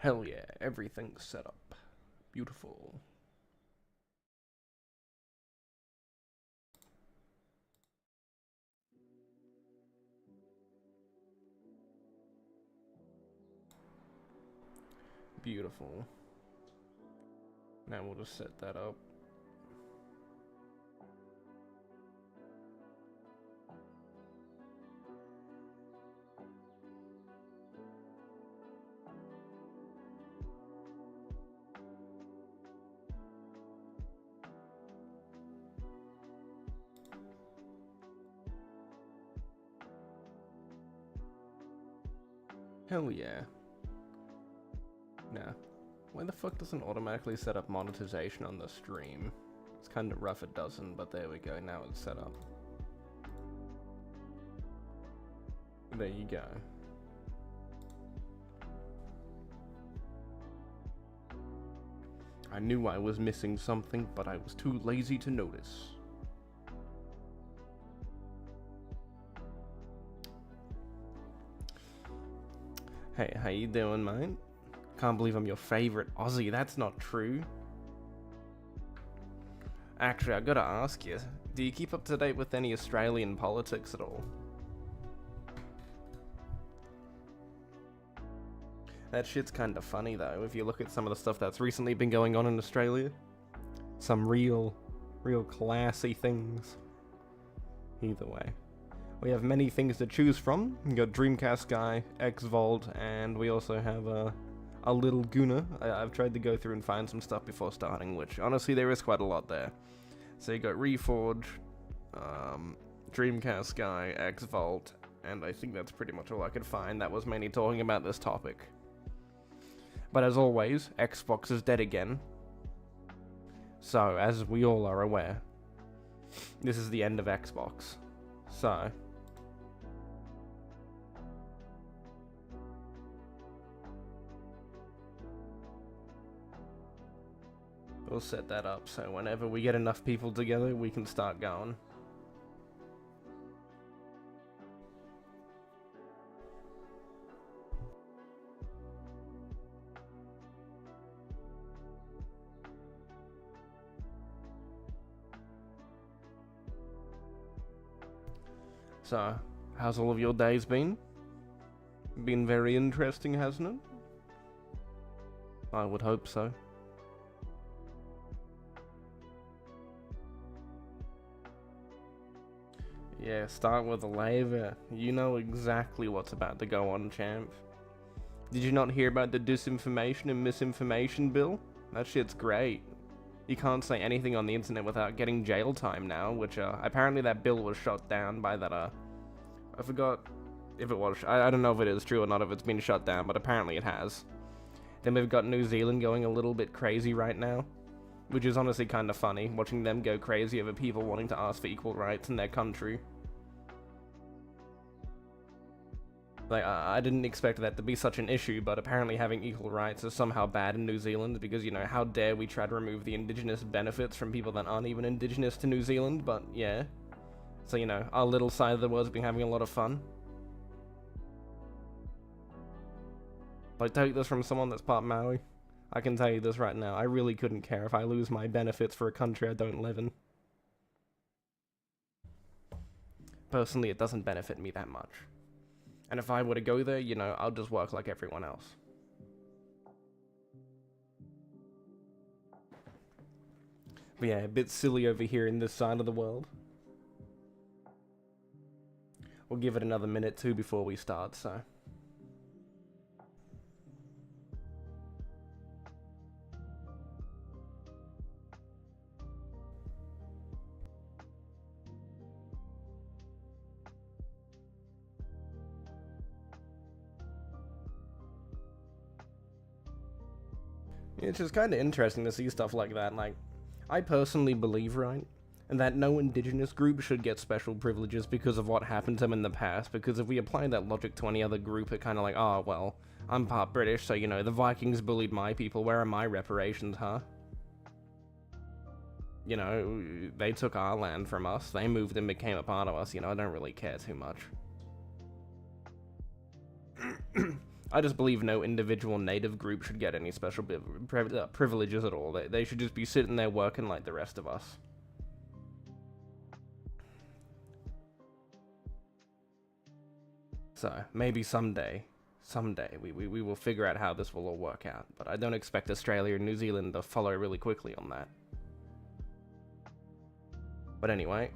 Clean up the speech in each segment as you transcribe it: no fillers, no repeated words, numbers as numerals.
Hell yeah, everything's set up. Beautiful. Beautiful. Now we'll just set that up. Hell yeah. Nah. Why the fuck doesn't automatically set up monetization on the stream? It's kind of rough it doesn't, but there we go, now it's set up. There you go. I knew I was missing something, but I was too lazy to notice. Hey, how you doing, mate? Can't believe I'm your favorite Aussie. That's not true. Actually, I gotta ask you, do you keep up to date with any Australian politics at all? That shit's kind of funny though, if you look at some of the stuff that's recently been going on in Australia. Some real classy things. Either way. We have many things to choose from. We got Dreamcast Guy, X-Vault, and we also have a little Guna. I've tried to go through and find some stuff before starting, which honestly there is quite a lot there. So you got Reforge, Dreamcast Guy, X-Vault, and I think that's pretty much all I could find that was mainly talking about this topic. But as always, Xbox is dead again. So, as we all are aware, this is the end of Xbox. So, we'll set that up so whenever we get enough people together, we can start going. So, how's all of your days been? Been very interesting, hasn't it? I would hope so. Yeah, start with a laver. You know exactly what's about to go on, champ. Did you not hear about the disinformation and misinformation bill? That shit's great. You can't say anything on the internet without getting jail time now, which apparently that bill was shot down by that I forgot if it was, I don't know if it is true or not, if it's been shut down, but apparently it has. Then we've got New Zealand going a little bit crazy right now, which is honestly kind of funny, watching them go crazy over people wanting to ask for equal rights in their country. Like, I didn't expect that to be such an issue, but apparently having equal rights is somehow bad in New Zealand, because, you know, how dare we try to remove the indigenous benefits from people that aren't even indigenous to New Zealand, but yeah. So, you know, our little side of the world's been having a lot of fun. Like, take this from someone that's part Maori. I can tell you this right now, I really couldn't care if I lose my benefits for a country I don't live in. Personally, it doesn't benefit me that much. And if I were to go there, you know, I'll just work like everyone else. But yeah, a bit silly over here in this side of the world. We'll give it another minute too before we start, so. It's just kind of interesting to see stuff like that. Like, I personally believe, right, that no indigenous group should get special privileges because of what happened to them in the past, because if we apply that logic to any other group, it kind of like, oh, well, I'm part British, so, you know, the Vikings bullied my people, where are my reparations, huh? You know, they took our land from us, they moved and became a part of us, you know, I don't really care too much. I just believe no individual native group should get any special privileges at all. They should just be sitting there working like the rest of us. So, maybe someday, we will figure out how this will all work out. But I don't expect Australia and New Zealand to follow really quickly on that. But anyway,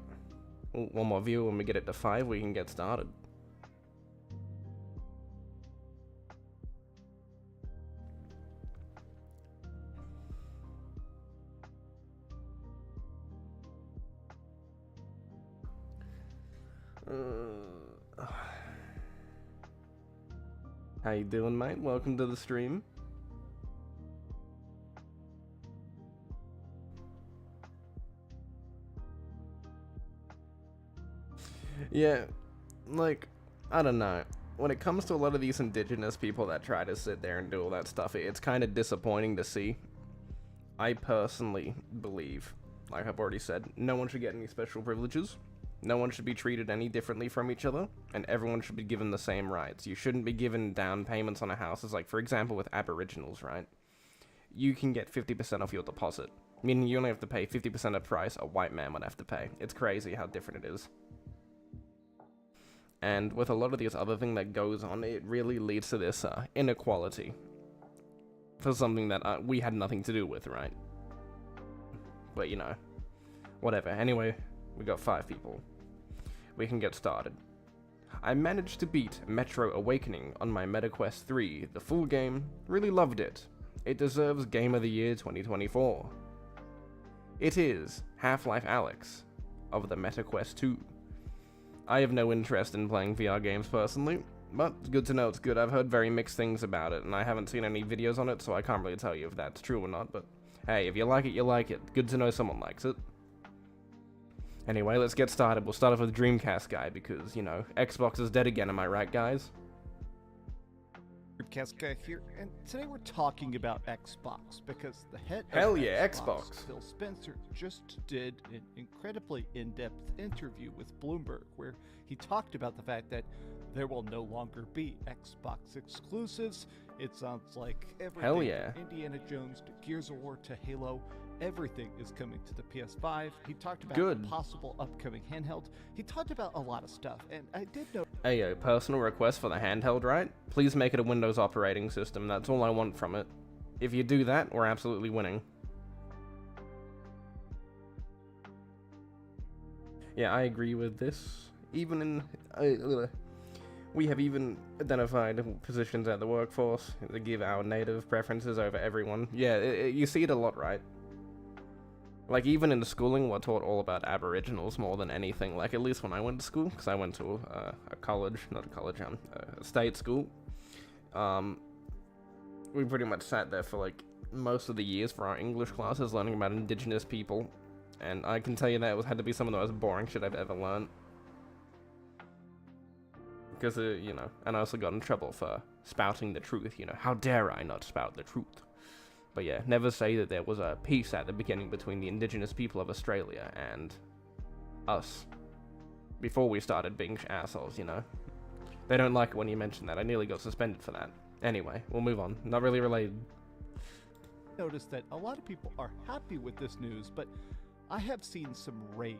one more view. When we get it to 5, we can get started. How you doing, mate? Welcome to the stream. Yeah, like, I don't know. When it comes to a lot of these indigenous people that try to sit there and do all that stuff, it's kind of disappointing to see. I personally believe, like I've already said, no one should get any special privileges. No one should be treated any differently from each other, and everyone should be given the same rights. You shouldn't be given down payments on a house. It's like, for example, with Aboriginals, right? You can get 50% off your deposit, meaning you only have to pay 50% of price a white man would have to pay. It's crazy how different it is. And with a lot of this other thing that goes on, it really leads to this inequality for something that we had nothing to do with, right? But, you know, whatever. Anyway, we got 5 people. We can get started. I managed to beat Metro Awakening on my MetaQuest 3, the full game. Really loved it. It deserves Game of the Year 2024. It is Half-Life Alyx of the MetaQuest 2. I have no interest in playing VR games personally, but it's good to know it's good. I've heard very mixed things about it, and I haven't seen any videos on it, so I can't really tell you if that's true or not, but hey, if you like it, you like it. Good to know someone likes it. Anyway, let's get started. We'll start off with Dreamcast guy, because, you know, Xbox is dead again, am I right, guys? Dreamcast guy here, and today we're talking about Xbox, because the head Hell of yeah, Xbox, Xbox. Phil Spencer, just did an incredibly in-depth interview with Bloomberg, where he talked about the fact that there will no longer be Xbox exclusives. It sounds like everything Hell yeah. from Indiana Jones to Gears of War to Halo, everything is coming to the PS5. He talked about a possible upcoming handheld. He talked about a lot of stuff, and I did know. Hey yo, personal request for the handheld, right? Please make it a Windows operating system. That's all I want from it. If you do that, we're absolutely winning. Yeah, I agree with this. Even in... we have even identified positions at the workforce to give our native preferences over everyone. Yeah, you see it a lot, right? Like, even in schooling, we're taught all about Aboriginals more than anything. Like, at least when I went to school, because I went to a college, not a college, a state school. We pretty much sat there for, like, most of the years for our English classes learning about indigenous people. And I can tell you that had to be some of the most boring shit I've ever learned. Because, you know, and I also got in trouble for spouting the truth, you know. How dare I not spout the truth? But yeah, never say that there was a peace at the beginning between the indigenous people of Australia and us. Before we started being assholes, you know. They don't like it when you mention that. I nearly got suspended for that. Anyway, we'll move on. Not really related. Noticed that a lot of people are happy with this news, but I have seen some rage.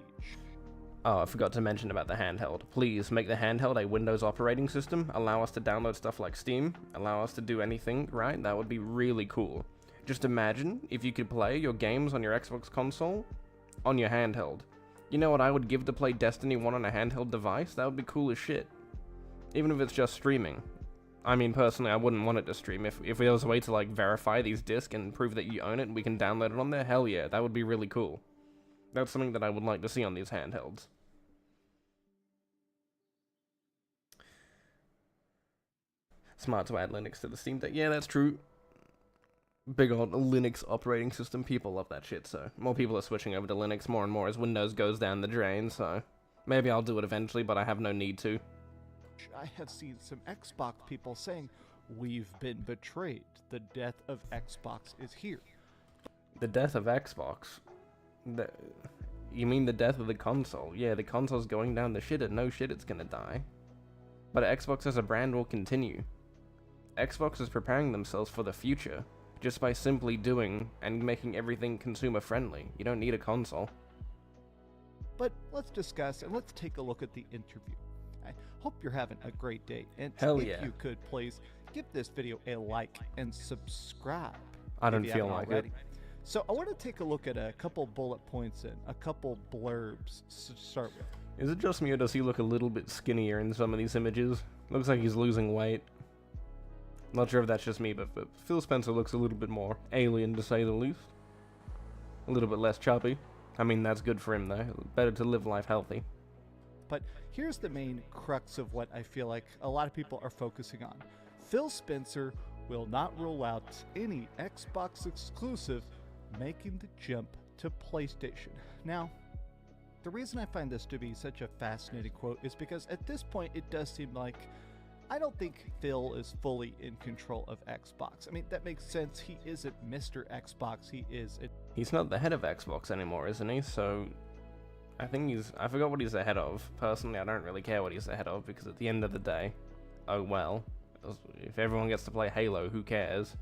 Oh, I forgot to mention about the handheld. Please make the handheld a Windows operating system. Allow us to download stuff like Steam. Allow us to do anything, right? That would be really cool. Just imagine if you could play your games on your Xbox console on your handheld. You know what I would give to play Destiny 1 on a handheld device? That would be cool as shit. Even if it's just streaming. I mean, personally, I wouldn't want it to stream. If there was a way to, like, verify these discs and prove that you own it and we can download it on there, hell yeah, that would be really cool. That's something that I would like to see on these handhelds. Smart to add Linux to the Steam Deck. Yeah, that's true. Big old Linux operating system. People love that shit, so more people are switching over to Linux more and more as Windows goes down the drain, so maybe I'll do it eventually, but I have no need to. I have seen some Xbox people saying, "We've been betrayed. The death of Xbox is here." The death of Xbox? You mean the death of the console? Yeah, the console's going down the shitter. No shit, it's gonna die. But Xbox as a brand will continue. Xbox is preparing themselves for the future just by simply doing and making everything consumer friendly. You don't need a console. But let's discuss and let's take a look at the interview. I hope you're having a great day, and Hell if yeah. you could please give this video a like and subscribe. I don't if you feel haven't like already. it. So I want to take a look at a couple bullet points and a couple blurbs to start with. Is it just me or does he look a little bit skinnier in some of these images? Looks like he's losing weight. Not sure if that's just me, but Phil Spencer looks a little bit more alien to say the least. A little bit less chubby. I mean, that's good for him though. Better to live life healthy. But here's the main crux of what I feel like a lot of people are focusing on. Phil Spencer will not rule out any Xbox exclusive making the jump to PlayStation. Now, the reason I find this to be such a fascinating quote is because at this point it does seem like I don't think Phil is fully in control of Xbox. I mean, that makes sense. He isn't Mr. Xbox. He's not the head of Xbox anymore, isn't he? So I think I forgot what he's the head of. Personally, I don't really care what he's the head of because at the end of the day, oh well. If everyone gets to play Halo, who cares?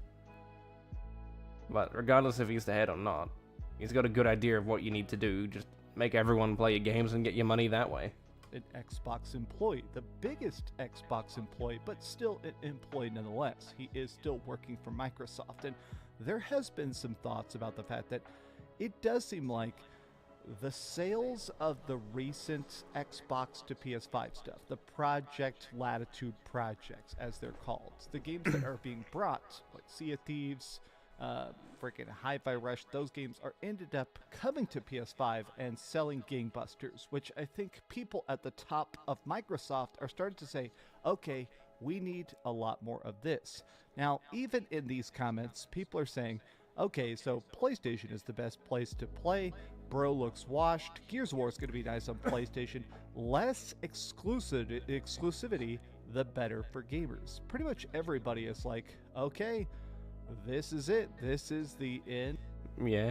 But regardless if he's the head or not, he's got a good idea of what you need to do. Just make everyone play your games and get your money that way. An Xbox employee, the biggest Xbox employee, but still an employee nonetheless. He is still working for Microsoft, and there has been some thoughts about the fact that it does seem like the sales of the recent Xbox to PS5 stuff, the Project Latitude projects, as they're called, the games that are being brought, like Sea of Thieves, freaking Hi-Fi Rush, those games are ended up coming to PS5 and selling gangbusters, which I think people at the top of Microsoft are starting to say, okay, we need a lot more of this. Now, even in these comments, people are saying, okay, so PlayStation is the best place to play. Bro looks washed. Gears of War is going to be nice on PlayStation. Less exclusivity, the better for gamers. Pretty much everybody is like, okay, this is it. This is the end. Yeah,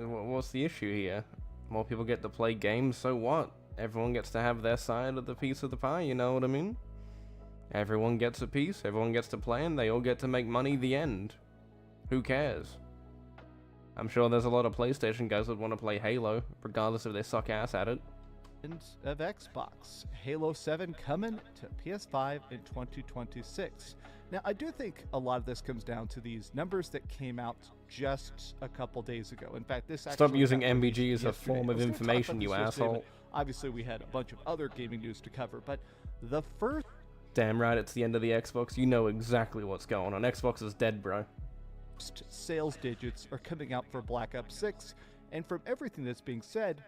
what's the issue here? More people get to play games, so what? Everyone gets to have their side of the piece of the pie, you know what I mean? Everyone gets a piece, everyone gets to play, and they all get to make money, the end. Who cares? I'm sure there's a lot of PlayStation guys that want to play Halo, regardless if they suck ass at it. End of Xbox. Halo 7 coming to PS5 in 2026. Now, I do think a lot of this comes down to these numbers that came out just a couple days ago. In fact, this Stop using MBG as a form of information, you asshole. Obviously, we had a bunch of other gaming news to cover, but the first... Damn right, it's the end of the Xbox. You know exactly what's going on. Xbox is dead, bro. Sales digits are coming out for Black Ops 6, and from everything that's being said,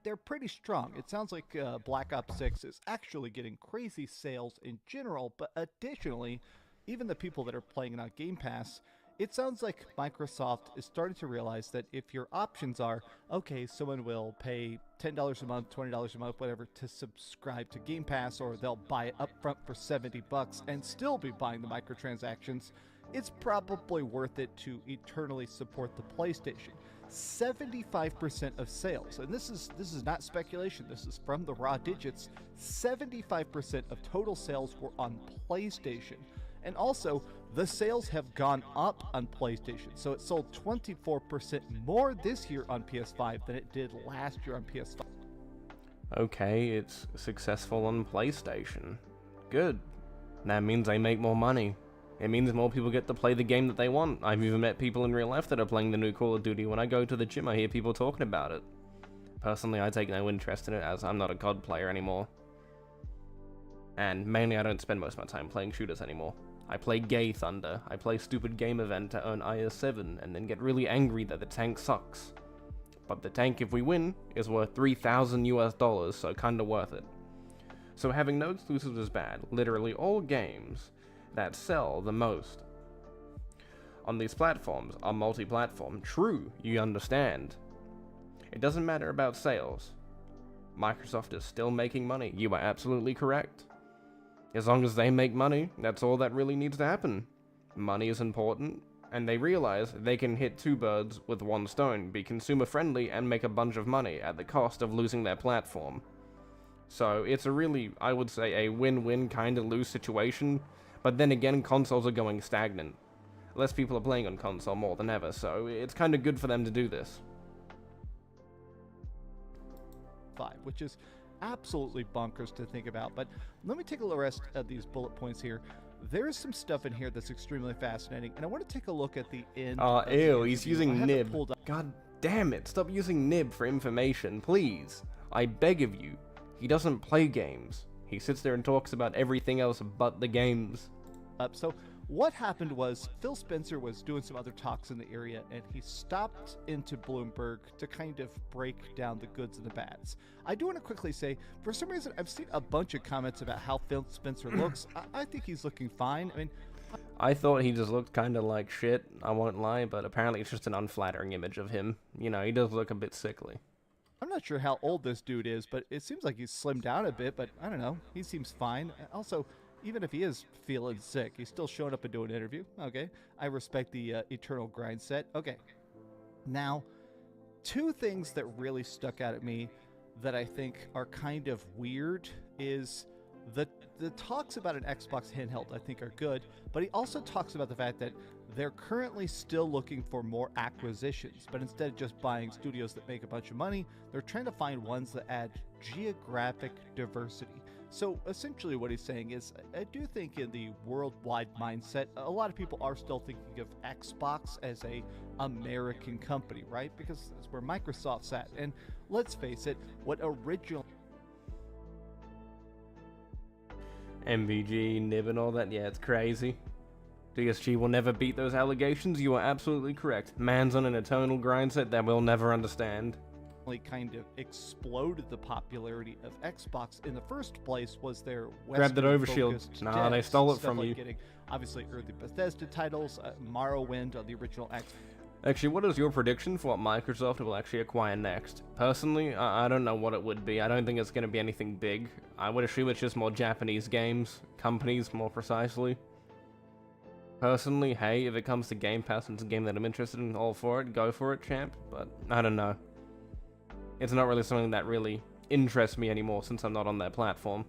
they're pretty strong. It sounds like Black Ops 6 is actually getting crazy sales in general, but additionally, even the people that are playing it on Game Pass, it sounds like Microsoft is starting to realize that if your options are, okay, someone will pay $10 a month, $20 a month, whatever, to subscribe to Game Pass, or they'll buy it up front for $70 and still be buying the microtransactions, it's probably worth it to eternally support the PlayStation. 75% of sales, and this is not speculation, this is from the raw digits, 75% of total sales were on PlayStation. And also, the sales have gone up on PlayStation, so it sold 24% more this year on PS5 than it did last year on PS5. Okay, it's successful on PlayStation. Good. That means they make more money. It means more people get to play the game that they want. I've even met people in real life that are playing the new Call of Duty. When I go to the gym, I hear people talking about it. Personally, I take no interest in it, as I'm not a COD player anymore. And mainly, I don't spend most of my time playing shooters anymore. I play Gay Thunder. I play stupid game event to earn IS-7, and then get really angry that the tank sucks. But the tank, if we win, is worth $3,000 US, so kinda worth it. So having no exclusives is bad. Literally all games that sell the most on these platforms are multi-platform. True, you understand. It doesn't matter about sales. Microsoft is still making money. You are absolutely correct. As long as they make money, that's all that really needs to happen. Money is important, and they realize they can hit two birds with one stone, be consumer friendly and make a bunch of money at the cost of losing their platform. So it's a really, I would say, a win-win kind of lose situation. But then again, consoles are going stagnant. Less people are playing on console more than ever, so it's kind of good for them to do this. Which is absolutely bonkers to think about. But let me take a rest of these bullet points here. There is some stuff in here that's extremely fascinating, and I want to take a look at the end. Oh, ew, he's using nib. God damn it, stop using nib for information, please. I beg of you. He doesn't play games. He sits there and talks about everything else but the games. So what happened was Phil Spencer was doing some other talks in the area, and he stopped into Bloomberg to kind of break down the goods and the bads. I do want to quickly say, for some reason, I've seen a bunch of comments about how Phil Spencer looks. I think he's looking fine. I mean, I thought he just looked kind of like shit, I won't lie, but apparently it's just an unflattering image of him. You know, he does look a bit sickly. I'm not sure how old this dude is, but it seems like he's slimmed down a bit, but I don't know. He seems fine. Also, even if he is feeling sick, he's still showing up and doing an interview. Okay. I respect the eternal grind set. Okay. Now, two things that really stuck out at me that I think are kind of weird is the talks about an Xbox handheld I think are good, but he also talks about the fact that they're currently still looking for more acquisitions, but instead of just buying studios that make a bunch of money, they're trying to find ones that add geographic diversity. So essentially what he's saying is, I do think in the worldwide mindset, a lot of people are still thinking of Xbox as a American company, right? Because that's where Microsoft's at. And let's face it, what original MVG, nib and all that, yeah, it's crazy. DSG will never beat those allegations, you are absolutely correct. Man's on an eternal grind set that we'll never understand. Kind of exploded the popularity of Xbox in the first place was their Grab that overshield. Nah, they stole it from you. Getting, obviously, early Bethesda titles, Morrowind on the original Xbox. Actually, what is your prediction for what Microsoft will actually acquire next? Personally, I don't know what it would be. I don't think it's going to be anything big. I would assume it's just more Japanese companies more precisely. Personally, hey, if it comes to Game Pass and it's a game that I'm interested in, all for it, go for it, champ. But I don't know. It's not really something that really interests me anymore since I'm not on that platform.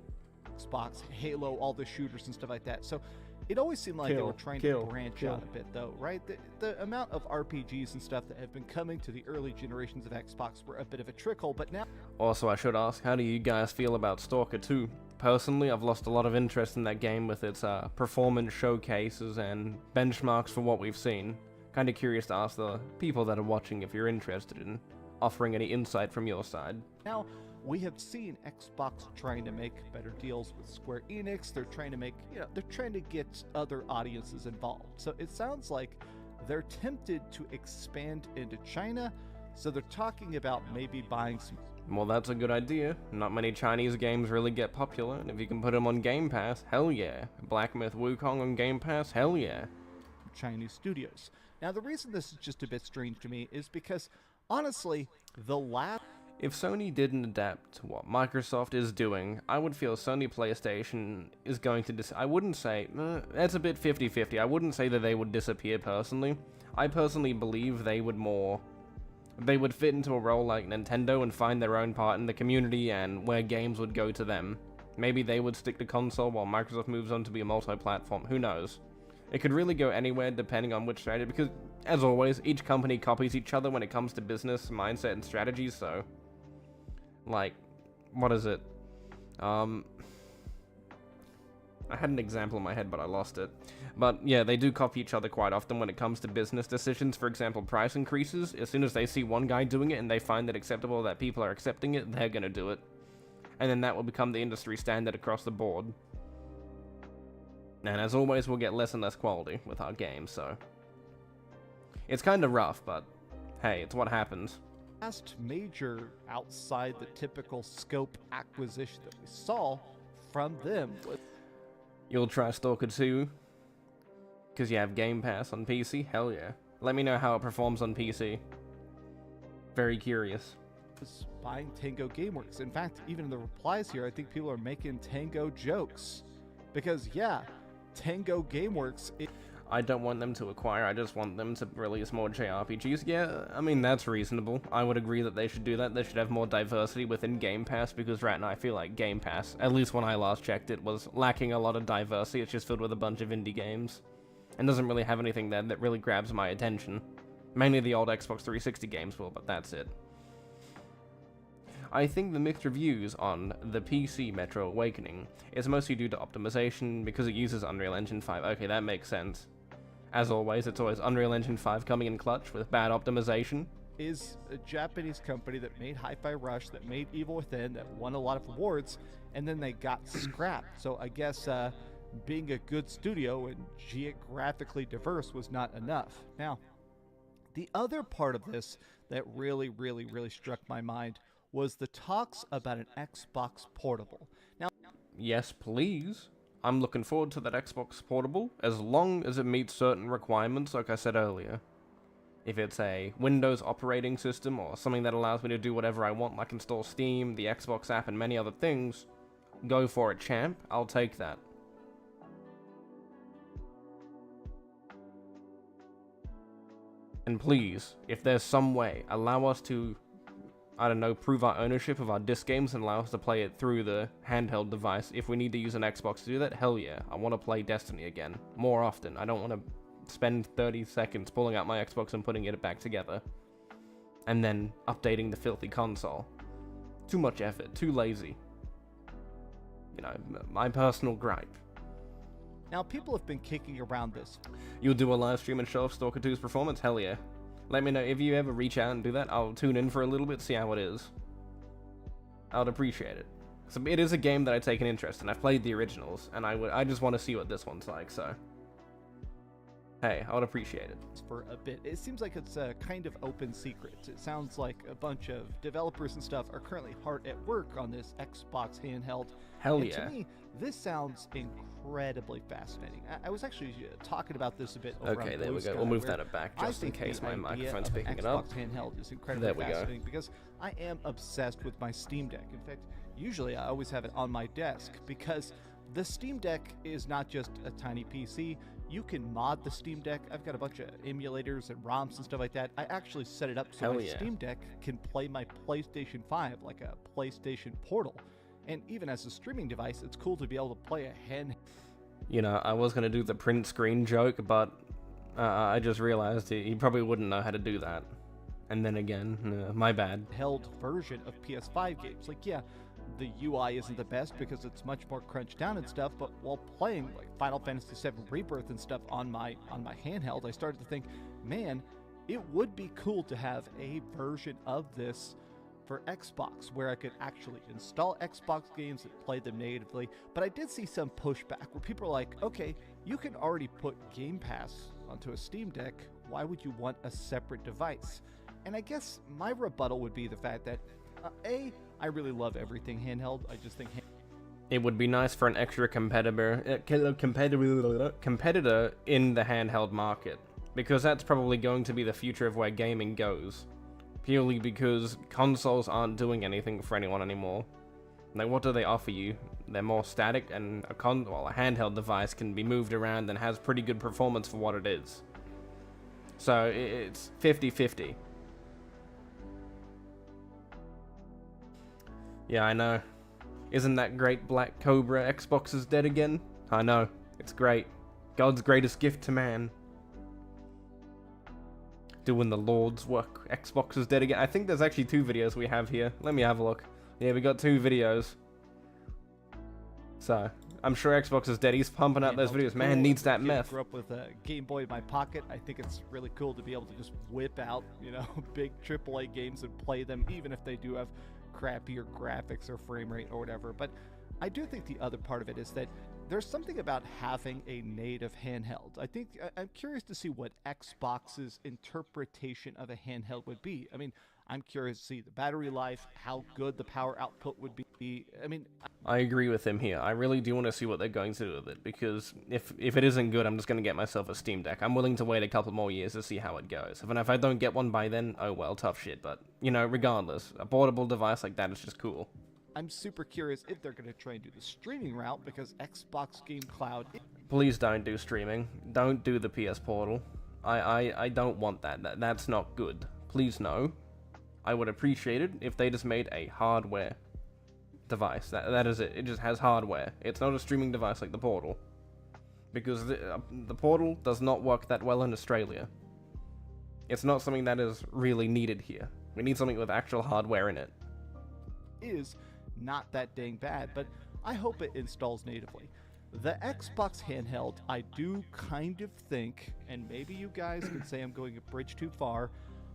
Xbox, Halo, all the shooters and stuff like that. So it always seemed like they were trying to branch out a bit, though, right? The amount of RPGs and stuff that have been coming to the early generations of Xbox were a bit of a trickle, but now... Also, I should ask, how do you guys feel about Stalker 2? Personally, I've lost a lot of interest in that game with its performance showcases and benchmarks for what we've seen. Kind of curious to ask the people that are watching if you're interested in offering any insight from your side. Now, we have seen Xbox trying to make better deals with Square Enix. They're trying to make, they're trying to get other audiences involved. So it sounds like they're tempted to expand into China. So they're talking about maybe buying some... Well, that's a good idea. Not many Chinese games really get popular, and if you can put them on Game Pass, hell yeah. Black Myth Wukong on Game Pass, hell yeah. Chinese studios. Now, the reason this is just a bit strange to me is because honestly, if Sony didn't adapt to what Microsoft is doing, I would feel Sony PlayStation is going to I wouldn't say, that's a bit 50-50, I wouldn't say that they would disappear personally. I personally believe they would fit into a role like Nintendo and find their own part in the community and where games would go to them. Maybe they would stick to console while Microsoft moves on to be a multi-platform, who knows. It could really go anywhere depending on which strategy, because, as always, each company copies each other when it comes to business, mindset, and strategies, so... Like, what is it? I had an example in my head, but I lost it. But, yeah, they do copy each other quite often when it comes to business decisions. For example, price increases. As soon as they see one guy doing it and they find it acceptable, that people are accepting it, they're gonna do it. And then that will become the industry standard across the board. And as always, we'll get less and less quality with our games, so... It's kind of rough, but hey, it's what happens. Last major outside the typical scope acquisition that we saw from them was... You'll try Stalker 2? Because you have Game Pass on PC? Hell yeah. Let me know how it performs on PC. Very curious. Buying Tango Gameworks. In fact, even in the replies here, I think people are making Tango jokes. Because, yeah... Tango Gameworks. I don't want them to acquire, I just want them to release more JRPGs. Yeah, I mean, that's reasonable. I would agree that they should do that. They should have more diversity within Game Pass, because right now I feel like Game Pass, at least when I last checked it, was lacking a lot of diversity. It's just filled with a bunch of indie games, and doesn't really have anything there that really grabs my attention. Mainly the old Xbox 360 games will, but that's it. I think the mixed reviews on the PC Metro Awakening is mostly due to optimization, because it uses Unreal Engine 5. Okay, that makes sense. As always, it's always Unreal Engine 5 coming in clutch with bad optimization. Is a Japanese company that made Hi-Fi Rush, that made Evil Within, that won a lot of awards, and then they got scrapped. So I guess being a good studio and geographically diverse was not enough. Now, the other part of this that really struck my mind was the talks about an Xbox Portable. Now, Yes, please. I'm looking forward to that Xbox Portable, as long as it meets certain requirements, like I said earlier. If it's a Windows operating system, or something that allows me to do whatever I want, like install Steam, the Xbox app, and many other things, go for it, champ. I'll take that. And please, if there's some way, allow us to, I don't know, prove our ownership of our disc games and allow us to play it through the handheld device. If we need to use an Xbox to do that, hell yeah. I want to play Destiny again, more often. I don't want to spend 30 seconds pulling out my Xbox and putting it back together, and then updating the filthy console. Too much effort, too lazy. You know, my personal gripe. now people have been kicking around this. You'll do a live stream and show off Stalker 2's performance? Hell yeah. Let me know if you ever reach out and do that. I'll tune in for a little bit, see how it is. I would appreciate it. So it is a game that I take an interest in. I've played the originals, and I just want to see what this one's like, so... Hey, I would appreciate it. For a bit. It seems like it's a kind of open secret. It sounds like a bunch of developers and stuff are currently hard at work on this Xbox handheld. Hell and yeah. To me, this sounds incredibly fascinating. I was actually talking about this a bit over Okay, on there Blue we go. Sky, We'll move where that back I just in think case the my idea microphone's of an picking it up. Xbox handheld is incredibly There we go. fascinating because I am obsessed with my Steam Deck. In fact, usually I always have it on my desk because the Steam Deck is not just a tiny PC. You can mod the Steam Deck. I've got a bunch of emulators and ROMs and stuff like that. I actually set it up so Hell my yeah. Steam Deck can play my PlayStation 5 like a PlayStation Portal. And even as a streaming device, it's cool to be able to play a hand. You know, I was gonna do the print screen joke, but I just realized he probably wouldn't know how to do that. And then again, my bad. Held version of PS5 games. Like, yeah, the UI isn't the best because it's much more crunched down and stuff, but while playing like Final Fantasy VII Rebirth and stuff on my handheld, I started to think, man, it would be cool to have a version of this for Xbox where I could actually install Xbox games and play them natively. But I did see some pushback where people are like, okay, you can already put Game Pass onto a Steam Deck. Why would you want a separate device? And I guess my rebuttal would be the fact that I really love everything handheld. I just think It would be nice for an extra competitor in the handheld market, because that's probably going to be the future of where gaming goes. Purely because consoles aren't doing anything for anyone anymore. Like, what do they offer you? They're more static, and a handheld device can be moved around and has pretty good performance for what it is. So it's 50-50. Yeah, I know. Isn't that great, Black Cobra? Xbox is dead again? I know. It's great. God's greatest gift to man. Doing the Lord's work. Xbox is dead again. I think there's actually 2 videos we have here. Let me have a look. Yeah, we got 2 videos. So, I'm sure Xbox is dead. He's pumping out those videos. Man needs that meth. I grew up with a Game Boy in my pocket. I think it's really cool to be able to just whip out, big AAA games and play them, even if they do have crappier graphics or frame rate or whatever. But I do think the other part of it is that there's something about having a native handheld. I'm curious to see what Xbox's interpretation of a handheld would be. I mean, I'm curious to see the battery life, how good the power output would be. I mean, I agree with him here. I really do want to see what they're going to do with it, because if it isn't good, I'm just going to get myself a Steam Deck. I'm willing to wait a couple more years to see how it goes. And if I don't get one by then, oh well, tough shit. But, regardless, a portable device like that is just cool. I'm super curious if they're going to try and do the streaming route, because Xbox Game Cloud. Please don't do streaming. Don't do the PS Portal. I don't want that. That's not good. Please no. I would appreciate it if they just made a hardware device. That is it. It just has hardware. It's not a streaming device like the Portal. Because the Portal does not work that well in Australia. It's not something that is really needed here. We need something with actual hardware in it. Is not that dang bad, but I hope it installs natively. The Xbox handheld, I do kind of think, and maybe you guys can say I'm going a bridge too far,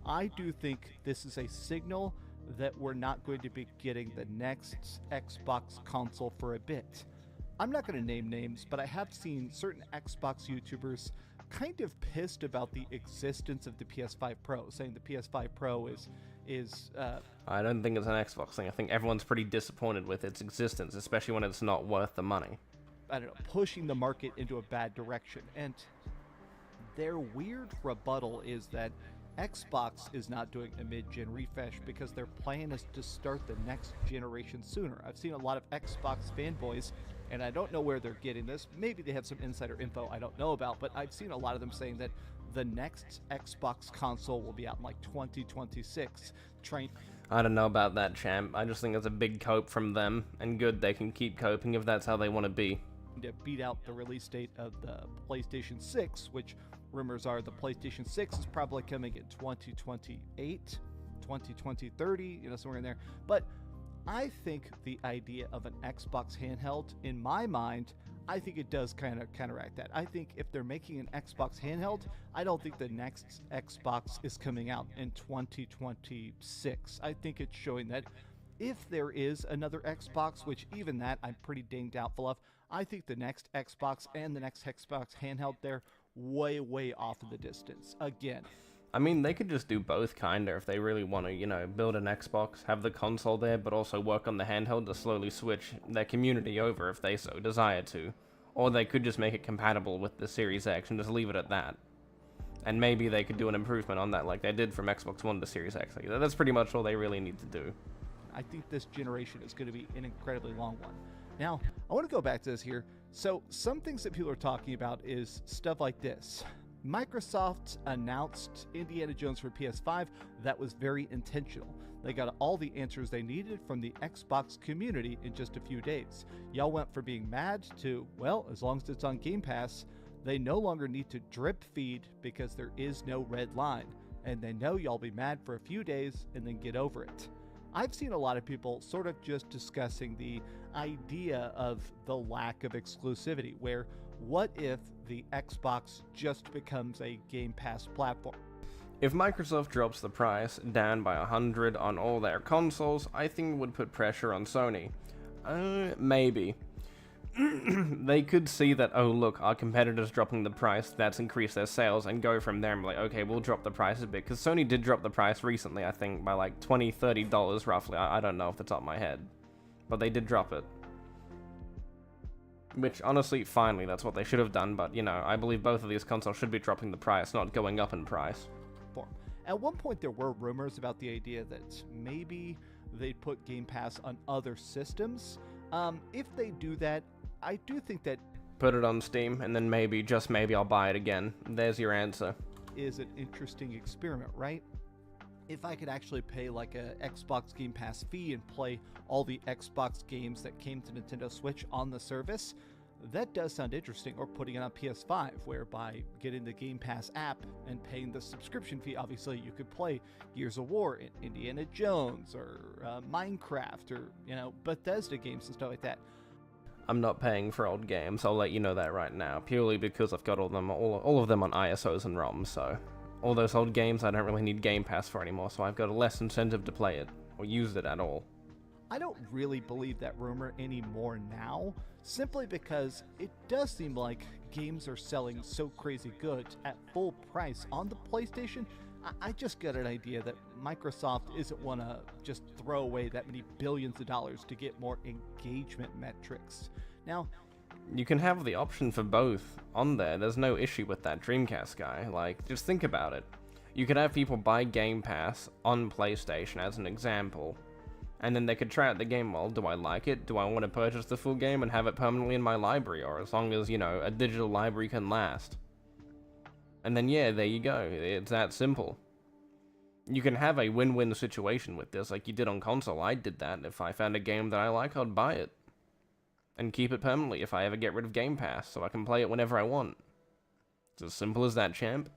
I do think this is a signal that we're not going to be getting the next Xbox console for a bit. I'm not going to name names, but I have seen certain Xbox YouTubers kind of pissed about the existence of the PS5 Pro, saying the PS5 Pro is I don't think it's an Xbox thing. I think everyone's pretty disappointed with its existence, especially when it's not worth the money. I don't know, pushing the market into a bad direction. And their weird rebuttal is that Xbox is not doing a mid-gen refresh because their plan is to start the next generation sooner. I've seen a lot of Xbox fanboys, and I don't know where they're getting this. Maybe they have some insider info I don't know about, but I've seen a lot of them saying that the next Xbox console will be out in like 2026. I don't know about that, champ. I just think it's a big cope from them, and good, they can keep coping if that's how they want to be. To beat out the release date of the PlayStation 6, which rumors are the PlayStation 6 is probably coming in 2028, 2030, somewhere in there. But I think the idea of an Xbox handheld, in my mind, I think it does kind of counteract that. I think if they're making an Xbox handheld, I don't think the next Xbox is coming out in 2026. I think it's showing that if there is another Xbox, which even that I'm pretty dang doubtful of, I think the next Xbox and the next Xbox handheld, they're way, way off in the distance. Again. I mean, they could just do both, kinda, if they really want to, build an Xbox, have the console there, but also work on the handheld to slowly switch their community over if they so desire to. Or they could just make it compatible with the Series X and just leave it at that. And maybe they could do an improvement on that like they did from Xbox One to Series X. That's pretty much all they really need to do. I think this generation is going to be an incredibly long one. Now, I want to go back to this here. So, some things that people are talking about is stuff like this. Microsoft announced Indiana Jones for PS5. That was very intentional. They got all the answers they needed from the Xbox community in just a few days. Y'all went from being mad to, well, as long as it's on Game Pass, they no longer need to drip feed because there is no red line. And they know y'all be mad for a few days and then get over it. I've seen a lot of people sort of just discussing the idea of the lack of exclusivity, where what if the Xbox just becomes a Game Pass platform? If Microsoft drops the price down by 100 on all their consoles, I think it would put pressure on Sony. Maybe. They could see that, oh look, our competitor's dropping the price, that's increased their sales, and go from there and be like, okay, we'll drop the price a bit. Because Sony did drop the price recently, I think, by like $20, $30 roughly. I don't know off the top of my head. But they did drop it. Which, honestly, finally, that's what they should have done, but, I believe both of these consoles should be dropping the price, not going up in price. At one point, there were rumors about the idea that maybe they'd put Game Pass on other systems. If they do that, I do think that... Put it on Steam, and then maybe, just maybe, I'll buy it again. There's your answer. Is an interesting experiment, right? If I could actually pay like a Xbox Game Pass fee and play all the Xbox games that came to Nintendo Switch on the service, that does sound interesting. Or putting it on PS5, whereby getting the Game Pass app and paying the subscription fee, obviously you could play Gears of War, Indiana Jones, or Minecraft, or, Bethesda games and stuff like that. I'm not paying for old games, I'll let you know that right now, purely because I've got all of them on ISOs and ROMs, so all those old games I don't really need Game Pass for anymore, so I've got a less incentive to play it, or use it at all. I don't really believe that rumor anymore now, simply because it does seem like games are selling so crazy good at full price on the PlayStation. I just got an idea that Microsoft isn't want to just throw away that many billions of dollars to get more engagement metrics. Now, you can have the option for both on there. There's no issue with that Dreamcast guy. Like, just think about it. You could have people buy Game Pass on PlayStation as an example, And then they could try out the game. Well, do I like it? Do I want to purchase the full game and have it permanently in my library? Or as long as, you know, a digital library can last. And then, yeah, there you go. It's that simple. You can have a win-win situation with this, like you did on console. I did that. If I found a game that I like, I'd buy it. And keep it permanently if I ever get rid of Game Pass, so I can play it whenever I want. It's as simple as that, champ.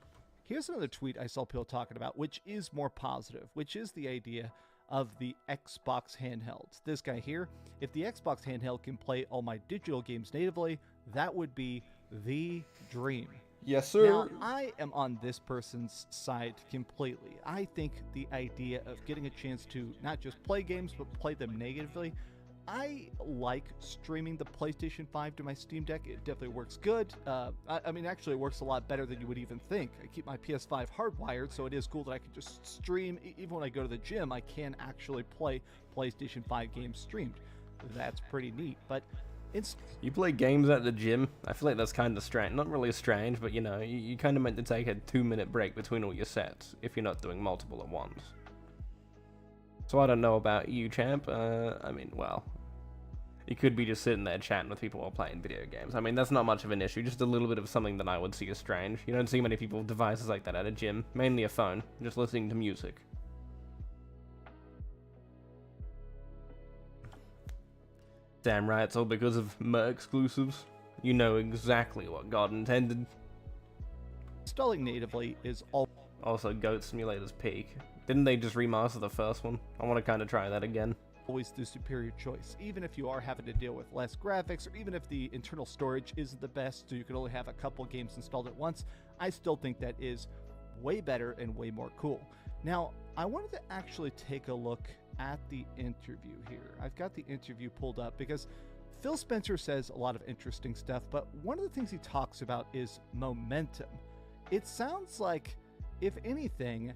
Here's another tweet I saw people talking about, which is more positive, which is the idea of the Xbox handhelds. This guy here, if the Xbox handheld can play all my digital games natively, that would be the dream. Yes, sir. Now, I am on this person's side completely. I think the idea of getting a chance to not just play games, but play them natively, I like streaming the PlayStation 5 to my Steam Deck. It definitely works good. I mean, actually, it works a lot better than you would even think. I keep my PS5 hardwired, so it is cool that I can just stream. Even when I go to the gym, I can actually play PlayStation 5 games streamed. That's pretty neat. But you play games at the gym? I feel like that's kind of strange. Not really strange, but you know, you kind of meant to take a 2-minute break between all your sets if you're not doing multiple at once. So I don't know about you, champ. I mean, well, you could be just sitting there chatting with people while playing video games. I mean, that's not much of an issue, just a little bit of something that I would see as strange. You don't see many people with devices like that at a gym, mainly a phone, just listening to music. Damn right, it's all because of exclusives. You know exactly what God intended. installing natively is Also, Goat Simulator's peak. Didn't they just remaster the first one? I want to kind of try that again. always the superior choice, even if you are having to deal with less graphics, or even if the internal storage isn't the best, so you can only have a couple games installed at once. I still think that is way better and way more cool. Now, I wanted to actually take a look at the interview here. I've got the interview pulled up because Phil Spencer says a lot of interesting stuff, but one of the things he talks about is momentum. It sounds like, if anything,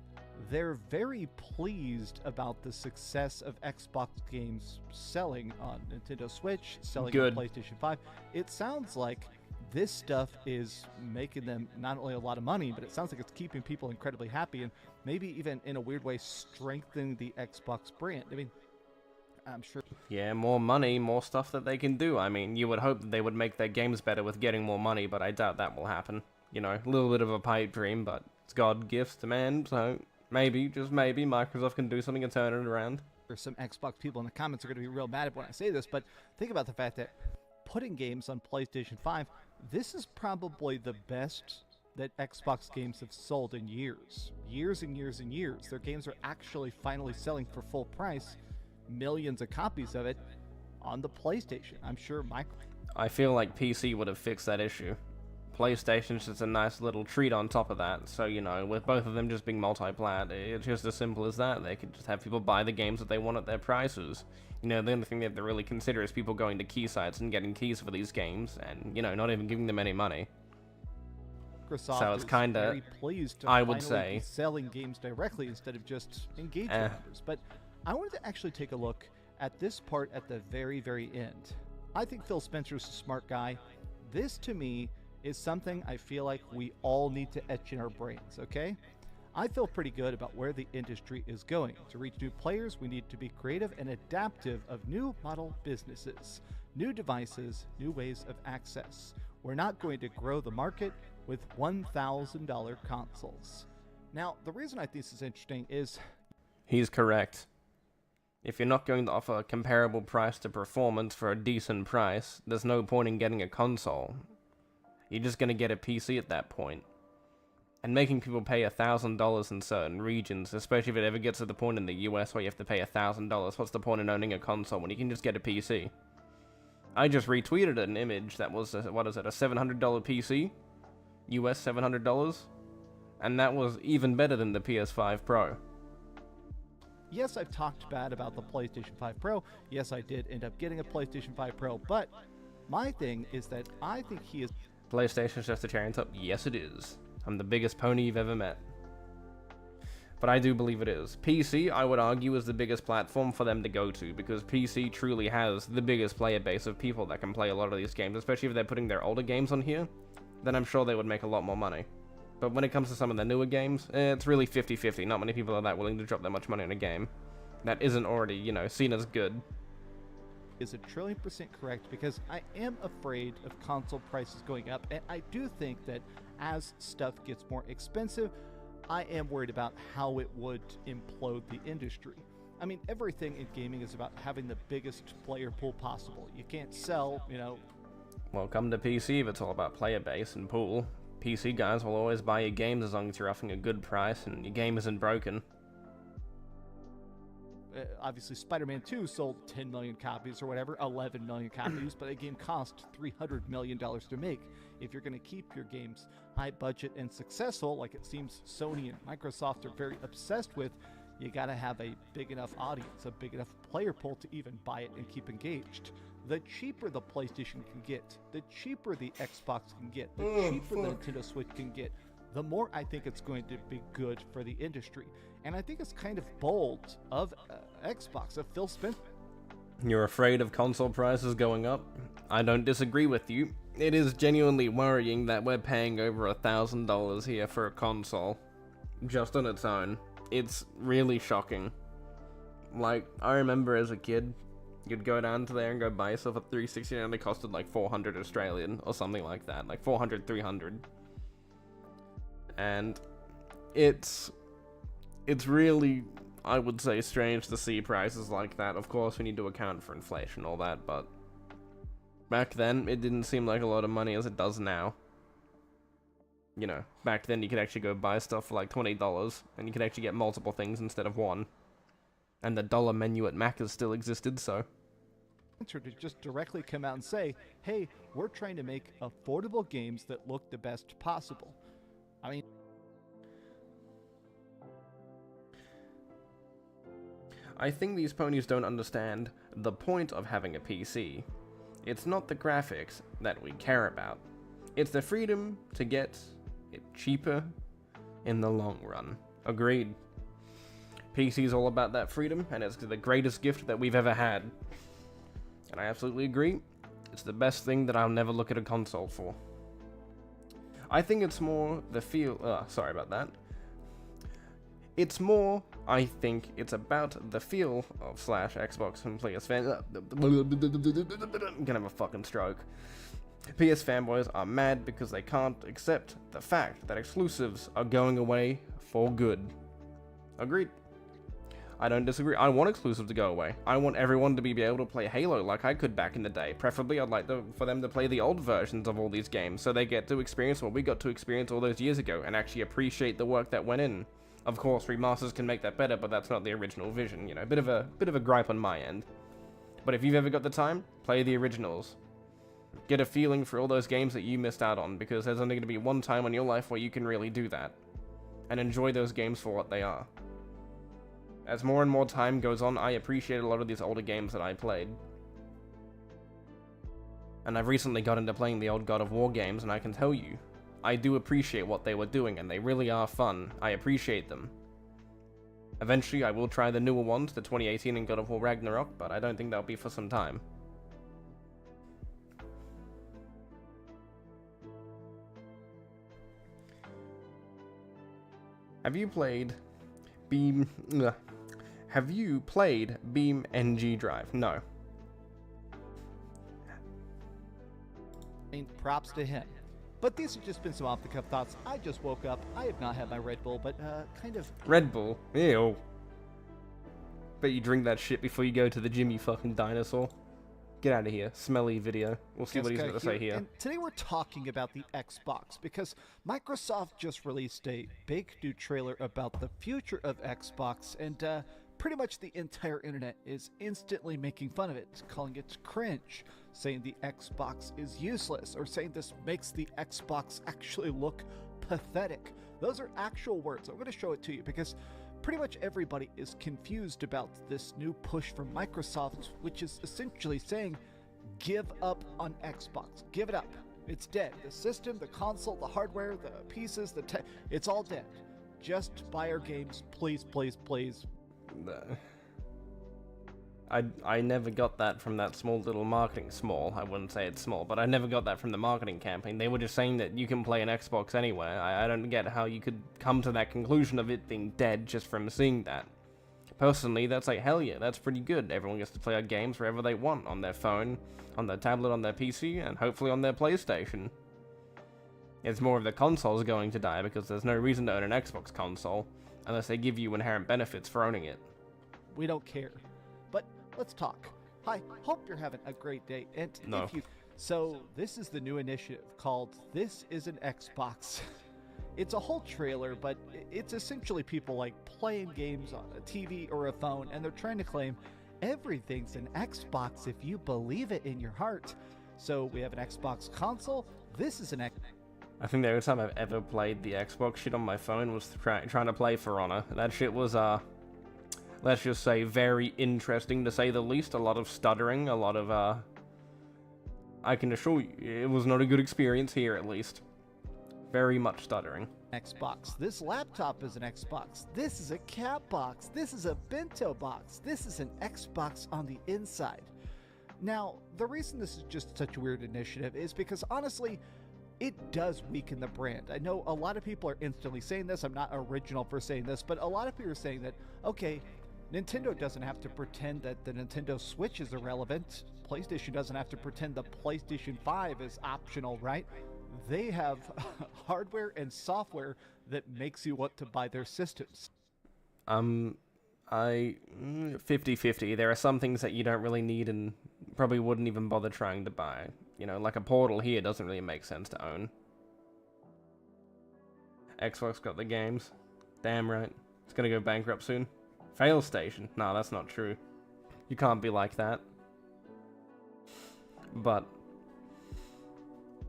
they're very pleased about the success of Xbox games selling on Nintendo Switch, selling on PlayStation 5. It sounds like this stuff is making them not only a lot of money, but it sounds like it's keeping people incredibly happy and maybe even in a weird way strengthening the Xbox brand. I mean, I'm sure. Yeah, more money, more stuff that they can do. I mean, you would hope that they would make their games better with getting more money, but I doubt that will happen. You know, a little bit of a pipe dream, but it's God gifts to man, so maybe, just maybe, Microsoft can do something and turn it around. Some Xbox people in the comments are going to be real mad when I say this, but think about the fact that putting games on PlayStation 5, this is probably the best that Xbox games have sold in years. Years and years and years. Their games are actually finally selling for full price, millions of copies of it on the PlayStation. I'm sure I feel like PC would have fixed that issue. PlayStation's just a nice little treat on top of that, so, you know, with both of them just being multi-plat, it's just as simple as that. They could just have people buy the games that they want at their prices. You know, the only thing they have to really consider is people going to key sites and getting keys for these games, and, you know, not even giving them any money. Microsoft so it's kind of, very pleased to I would finally say, be selling games directly instead of just engaging members. But I wanted to actually take a look at this part at the very, very end. I think Phil Spencer's a smart guy. This, to me, is something I feel like we all need to etch in our brains, okay? I feel pretty good about where the industry is going. To reach new players, we need to be creative and adaptive of new model businesses, new devices, new ways of access. We're not going to grow the market with $1,000 consoles. Now, the reason I think this is interesting is... He's correct. If you're not going to offer a comparable price to performance for a decent price, there's no point in getting a console. You're just going to get a PC at that point. And making people pay $1,000 in certain regions, especially if it ever gets to the point in the US where you have to pay $1,000, what's the point in owning a console when you can just get a PC? I just retweeted an image that was, what is it, a $700 PC? US $700? And that was even better than the PS5 Pro. Yes, I've talked bad about the PlayStation 5 Pro. Yes, I did end up getting a PlayStation 5 Pro, but my thing is that I think he is... PlayStation's just a cherry on top. Yes, it is. I'm the biggest pony you've ever met. But I do believe it is. PC, I would argue, is the biggest platform for them to go to, because PC truly has the biggest player base of people that can play a lot of these games, especially if they're putting their older games on here, then I'm sure they would make a lot more money. But when it comes to some of the newer games, it's really 50-50. Not many people are that willing to drop that much money on a game. that isn't already, seen as good. Is 1,000,000,000% correct, because I am afraid of console prices going up, and I do think that as stuff gets more expensive, I am worried about how it would implode the industry. I mean, everything in gaming is about having the biggest player pool possible. You can't sell, Well, come to PC if it's all about player base and pool. PC guys will always buy your games as long as you're offering a good price and your game isn't broken. Obviously, Spider-Man 2 sold 10 million copies or whatever, 11 million copies, but the game cost $300 million to make. If you're going to keep your games high budget and successful, like it seems Sony and Microsoft are very obsessed with, you got to have a big enough audience, a big enough player pool to even buy it and keep engaged. The cheaper the PlayStation can get, the cheaper the Xbox can get, the cheaper the Nintendo Switch can get, the more I think it's going to be good for the industry. And I think it's kind of bold of Xbox, of Phil Spencer. You're afraid of console prices going up? I don't disagree with you. It is genuinely worrying that we're paying over $1,000 here for a console, just on its own. It's really shocking. Like, I remember as a kid, you'd go down to there and go buy yourself a 360 and it costed like 400 Australian or something like that, like 400, 300. And it's really, I would say, strange to see prices like that. Of course, we need to account for inflation and all that, but back then, it didn't seem like a lot of money as it does now. Back then you could actually go buy stuff for like $20, and you could actually get multiple things instead of one. And the dollar menu at Macca's still existed, so. To just directly come out and say, hey, we're trying to make affordable games that look the best possible. I mean, I think these ponies don't understand the point of having a PC. It's not the graphics that we care about. It's the freedom to get it cheaper in the long run. Agreed. PC is all about that freedom, and it's the greatest gift that we've ever had. And I absolutely agree. It's the best thing that I'll never look at a console for. I think it's more the feel... sorry about that. It's more, I think, it's about the feel of /Xbox and PS I'm gonna have a fucking stroke. PS fanboys are mad because they can't accept the fact that exclusives are going away for good. Agreed. I don't disagree. I want exclusives to go away. I want everyone to be able to play Halo like I could back in the day. Preferably, I'd like for them to play the old versions of all these games so they get to experience what we got to experience all those years ago and actually appreciate the work that went in. Of course, remasters can make that better, but that's not the original vision. A bit of a gripe on my end. But if you've ever got the time, play the originals. Get a feeling for all those games that you missed out on, because there's only going to be one time in your life where you can really do that. And enjoy those games for what they are. As more and more time goes on, I appreciate a lot of these older games that I played. And I've recently got into playing the old God of War games, and I can tell you, I do appreciate what they were doing, and they really are fun. I appreciate them. Eventually, I will try the newer ones, the 2018 and God of War Ragnarok, but I don't think that'll be for some time. Have you played Beam NG Drive? No. I mean, props to him. But these have just been some off-the-cuff thoughts. I just woke up. I have not had my Red Bull, but kind of... Red Bull? Ew. Bet you drink that shit before you go to the gym, you fucking dinosaur. Get out of here. Smelly video. We'll see what he's got to say here. And today we're talking about the Xbox, because Microsoft just released a big new trailer about the future of Xbox, and pretty much the entire internet is instantly making fun of it, calling it cringe, saying the Xbox is useless, or saying this makes the Xbox actually look pathetic. Those are actual words. I'm going to show it to you because pretty much everybody is confused about this new push from Microsoft, which is essentially saying, give up on Xbox. Give it up. It's dead. The system, the console, the hardware, the pieces, the tech, it's all dead. Just buy our games, please, please, please. I never got that from that small little marketing, I wouldn't say it's small, but I never got that from the marketing campaign. They were just saying that you can play an Xbox anywhere. I don't get how you could come to that conclusion of it being dead just from seeing that. Personally, that's like, hell yeah, that's pretty good. Everyone gets to play our games wherever they want, on their phone, on their tablet, on their PC, and hopefully on their PlayStation. It's more of the consoles going to die because there's no reason to own an Xbox console, unless they give you inherent benefits for owning it. We don't care. But let's talk. Hi, hope you're having a great day. And No. So this is the new initiative called This is an Xbox. It's a whole trailer, but it's essentially people like playing games on a TV or a phone, and they're trying to claim everything's an Xbox if you believe it in your heart. So we have an Xbox console. This is an I think the only time I've ever played the Xbox shit on my phone was trying to play For Honor. That shit was, let's just say, very interesting to say the least. A lot of stuttering, a lot of, I can assure you, it was not a good experience here at least. Very much stuttering. Xbox. This laptop is an Xbox. This is a cat box. This is a bento box. This is an Xbox on the inside. Now, the reason this is just such a weird initiative is because honestly, it does weaken the brand. I know a lot of people are instantly saying this. I'm not original for saying this, but a lot of people are saying that, okay, Nintendo doesn't have to pretend that the Nintendo Switch is irrelevant. PlayStation doesn't have to pretend the PlayStation 5 is optional, right? They have hardware and software that makes you want to buy their systems. 50-50. There are some things that you don't really need and probably wouldn't even bother trying to buy. You know, like a Portal here doesn't really make sense to own. Xbox got the games. Damn right. It's gonna go bankrupt soon. Fail Station. Nah, that's not true. You can't be like that. But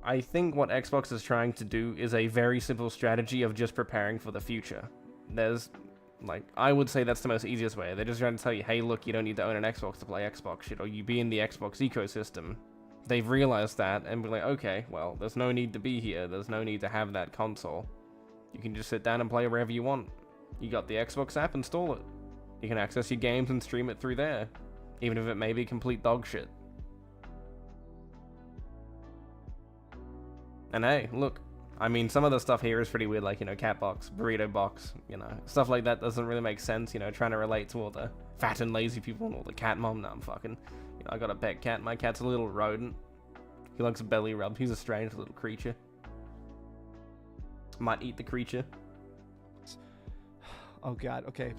I think what Xbox is trying to do is a very simple strategy of just preparing for the future. There's, like, I would say that's the most easiest way. They're just trying to tell you, hey, look, you don't need to own an Xbox to play Xbox shit, or you be in the Xbox ecosystem. They've realized that, and be like, okay, well, there's no need to be here. There's no need to have that console. You can just sit down and play wherever you want. You got the Xbox app, install it. You can access your games and stream it through there, even if it may be complete dog shit. And hey, look, I mean, some of the stuff here is pretty weird, like, you know, cat box, burrito box, you know, stuff like that doesn't really make sense, you know, trying to relate to all the fat and lazy people and all the cat mom. No, I'm fucking, you know, I got a pet cat. My cat's a little rodent. He likes belly rub. He's a strange little creature. Might eat the creature. Oh god, okay.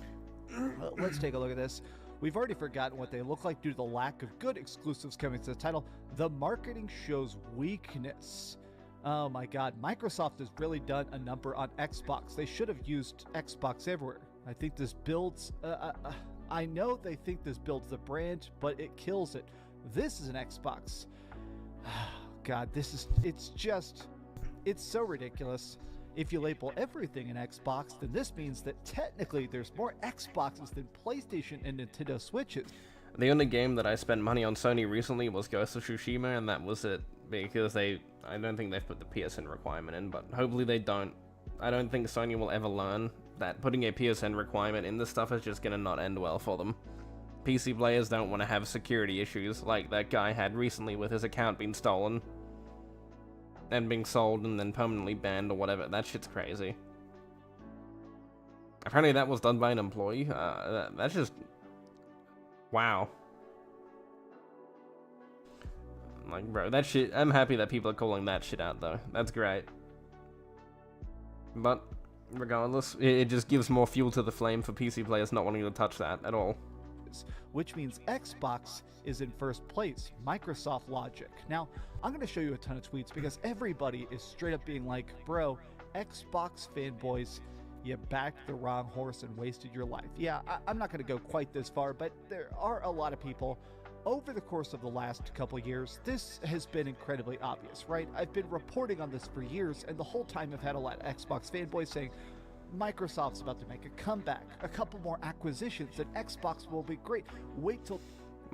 Let's take a look at this. We've already forgotten what they look like due to the lack of good exclusives coming to the title. The marketing shows weakness. Oh my god, Microsoft has really done a number on Xbox. They should have used Xbox everywhere. I think this builds, I know they think this builds the brand, but it kills it. This is an Xbox. God, it's so ridiculous. If you label everything an Xbox, then this means that technically there's more Xboxes than PlayStation and Nintendo Switches. The only game that I spent money on Sony recently was Ghost of Tsushima, and that was it. Because I don't think they've put the PSN requirement in, but hopefully they don't. I don't think Sony will ever learn that putting a PSN requirement in this stuff is just gonna not end well for them. PC players don't want to have security issues like that guy had recently with his account being stolen and being sold and then permanently banned or whatever. That shit's crazy. Apparently that was done by an employee. That's just... wow. Like, bro, that shit... I'm happy that people are calling that shit out, though. That's great. But, regardless, it just gives more fuel to the flame for PC players not wanting to touch that at all. Which means Xbox is in first place. Microsoft logic. Now, I'm going to show you a ton of tweets because everybody is straight up being like, bro, Xbox fanboys, you backed the wrong horse and wasted your life. Yeah, I'm not going to go quite this far, but there are a lot of people. Over the course of the last couple years, this has been incredibly obvious, right? I've been reporting on this for years, and the whole time I've had a lot of Xbox fanboys saying, Microsoft's about to make a comeback, a couple more acquisitions, and Xbox will be great. Wait till...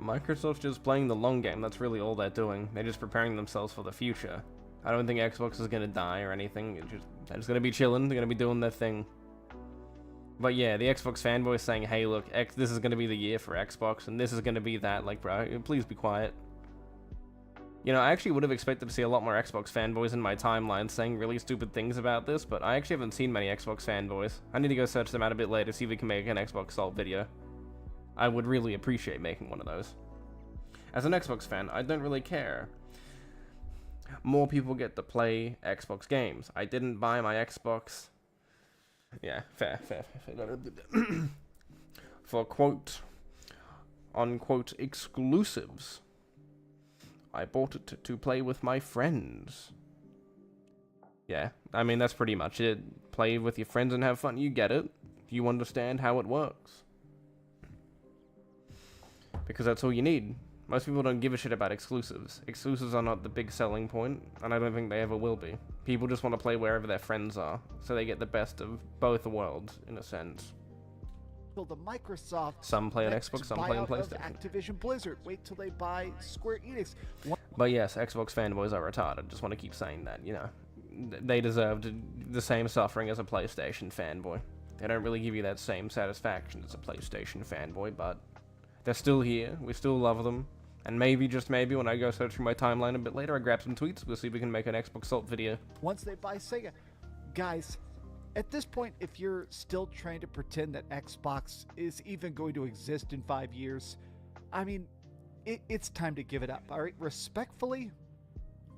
Microsoft's just playing the long game. That's really all they're doing. They're just preparing themselves for the future. I don't think Xbox is gonna die or anything. They're just gonna be chilling. They're gonna be doing their thing. But yeah, the Xbox fanboys saying, hey, look, this is gonna be the year for Xbox, and this is gonna be that. Like, bro, please be quiet. You know, I actually would have expected to see a lot more Xbox fanboys in my timeline saying really stupid things about this, but I actually haven't seen many Xbox fanboys. I need to go search them out a bit later, see if we can make an Xbox Salt video. I would really appreciate making one of those. As an Xbox fan, I don't really care. More people get to play Xbox games. I didn't buy my Xbox. Yeah, fair. For quote unquote exclusives. I bought it to play with my friends. Yeah, I mean, that's pretty much it. Play with your friends and have fun. You get it. You understand how it works. Because that's all you need. Most people don't give a shit about exclusives. Exclusives are not the big selling point, and I don't think they ever will be. People just want to play wherever their friends are, so they get the best of both worlds, in a sense. Till the Microsoft Some play on Xbox, some play on PlayStation. Activision Blizzard. Wait till they buy Square Enix. But yes, Xbox fanboys are retarded. Just want to keep saying that, you know. They deserved the same suffering as a PlayStation fanboy. They don't really give you that same satisfaction as a PlayStation fanboy, but they're still here. We still love them. And maybe, just maybe, when I go search through my timeline a bit later, I grab some tweets. We'll see if we can make an Xbox Salt video. Once they buy Sega. Guys, at this point, if you're still trying to pretend that Xbox is even going to exist in 5 years, I mean, it's time to give it up, all right? Respectfully,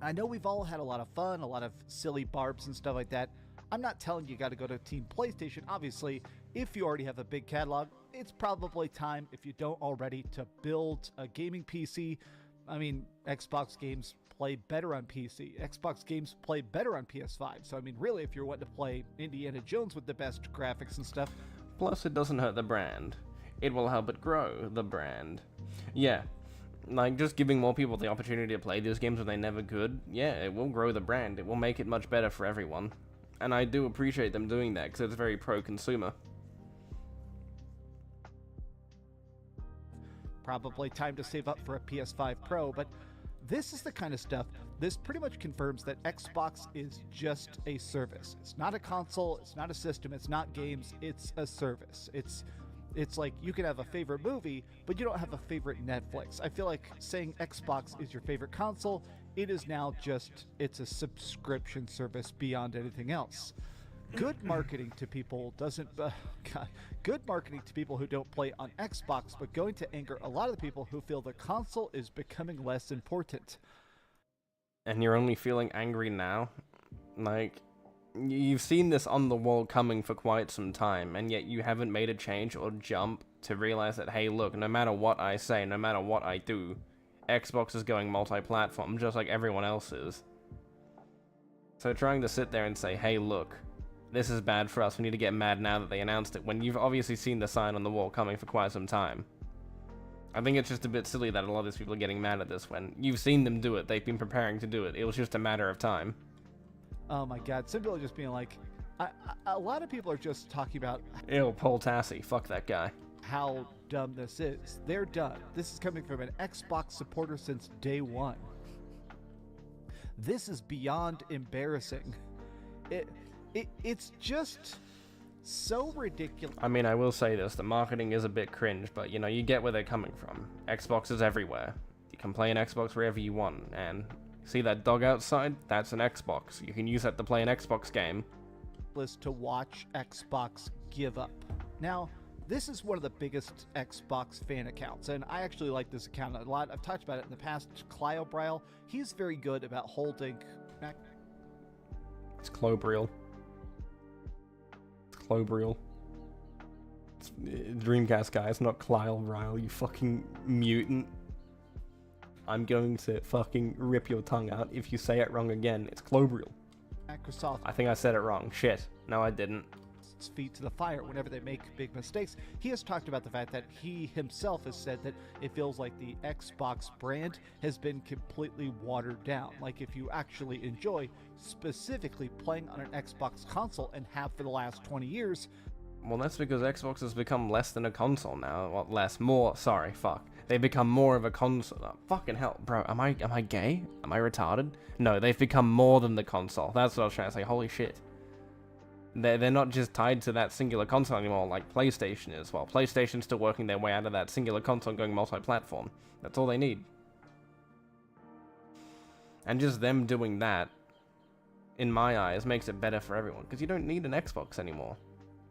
I know we've all had a lot of fun, a lot of silly barbs and stuff like that. I'm not telling you got to go to Team PlayStation. Obviously, if you already have a big catalog, it's probably time, if you don't already, to build a gaming PC. I mean, Xbox games play better on PC. Xbox games play better on PS5. So, I mean, really, if you're wanting to play Indiana Jones with the best graphics and stuff. Plus, it doesn't hurt the brand. It will help it grow the brand. Yeah, like, just giving more people the opportunity to play these games when they never could, yeah, it will grow the brand. It will make it much better for everyone. And I do appreciate them doing that, because it's very pro-consumer. Probably time to save up for a PS5 Pro, but this is the kind of stuff, this pretty much confirms that Xbox is just a service. It's not a console, it's not a system, it's not games, it's a service. It's like you can have a favorite movie, but you don't have a favorite Netflix. I feel like saying Xbox is your favorite console, it is now just, it's a subscription service beyond anything else. Good marketing to people doesn't, good marketing to people who don't play on Xbox, but going to anger a lot of the people who feel the console is becoming less important. And you're only feeling angry now? Like, you've seen this on the wall coming for quite some time, and yet you haven't made a change or jump to realize that, hey, look, no matter what I say, no matter what I do, Xbox is going multi-platform, just like everyone else is. So trying to sit there and say, hey, look, this is bad for us, we need to get mad now that they announced it, when you've obviously seen the sign on the wall coming for quite some time. I think it's just a bit silly that a lot of these people are getting mad at this when you've seen them do it, they've been preparing to do it, it was just a matter of time. Oh my god, some people are just being like, a lot of people are just talking about... Ew, Paul Tassi, fuck that guy. How dumb this is. They're done. This is coming from an Xbox supporter since day one. This is beyond embarrassing. It's just so ridiculous. I mean, I will say this, the marketing is a bit cringe, but you know, you get where they're coming from. Xbox is everywhere. You can play an Xbox wherever you want, and see that dog outside? That's an Xbox. You can use that to play an Xbox game. To watch Xbox give up. Now, this is one of the biggest Xbox fan accounts, and I actually like this account a lot. I've talked about it in the past. Clio Bryle, he's very good about holding back. It's Clobriel. It's Clobriel. It's Dreamcast guy, it's not Clio Bryle, you fucking mutant. I'm going to fucking rip your tongue out if you say it wrong again. It's Clobriel. Microsoft. I think I said it wrong. Shit. No, I didn't. Feet to the fire whenever they make big mistakes. He has talked about the fact that he himself has said that it feels like the Xbox brand has been completely watered down. Like if you actually enjoy specifically playing on an Xbox console and have for the last 20 years. Well, that's because Xbox has become less than a console now. Well, less, more, sorry, fuck. They've become more of a console. Oh, fucking hell, bro, am I gay? Am I retarded? No, they've become more than the console. That's what I was trying to say, holy shit. They're not just tied to that singular console anymore like PlayStation is. Well, PlayStation's still working their way out of that singular console going multi-platform. That's all they need. And just them doing that, in my eyes, makes it better for everyone. Because you don't need an Xbox anymore.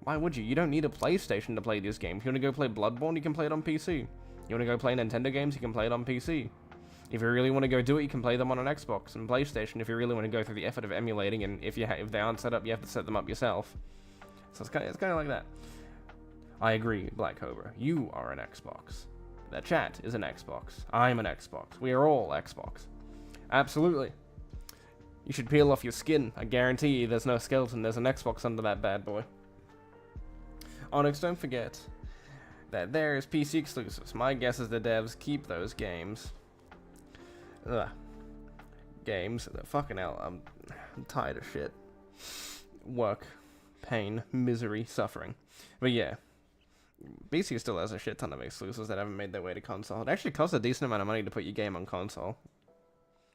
Why would you? You don't need a PlayStation to play these games. You want to go play Bloodborne, you can play it on PC. You want to go play Nintendo games, you can play it on PC. If you really want to go do it, you can play them on an Xbox and PlayStation. If you really want to go through the effort of emulating, and if they aren't set up, you have to set them up yourself. So it's kind of like that. I agree, Black Cobra. You are an Xbox. The chat is an Xbox. I'm an Xbox. We are all Xbox. Absolutely. You should peel off your skin. I guarantee you there's no skeleton. There's an Xbox under that bad boy. Onyx, don't forget that there is PC exclusives. My guess is the devs keep those games. Ugh. Games. Fucking hell. I'm tired of shit. Work. Pain. Misery. Suffering. But yeah. PC still has a shit ton of exclusives that haven't made their way to console. It actually costs a decent amount of money to put your game on console.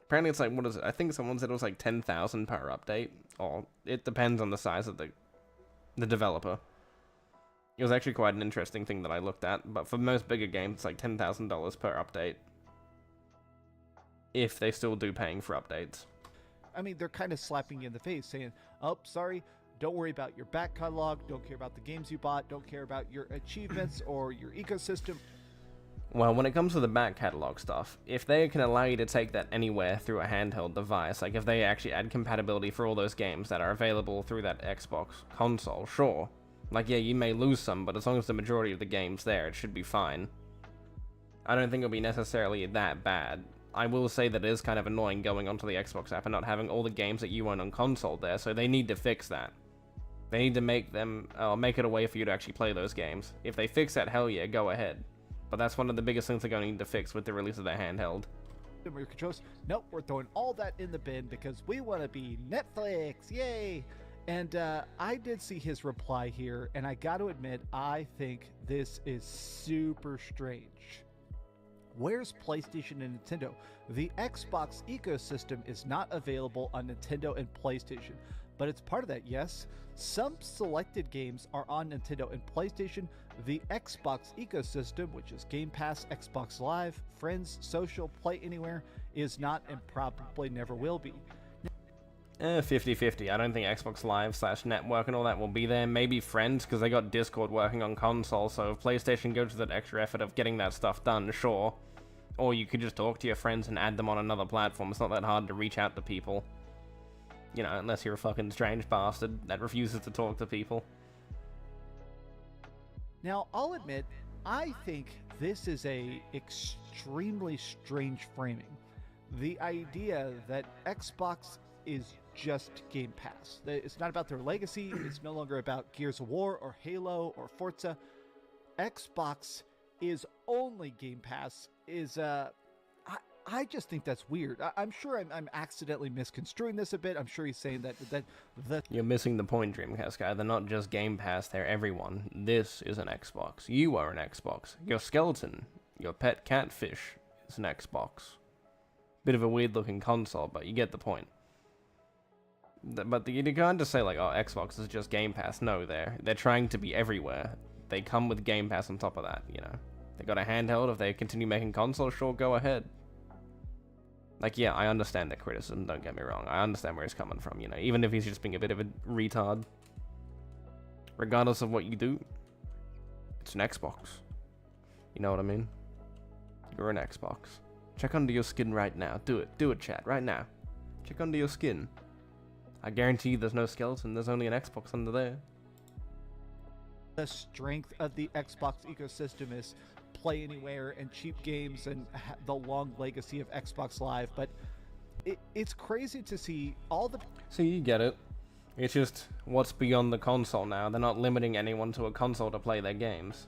Apparently it's like, what is it? I think someone said it was like 10,000 per update. Or it depends on the size of the developer. It was actually quite an interesting thing that I looked at. But for most bigger games, it's like $10,000 per update. If they still do paying for updates. I mean, they're kind of slapping you in the face saying, oh, sorry, don't worry about your back catalog, don't care about the games you bought, don't care about your achievements or your ecosystem. Well, when it comes to the back catalog stuff, if they can allow you to take that anywhere through a handheld device, like if they actually add compatibility for all those games that are available through that Xbox console, sure. Like, yeah, you may lose some, but as long as the majority of the game's there, it should be fine. I don't think it'll be necessarily that bad. I will say that it is kind of annoying going onto the Xbox app and not having all the games that you own on console there, so they need to fix that. They need to make it a way for you to actually play those games. If they fix that, hell yeah, go ahead. But that's one of the biggest things they're going to need to fix with the release of their handheld. Your controls, nope, we're throwing all that in the bin because we want to be Netflix, yay! And I did see his reply here, and I got to admit, I think this is super strange. Where's PlayStation and Nintendo? The Xbox ecosystem is not available on Nintendo and PlayStation, but it's part of that, yes. Some selected games are on Nintendo and PlayStation. The Xbox ecosystem, which is Game Pass, Xbox Live, Friends, Social, Play Anywhere, is not and probably never will be. 50-50. I don't think Xbox Live / Network and all that will be there. Maybe Friends, because they got Discord working on console, so if PlayStation goes to that extra effort of getting that stuff done, sure. Or you could just talk to your friends and add them on another platform. It's not that hard to reach out to people. You know, unless you're a fucking strange bastard that refuses to talk to people. Now, I'll admit, I think this is a extremely strange framing. The idea that Xbox is just Game Pass. It's not about their legacy. It's no longer about Gears of War or Halo or Forza. Xbox is only Game Pass. I just think that's weird. I'm sure I'm accidentally misconstruing this a bit. I'm sure he's saying that You're missing the point, Dreamcast guy. They're not just Game Pass, they're everyone. This is an Xbox. You are an Xbox. Your skeleton, your pet catfish, is an Xbox. Bit of a weird looking console, but you get the point. But you can't just say like, oh, Xbox is just Game Pass. No, they're trying to be everywhere. They come with Game Pass on top of that, you know. They got a handheld. If they continue making consoles, sure, go ahead. Like, yeah, I understand the criticism, don't get me wrong. I understand where he's coming from, you know, even if he's just being a bit of a retard. Regardless of what you do, it's an Xbox. You know what I mean? You're an Xbox. Check under your skin right now. Do it, chat, right now. Check under your skin. I guarantee you there's no skeleton, there's only an Xbox under there. The strength of the Xbox ecosystem is Play Anywhere and cheap games and the long legacy of Xbox Live, but it's crazy to see all the... See, you get it. It's just what's beyond the console now. They're not limiting anyone to a console to play their games.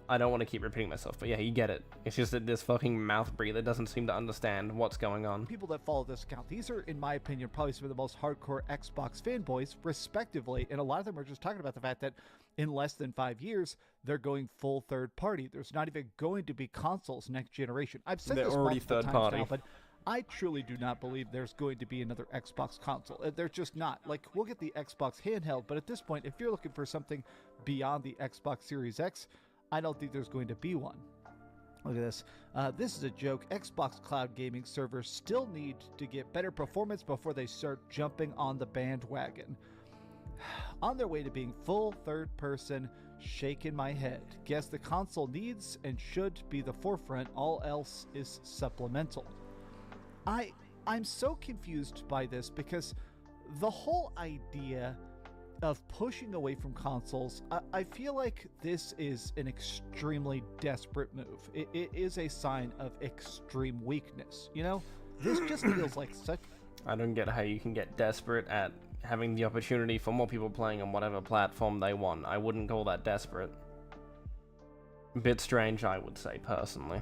I don't want to keep repeating myself, but yeah, you get it. It's just that this fucking mouth breather doesn't seem to understand what's going on. People that follow this account, these are, in my opinion, probably some of the most hardcore Xbox fanboys, respectively, and a lot of them are just talking about the fact that in less than 5 years, they're going full third party. There's not even going to be consoles next generation. I've said this multiple times now, but I truly do not believe there's going to be another Xbox console. There's just not. Like, we'll get the Xbox handheld, but at this point, if you're looking for something beyond the Xbox Series X, I don't think there's going to be one. Look at this. This is a joke. Xbox cloud gaming servers still need to get better performance before they start jumping on the bandwagon. On their way to being full third person, shaking my head. Guess the console needs and should be the forefront, all else is supplemental. I'm so confused by this because the whole idea of pushing away from consoles, I feel like this is an extremely desperate move. It is a sign of extreme weakness. You know, this just feels like such. I don't get how you can get desperate at having the opportunity for more people playing on whatever platform they want. I wouldn't call that desperate. A bit strange, I would say, personally.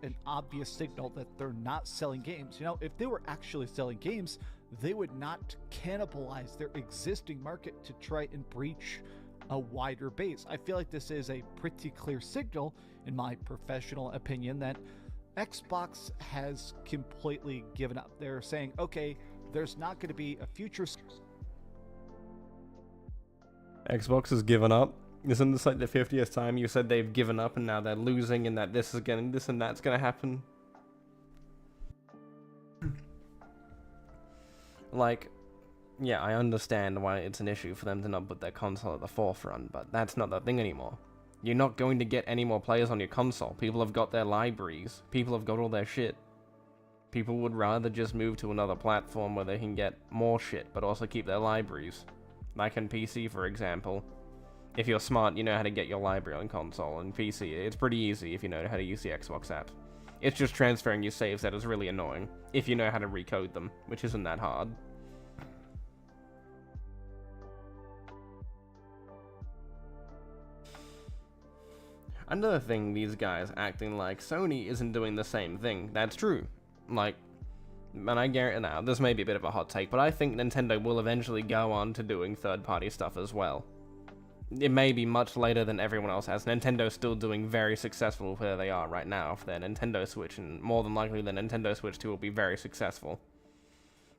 An obvious signal that they're not selling games. You know, if they were actually selling games, they would not cannibalize their existing market to try and breach a wider base. I feel like this is a pretty clear signal, in my professional opinion, that Xbox has completely given up. They're saying, okay, there's not going to be a future. Xbox has given up? Isn't this like the 50th time you said they've given up and now they're losing and that this and that's gonna happen? Like, yeah, I understand why it's an issue for them to not put their console at the forefront, but that's not the thing anymore. You're not going to get any more players on your console. People have got their libraries. People have got all their shit. People would rather just move to another platform where they can get more shit, but also keep their libraries. Like on PC, for example. If you're smart, you know how to get your library on console. And PC, it's pretty easy if you know how to use the Xbox app. It's just transferring your saves that is really annoying, if you know how to recode them, which isn't that hard. Another thing, these guys acting like Sony isn't doing the same thing. That's true. Like, and I guarantee now, this may be a bit of a hot take, but I think Nintendo will eventually go on to doing third-party stuff as well. It may be much later than everyone else has. Nintendo's still doing very successful where they are right now for their Nintendo Switch, and more than likely the Nintendo Switch 2 will be very successful.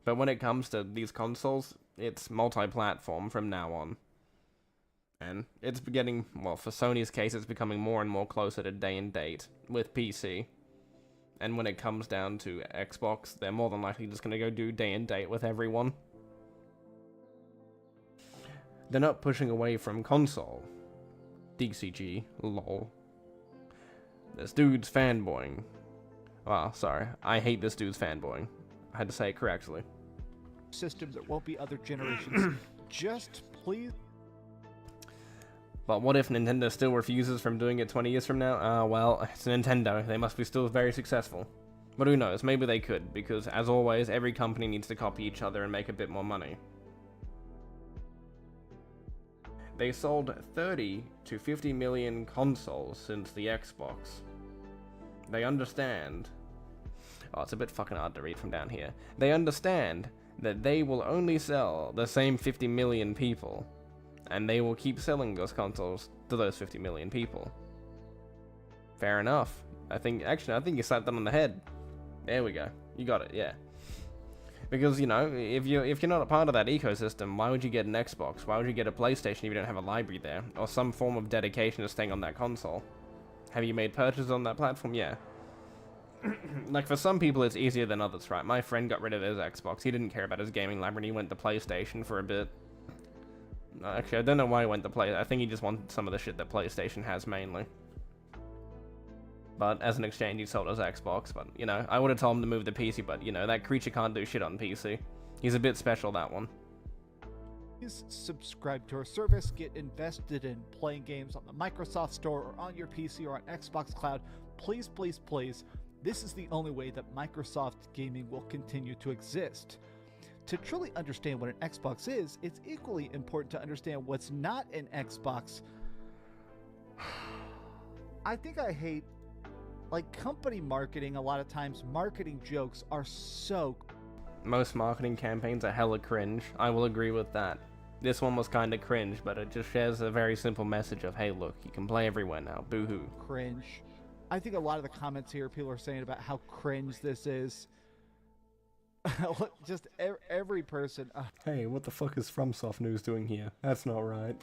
But when it comes to these consoles, it's multi-platform from now on. And it's getting, well, for Sony's case, it's becoming more and more closer to day and date with PC. And when it comes down to Xbox, they're more than likely just going to go do day and date with everyone. They're not pushing away from console. DCG, lol. This dude's fanboying. Oh, sorry. I hate this dude's fanboying. I had to say it correctly. System, there won't be other generations. Just please. But what if Nintendo still refuses from doing it 20 years from now? Well, it's Nintendo. They must be still very successful. But who knows? Maybe they could, because as always, every company needs to copy each other and make a bit more money. They sold 30 to 50 million consoles since the Xbox. They understand. Oh, it's a bit fucking hard to read from down here. They understand that they will only sell the same 50 million people, and they will keep selling those consoles to those 50 million people. Fair enough. I think you slapped them on the head. There we go. You got it, yeah. Because, you know, if you're not a part of that ecosystem, why would you get an Xbox? Why would you get a PlayStation if you don't have a library there? Or some form of dedication to staying on that console? Have you made purchases on that platform? Yeah. Like, for some people, it's easier than others, right? My friend got rid of his Xbox. He didn't care about his gaming library. He went to PlayStation for a bit. Actually, I don't know why he went to Play. I think he just wanted some of the shit that PlayStation has, mainly. But as an exchange, he sold his Xbox. But, you know, I would have told him to move to PC, but, you know, that creature can't do shit on PC. He's a bit special, that one. Please subscribe to our service, get invested in playing games on the Microsoft Store or on your PC or on Xbox Cloud. Please, please, please. This is the only way that Microsoft gaming will continue to exist. To truly understand what an Xbox is, it's equally important to understand what's not an Xbox. I think I hate, like, company marketing. A lot of times marketing jokes are so... Most marketing campaigns are hella cringe. I will agree with that. This one was kinda cringe, but it just shares a very simple message of, hey look, you can play everywhere now, boo-hoo. Cringe. I think a lot of the comments here, people are saying about how cringe this is. Just every person. Hey, what the fuck is FromSoft News doing here? That's not right.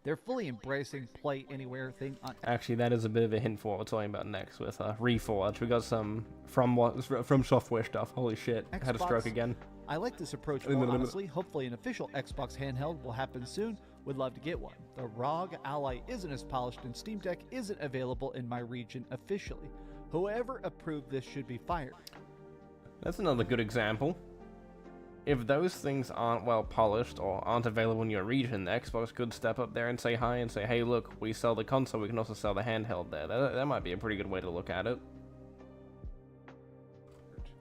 They're fully embracing Play Anywhere thing on. Actually, that is a bit of a hint for what we're talking about next with Reforged. We got some from Software stuff. Holy shit! Xbox I had a stroke again. I like this approach more honestly. Hopefully an official Xbox handheld will happen soon. Would love to get one. The ROG Ally isn't as polished and Steam Deck isn't available in my region officially. Whoever approved this should be fired. That's another good example. If those things aren't well polished or aren't available in your region, the Xbox could step up there and say hi and say, hey look, we sell the console, we can also sell the handheld there. That might be a pretty good way to look at it.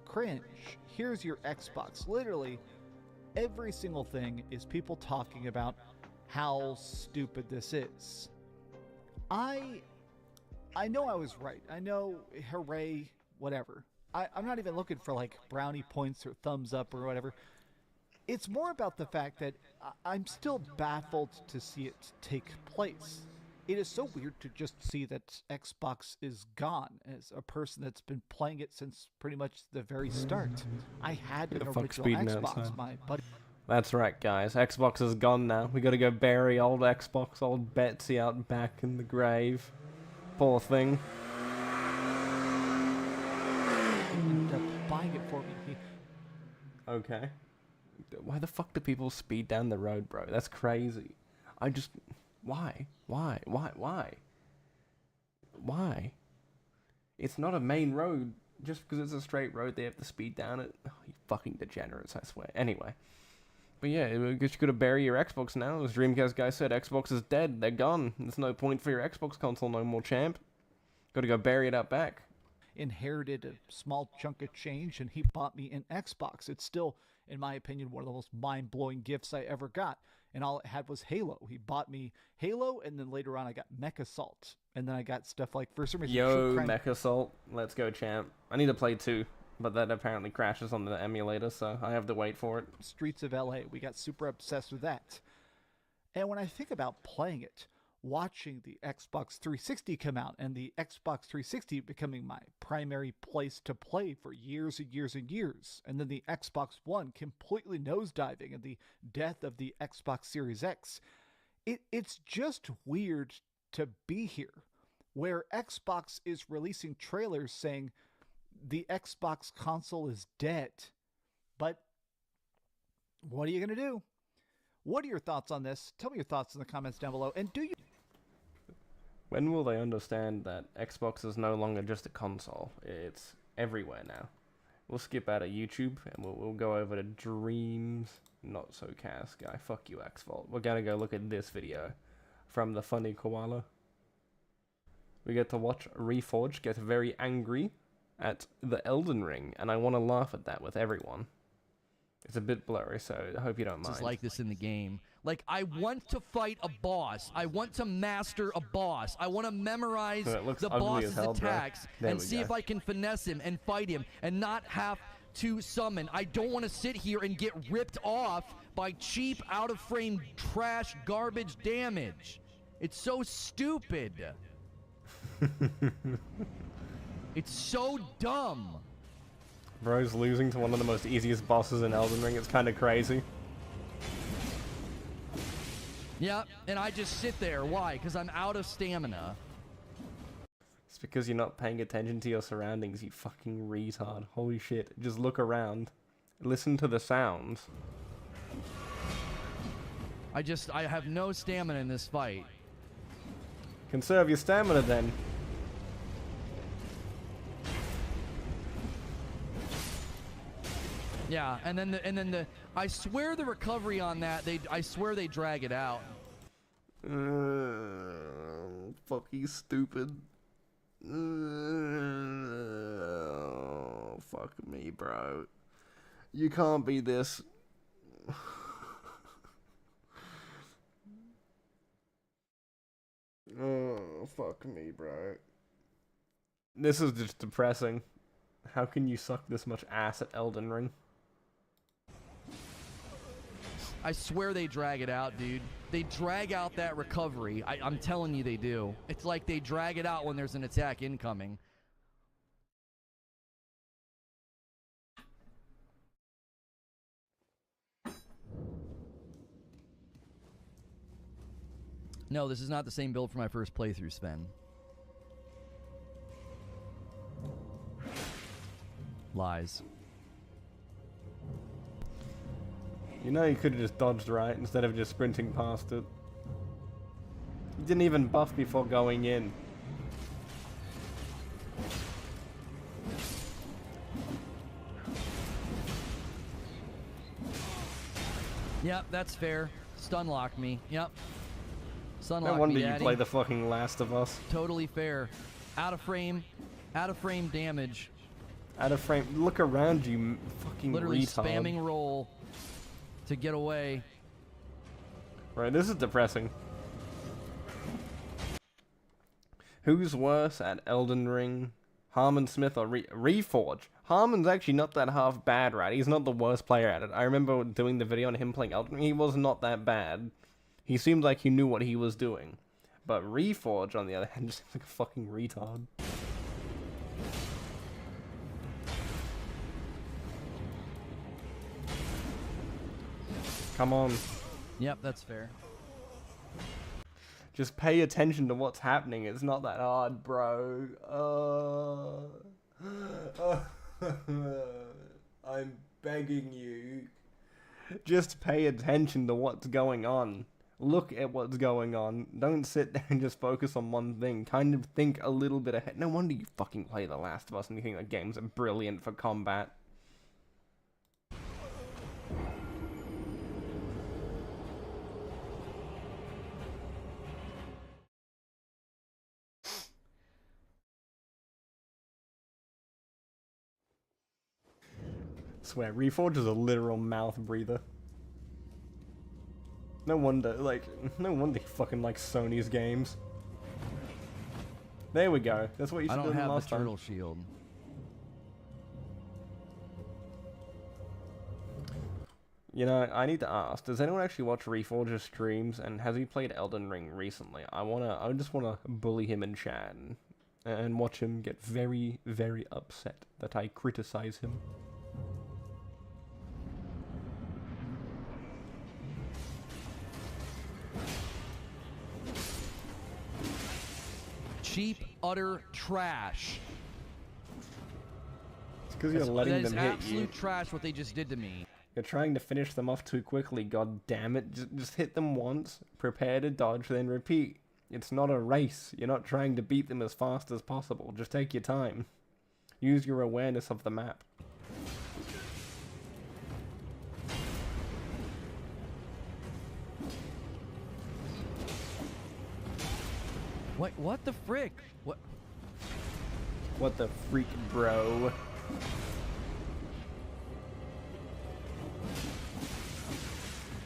Cringe. Here's your Xbox. Literally, every single thing is people talking about how stupid this is. I know I was right. I know, hooray, whatever. I'm not even looking for like brownie points or thumbs up or whatever. It's more about the fact that I'm still baffled to see it take place. It is so weird to just see that Xbox is gone. As a person that's been playing it since pretty much the very start, I had an original Xbox. My buddy. That's right, guys. Xbox is gone now. We gotta go bury old Xbox, old Betsy out back in the grave. Poor thing. Ended up buying it for me. Okay. Why the fuck do people speed down the road, bro? That's crazy. Why? It's not a main road. Just because it's a straight road, they have to speed down it. Oh, you fucking degenerates, I swear. Anyway. But yeah, I guess you gotta bury your Xbox now. As Dreamcast guy said, Xbox is dead. They're gone. There's no point for your Xbox console no more, champ. Gotta go bury it out back. Inherited a small chunk of change and he bought me an Xbox. It's still, in my opinion, one of the most mind-blowing gifts I ever got. And all it had was Halo. He bought me Halo, and then later on I got Mech Assault. And then I got stuff like, for some reason... Yo, Mech Assault. Let's go, champ. I need to play 2, but that apparently crashes on the emulator, so I have to wait for it. Streets of LA. We got super obsessed with that. And when I think about playing it, watching the Xbox 360 come out and the Xbox 360 becoming my primary place to play for years and years and years, and then the Xbox One completely nosediving and the death of the Xbox Series X, it's just weird to be here, where Xbox is releasing trailers saying the Xbox console is dead. But what are you going to do? What are your thoughts on this? Tell me your thoughts in the comments down below. And do you... When will they understand that Xbox is no longer just a console? It's everywhere now. We'll skip out of YouTube and we'll go over to Dreams Not So Cast guy. Fuck you, Xvault. We're gonna go look at this video from the funny koala. We get to watch Reforge get very angry at the Elden Ring, and I want to laugh at that with everyone. It's a bit blurry, so I hope you don't mind. It's like this in the game. Like, I want to fight a boss. I want to master a boss. I want to memorize the boss's attacks and see if I can finesse him and fight him and not have to summon. I don't want to sit here and get ripped off by cheap, out-of-frame, trash, garbage damage. It's so stupid. It's so dumb. Bro's losing to one of the most easiest bosses in Elden Ring. It's kind of crazy. Yeah, and I just sit there. Why? Because I'm out of stamina. It's because you're not paying attention to your surroundings, you fucking retard. Holy shit. Just look around. Listen to the sounds. I have no stamina in this fight. Conserve your stamina then. Yeah, and then I swear the recovery on that, I swear they drag it out. Fucking stupid. Fuck me, bro. You can't be this. Oh, fuck me, bro. This is just depressing. How can you suck this much ass at Elden Ring? I swear they drag it out, dude. They drag out that recovery. I'm telling you they do. It's like they drag it out when there's an attack incoming. No, this is not the same build for my first playthrough, Sven. Lies. You know you could have just dodged right instead of just sprinting past it. You didn't even buff before going in. Yep, that's fair. Stun lock me. Yep. Stun lock No wonder me, you Daddy. play the fucking Last of Us. Totally fair. Out of frame damage. Out of frame. Look around you, fucking Literally retard. spamming roll to get away. Right, this is depressing. Who's worse at Elden Ring? Harmon Smith or Reforge? Harmon's actually not that half bad, right? He's not the worst player at it. I remember doing the video on him playing Elden Ring. He was not that bad. He seemed like he knew what he was doing. But Reforge, on the other hand, just seems like a fucking retard. Come on. Yep, that's fair. Just pay attention to what's happening. It's not that hard, bro. I'm begging you. Just pay attention to what's going on. Look at what's going on. Don't sit there and just focus on one thing. Kind of think a little bit ahead. No wonder you fucking play The Last of Us and you think that games are brilliant for combat. I swear, Reforge is a literal mouth breather. No wonder he fucking likes Sony's games. There we go. That's what you should I do don't have last the time. turtle shield. You know, I need to ask, does anyone actually watch Reforge's streams, and has he played Elden Ring recently? I just wanna bully him in chat and watch him get very, very upset that I criticize him. Cheap, utter trash. It's because you're letting them hit you. That is absolute trash what they just did to me. You're trying to finish them off too quickly, god damn it. Just hit them once, prepare to dodge, then repeat. It's not a race. You're not trying to beat them as fast as possible. Just take your time. Use your awareness of the map. What the frick? What the freak, bro?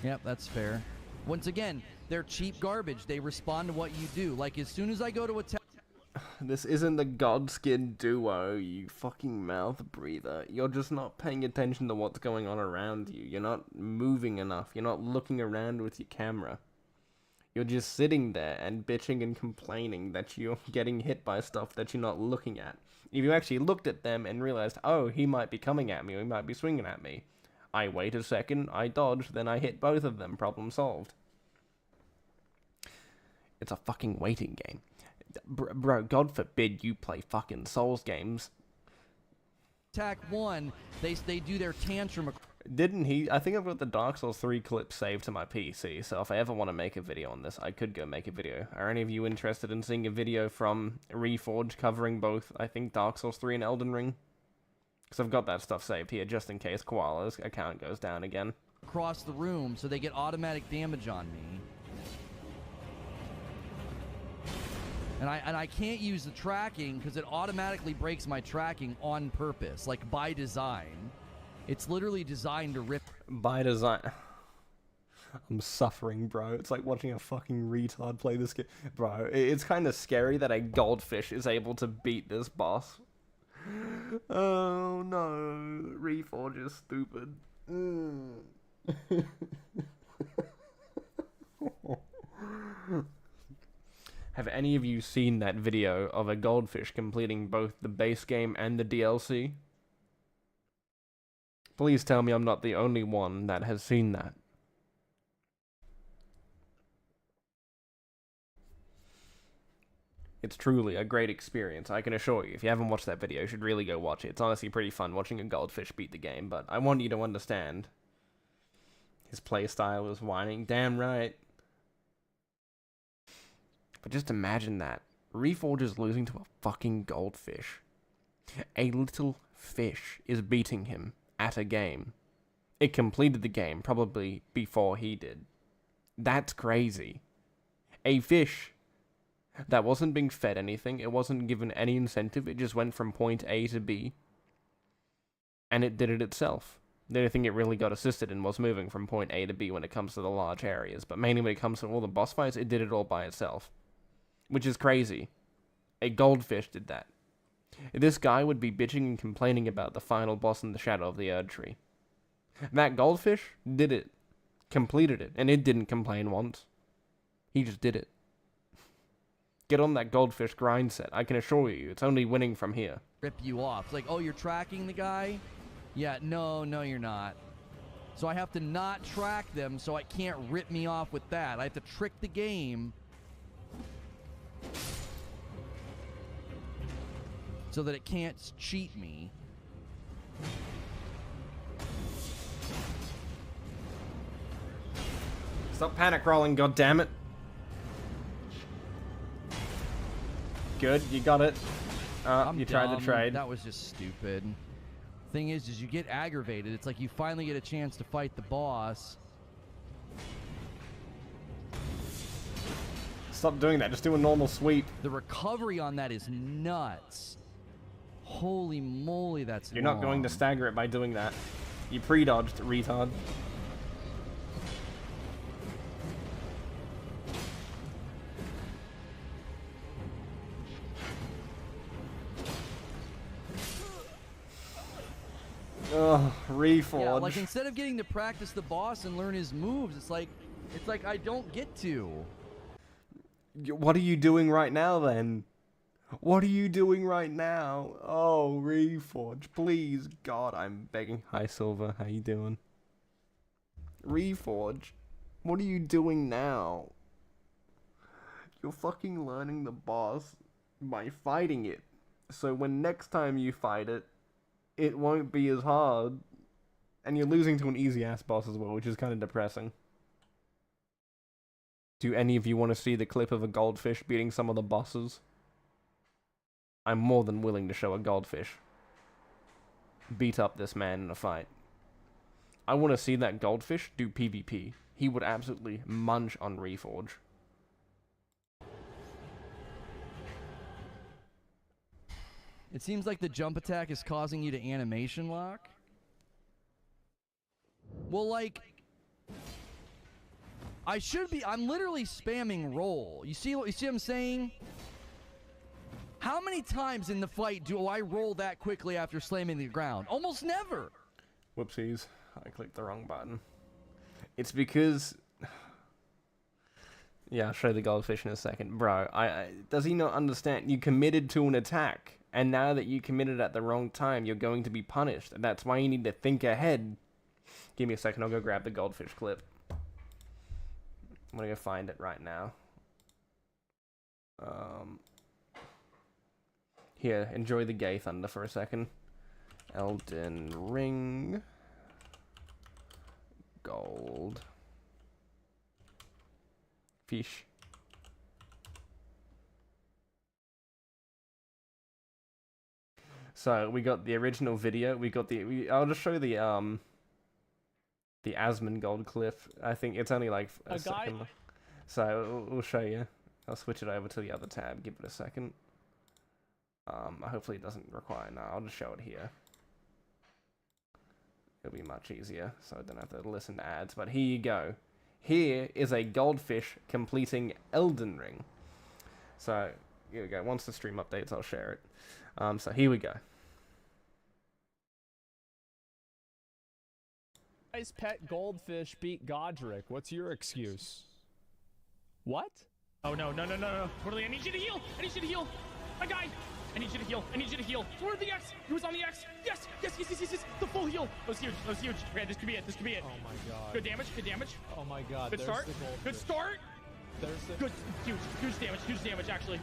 Yep, that's fair. Once again, they're cheap garbage. They respond to what you do. Like, as soon as I go to attack... This isn't the Godskin duo, you fucking mouth breather. You're just not paying attention to what's going on around you. You're not moving enough. You're not looking around with your camera. You're just sitting there and bitching and complaining that you're getting hit by stuff that you're not looking at. If you actually looked at them and realized, oh, he might be coming at me, or he might be swinging at me. I wait a second, I dodge, then I hit both of them, problem solved. It's a fucking waiting game. Bro, God forbid you play fucking Souls games. Attack 1, they do their tantrum. Didn't he? I think I've got the Dark Souls 3 clip saved to my PC, so if I ever want to make a video on this, I could go make a video. Are any of you interested in seeing a video from Reforge covering both, I think, Dark Souls 3 and Elden Ring? Because I've got that stuff saved here, just in case Koala's account goes down again. Across the room, so they get automatic damage on me. And I can't use the tracking because it automatically breaks my tracking on purpose, like by design. It's literally designed to rip. By design. I'm suffering, bro. It's like watching a fucking retard play this game. Bro, it's kind of scary that a goldfish is able to beat this boss. Oh no, Reforge is stupid. Have any of you seen that video of a goldfish completing both the base game and the DLC? Please tell me I'm not the only one that has seen that. It's truly a great experience, I can assure you. If you haven't watched that video, you should really go watch it. It's honestly pretty fun watching a goldfish beat the game, but I want you to understand. His playstyle was whining. Damn right. But just imagine that. Reforge is losing to a fucking goldfish. A little fish is beating him at a game. It completed the game probably before he did. That's crazy. A fish that wasn't being fed anything, it wasn't given any incentive, it just went from point A to B. And it did it itself. The only thing it really got assisted in was moving from point A to B when it comes to the large areas, but mainly when it comes to all the boss fights, it did it all by itself. Which is crazy. A goldfish did that. This guy would be bitching and complaining about the final boss in the shadow of the Erd Tree. That goldfish did it. Completed it. And it didn't complain once. He just did it. Get on that goldfish grind set. I can assure you, it's only winning from here. Rip you off. It's like, oh, you're tracking the guy? Yeah, no, you're not. So I have to not track them so it can't rip me off with that. I have to trick the game so that it can't cheat me. Stop panic rolling, goddammit. Good, you got it. You tried the trade. That was just stupid. Thing is you get aggravated. It's like you finally get a chance to fight the boss. Stop doing that. Just do a normal sweep. The recovery on that is nuts. Holy moly, that's You're not going to stagger it by doing that. You pre-dodged, retard. Ugh, Reforge. Yeah, like instead of getting to practice the boss and learn his moves, it's like I don't get to. What are you doing right now then? What are you doing right now? Oh, Reforge, please, God, I'm begging. Hi, Silver, how you doing? Reforge, what are you doing now? You're fucking learning the boss by fighting it. So when next time you fight it, it won't be as hard. And you're losing to an easy-ass boss as well, which is kind of depressing. Do any of you want to see the clip of a goldfish beating some of the bosses? I'm more than willing to show a goldfish beat up this man in a fight. I want to see that goldfish do PvP. He would absolutely munch on Reforge. It seems like the jump attack is causing you to animation lock. Well, like, I'm literally spamming roll. You see what I'm saying? How many times in the fight do I roll that quickly after slamming the ground? Almost never. Whoopsies. I clicked the wrong button. It's because... Yeah, I'll show the goldfish in a second. Bro, does he not understand? You committed to an attack. And now that you committed at the wrong time, you're going to be punished. And that's why you need to think ahead. Give me a second, I'll go grab the goldfish clip. I'm gonna go find it right now. Here, enjoy the gay thunder for a second. Elden Ring. Gold. Fish. So we got the original video. We got I'll just show the Asmon gold clip. I think it's only like a second. So we'll show you. I'll switch it over to the other tab. Give it a second. Hopefully it doesn't require. No, I'll just show it here. It'll be much easier, so I don't have to listen to ads. But here you go. Here is a goldfish completing Elden Ring. So here we go. Once the stream updates, I'll share it. So here we go. Guy's pet goldfish beat Godric. What's your excuse? What? Oh no, no, no, no, no. Totally, I need you to heal! I need you to heal! My guy! I need you to heal! I need you to heal! Where the X? He was on the X! Yes! Yes, yes, yes, yes, yes! The full heal! That was huge, that was huge. Okay, this could be it, this could be it. Oh my god. Good damage, good damage. Oh my god, Good start, good start! There's the... Good, huge damage, actually.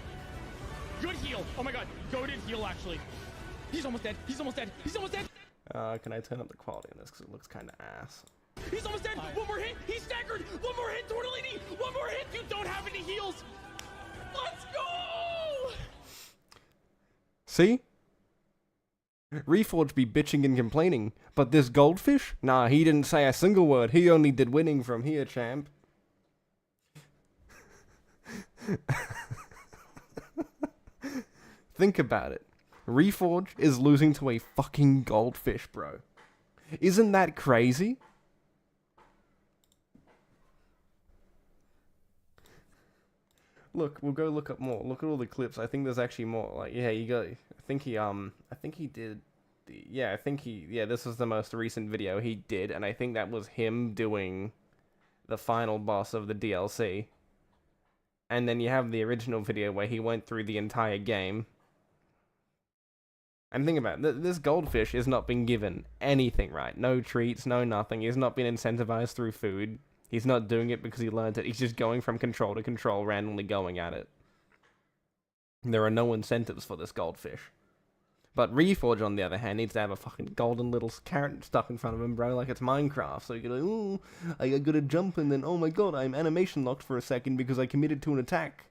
Good heal! Oh my god, goated heal, actually. He's almost dead, he's almost dead, he's almost dead! Can I turn up the quality on this, because it looks kind of ass. He's almost dead. One more hit. He's staggered. One more hit, Tortellini. One more hit. You don't have any heals. Let's go. See? Reforge be bitching and complaining, but this goldfish? Nah, he didn't say a single word. He only did winning from here, champ. Think about it. Reforge is losing to a fucking goldfish, bro. Isn't that crazy? Look, we'll go look up more. Look at all the clips. I think there's actually more. Like, yeah, you go. I think he did. This was the most recent video he did, and I think that was him doing the final boss of the DLC. And then you have the original video where he went through the entire game. And think about it, this goldfish has not been given anything, right? No treats, no nothing. He's not been incentivized through food. He's not doing it because he learned it. He's just going from control to control, randomly going at it. There are no incentives for this goldfish. But Reforge, on the other hand, needs to have a fucking golden little carrot stuck in front of him, bro, like it's Minecraft. So you can like, ooh, I gotta jump and then, oh my god, I'm animation locked for a second because I committed to an attack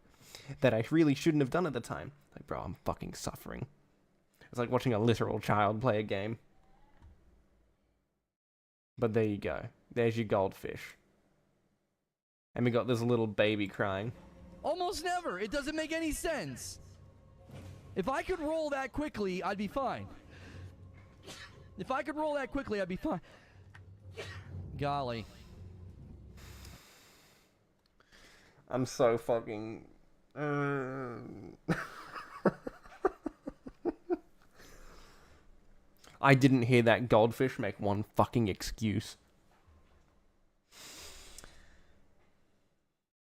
that I really shouldn't have done at the time. Like, bro, I'm fucking suffering. It's like watching a literal child play a game. But there you go. There's your goldfish. And we got this little baby crying. Almost never. It doesn't make any sense. If I could roll that quickly, I'd be fine. If I could roll that quickly, I'd be fine. Golly. I'm so fucking... I didn't hear that goldfish make one fucking excuse.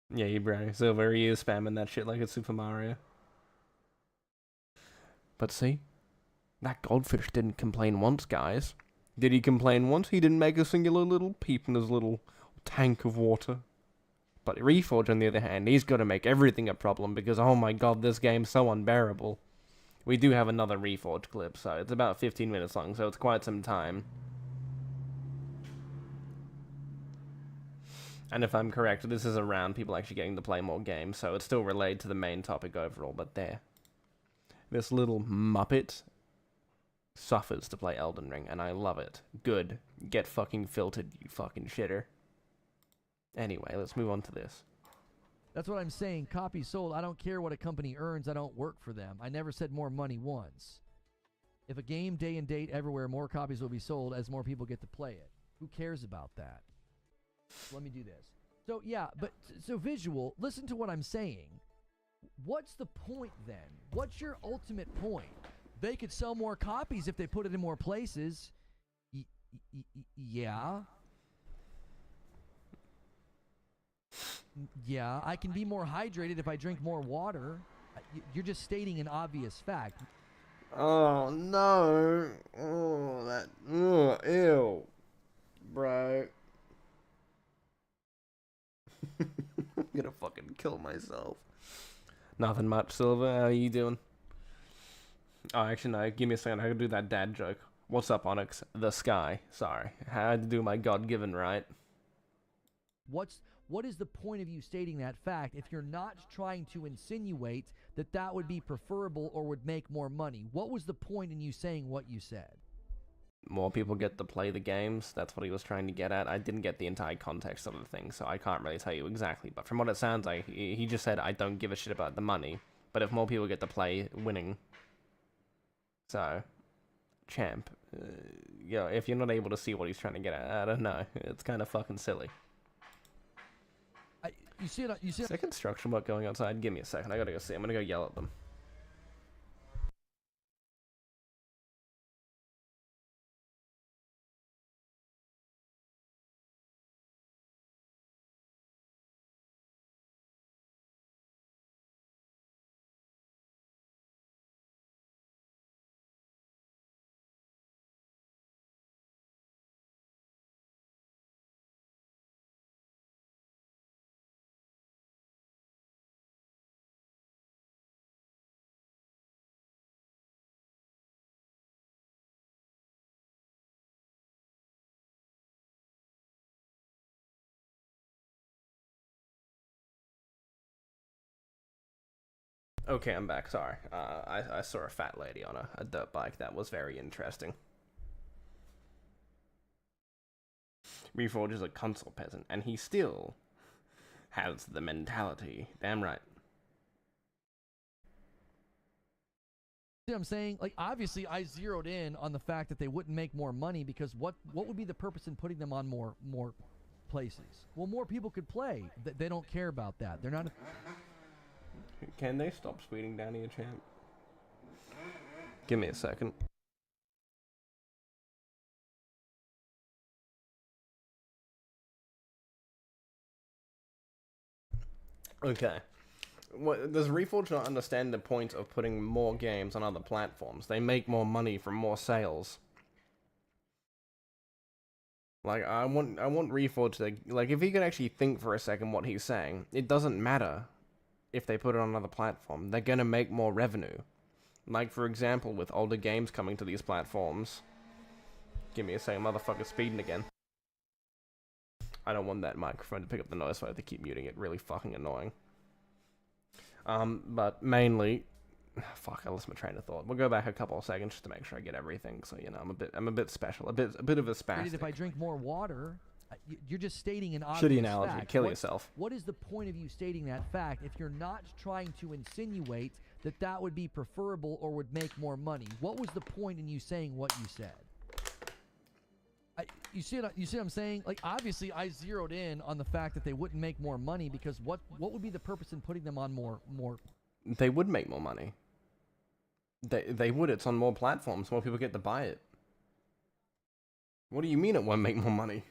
Yeah, you bro. Silver, he is spamming that shit like it's Super Mario. But see? That goldfish didn't complain once, guys. Did he complain once? He didn't make a singular little peep in his little tank of water. But Reforge, on the other hand, he's got to make everything a problem because, oh my god, this game's so unbearable. We do have another Reforge clip, so it's about 15 minutes long, so it's quite some time. And if I'm correct, this is around people actually getting to play more games, so it's still related to the main topic overall, but there. This little muppet suffers to play Elden Ring, and I love it. Good. Get fucking filtered, you fucking shitter. Anyway, let's move on to this. That's what I'm saying. Copies sold. I don't care what a company earns. I don't work for them. I never said more money once. If a game, day and date, everywhere, more copies will be sold as more people get to play it. Who cares about that? Let me do this. So, yeah, but, so Visual, listen to what I'm saying. What's the point then? What's your ultimate point? They could sell more copies if they put it in more places. Yeah. Yeah, I can be more hydrated if I drink more water. You're just stating an obvious fact. Oh, no. Oh, that... Oh, ew. Bro. I'm gonna fucking kill myself. Nothing much, Silver. How are you doing? Oh, actually, no. Give me a second. I can do that dad joke. What's up, Onyx? The sky. Sorry. I had to do my God-given right. What is the point of you stating that fact if you're not trying to insinuate that that would be preferable or would make more money? What was the point in you saying what you said? More people get to play the games. That's what he was trying to get at. I didn't get the entire context of the thing, so I can't really tell you exactly. But from what it sounds like, he just said, I don't give a shit about the money. But if more people get to play, winning. So, champ. If you're not able to see what he's trying to get at, I don't know. It's kind of fucking silly. You see it? Is there construction work going outside? Give me a second. I gotta go see. I'm gonna go yell at them. Okay, I'm back. Sorry. I saw a fat lady on a dirt bike. That was very interesting. Reforge is a console peasant, and he still has the mentality. Damn right. See what I'm saying? Like, obviously, I zeroed in on the fact that they wouldn't make more money because what would be the purpose in putting them on more places? Well, more people could play. They don't care about that. They're not... Can they stop speeding down here, champ? Give me a second. Okay. Does Reforge not understand the point of putting more games on other platforms? They make more money from more sales. Like, I want Reforge to... Like, if he could actually think for a second what he's saying, it doesn't matter if they put it on another platform. They're gonna make more revenue. Like, for example, with older games coming to these platforms. Give me a second, motherfucker speeding again. I don't want that microphone to pick up the noise, so I have to keep muting it. Really fucking annoying. But mainly... Fuck, I lost my train of thought. We'll go back a couple of seconds just to make sure I get everything, so, you know, I'm a bit special. A bit of a spastic. If I drink more water... You're just stating an obvious shitty analogy. fact. Kill yourself. What is the point of you stating that fact if you're not trying to insinuate that that would be preferable or would make more money? What was the point in you saying what you said? You see what I'm saying? Like, obviously, I zeroed in on the fact that they wouldn't make more money because what would be the purpose in putting them on more? They would make more money. They would. It's on more platforms. More people get to buy it. What do you mean it won't make more money?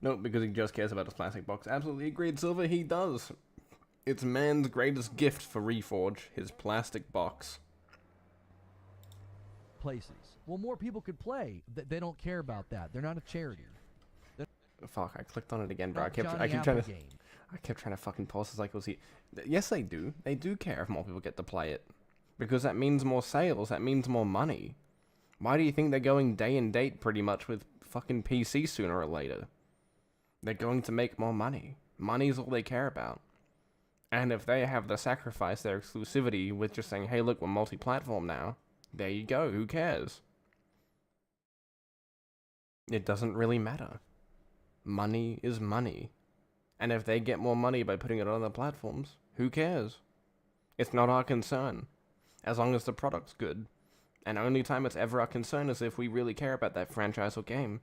No, because he just cares about his plastic box. Absolutely agreed, Silver. He does. It's man's greatest gift for Reforge, his plastic box. Places. Well, more people could play. They don't care about that. They're not a charity. Fuck, I clicked on it again, bro. I kept trying to fucking pause this like it was he. Yes, they do. They do care if more people get to play it. Because that means more sales. That means more money. Why do you think they're going day and date pretty much with fucking PC sooner or later? They're going to make more money. Money's all they care about. And if they have to sacrifice their exclusivity with just saying, hey, look, we're multi-platform now, there you go, who cares? It doesn't really matter. Money is money. And if they get more money by putting it on other platforms, who cares? It's not our concern. As long as the product's good. And only time it's ever our concern is if we really care about that franchise or game.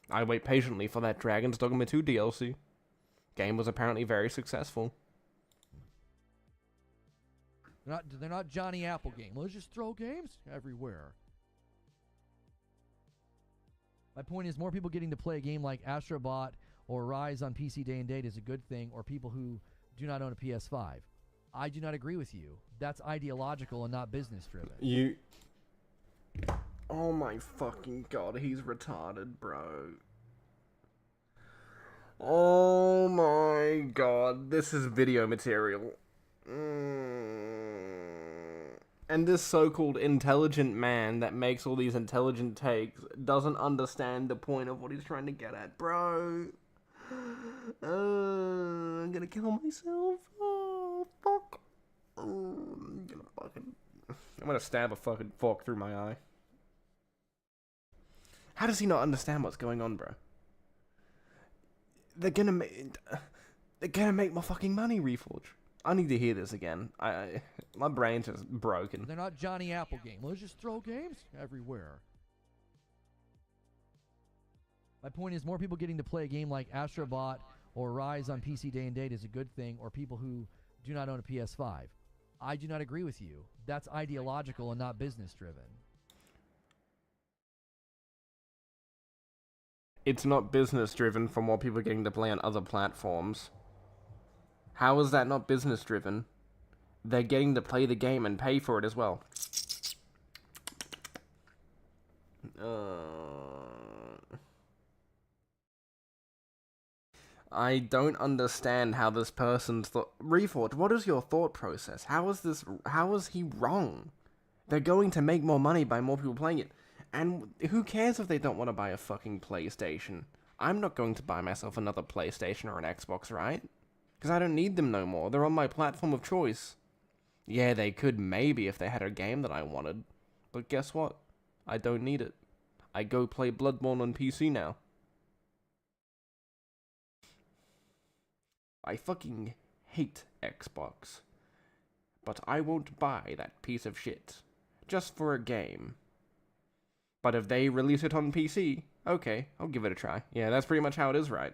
I wait patiently for that Dragon's Dogma 2 DLC. Game was apparently very successful. They're not Johnny Applegate. Let's just throw games everywhere. My point is, more people getting to play a game like Astrobot or Rise on PC day and date is a good thing, or people who do not own a PS5. I do not agree with you. That's ideological and not business driven. Oh my fucking god, he's retarded, bro. Oh my god, this is video material. And this so-called intelligent man that makes all these intelligent takes doesn't understand the point of what he's trying to get at, bro. I'm gonna kill myself. Oh, fuck. I'm gonna stab a fucking fork through my eye. How does he not understand what's going on, bro? They're gonna make more fucking money, Reforge. I need to hear this again. My brain's just broken. They're not Johnny Applegate. Let's just throw games everywhere. My point is, more people getting to play a game like Astrobot or Rise on PC day and date is a good thing, or people who do not own a PS5. I do not agree with you. That's ideological and not business driven. It's not business driven for more people getting to play on other platforms. How is that not business driven? They're getting to play the game and pay for it as well. I don't understand how this person's Reforge, what is your thought process? How is he wrong? They're going to make more money by more people playing it. And who cares if they don't want to buy a fucking PlayStation? I'm not going to buy myself another PlayStation or an Xbox, right? Because I don't need them no more. They're on my platform of choice. Yeah, they could maybe if they had a game that I wanted. But guess what? I don't need it. I go play Bloodborne on PC now. I fucking hate Xbox. But I won't buy that piece of shit. Just for a game. But if they release it on PC, okay, I'll give it a try. Yeah, that's pretty much how it is, right?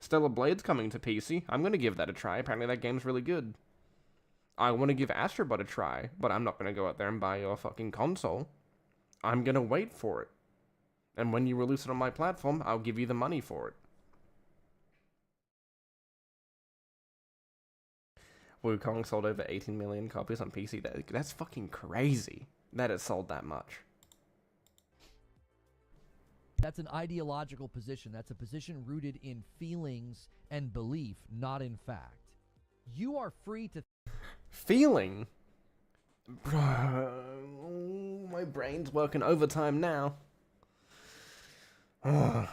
Stellar Blade's coming to PC. I'm gonna give that a try. Apparently that game's really good. I want to give Astrobot a try, but I'm not gonna go out there and buy your fucking console. I'm gonna wait for it. And when you release it on my platform, I'll give you the money for it. Wukong sold over 18 million copies on PC. That's fucking crazy that it sold that much. That's an ideological position. That's a position rooted in feelings and belief, not in fact. You are free to... Feeling? Bro, my brain's working overtime now. I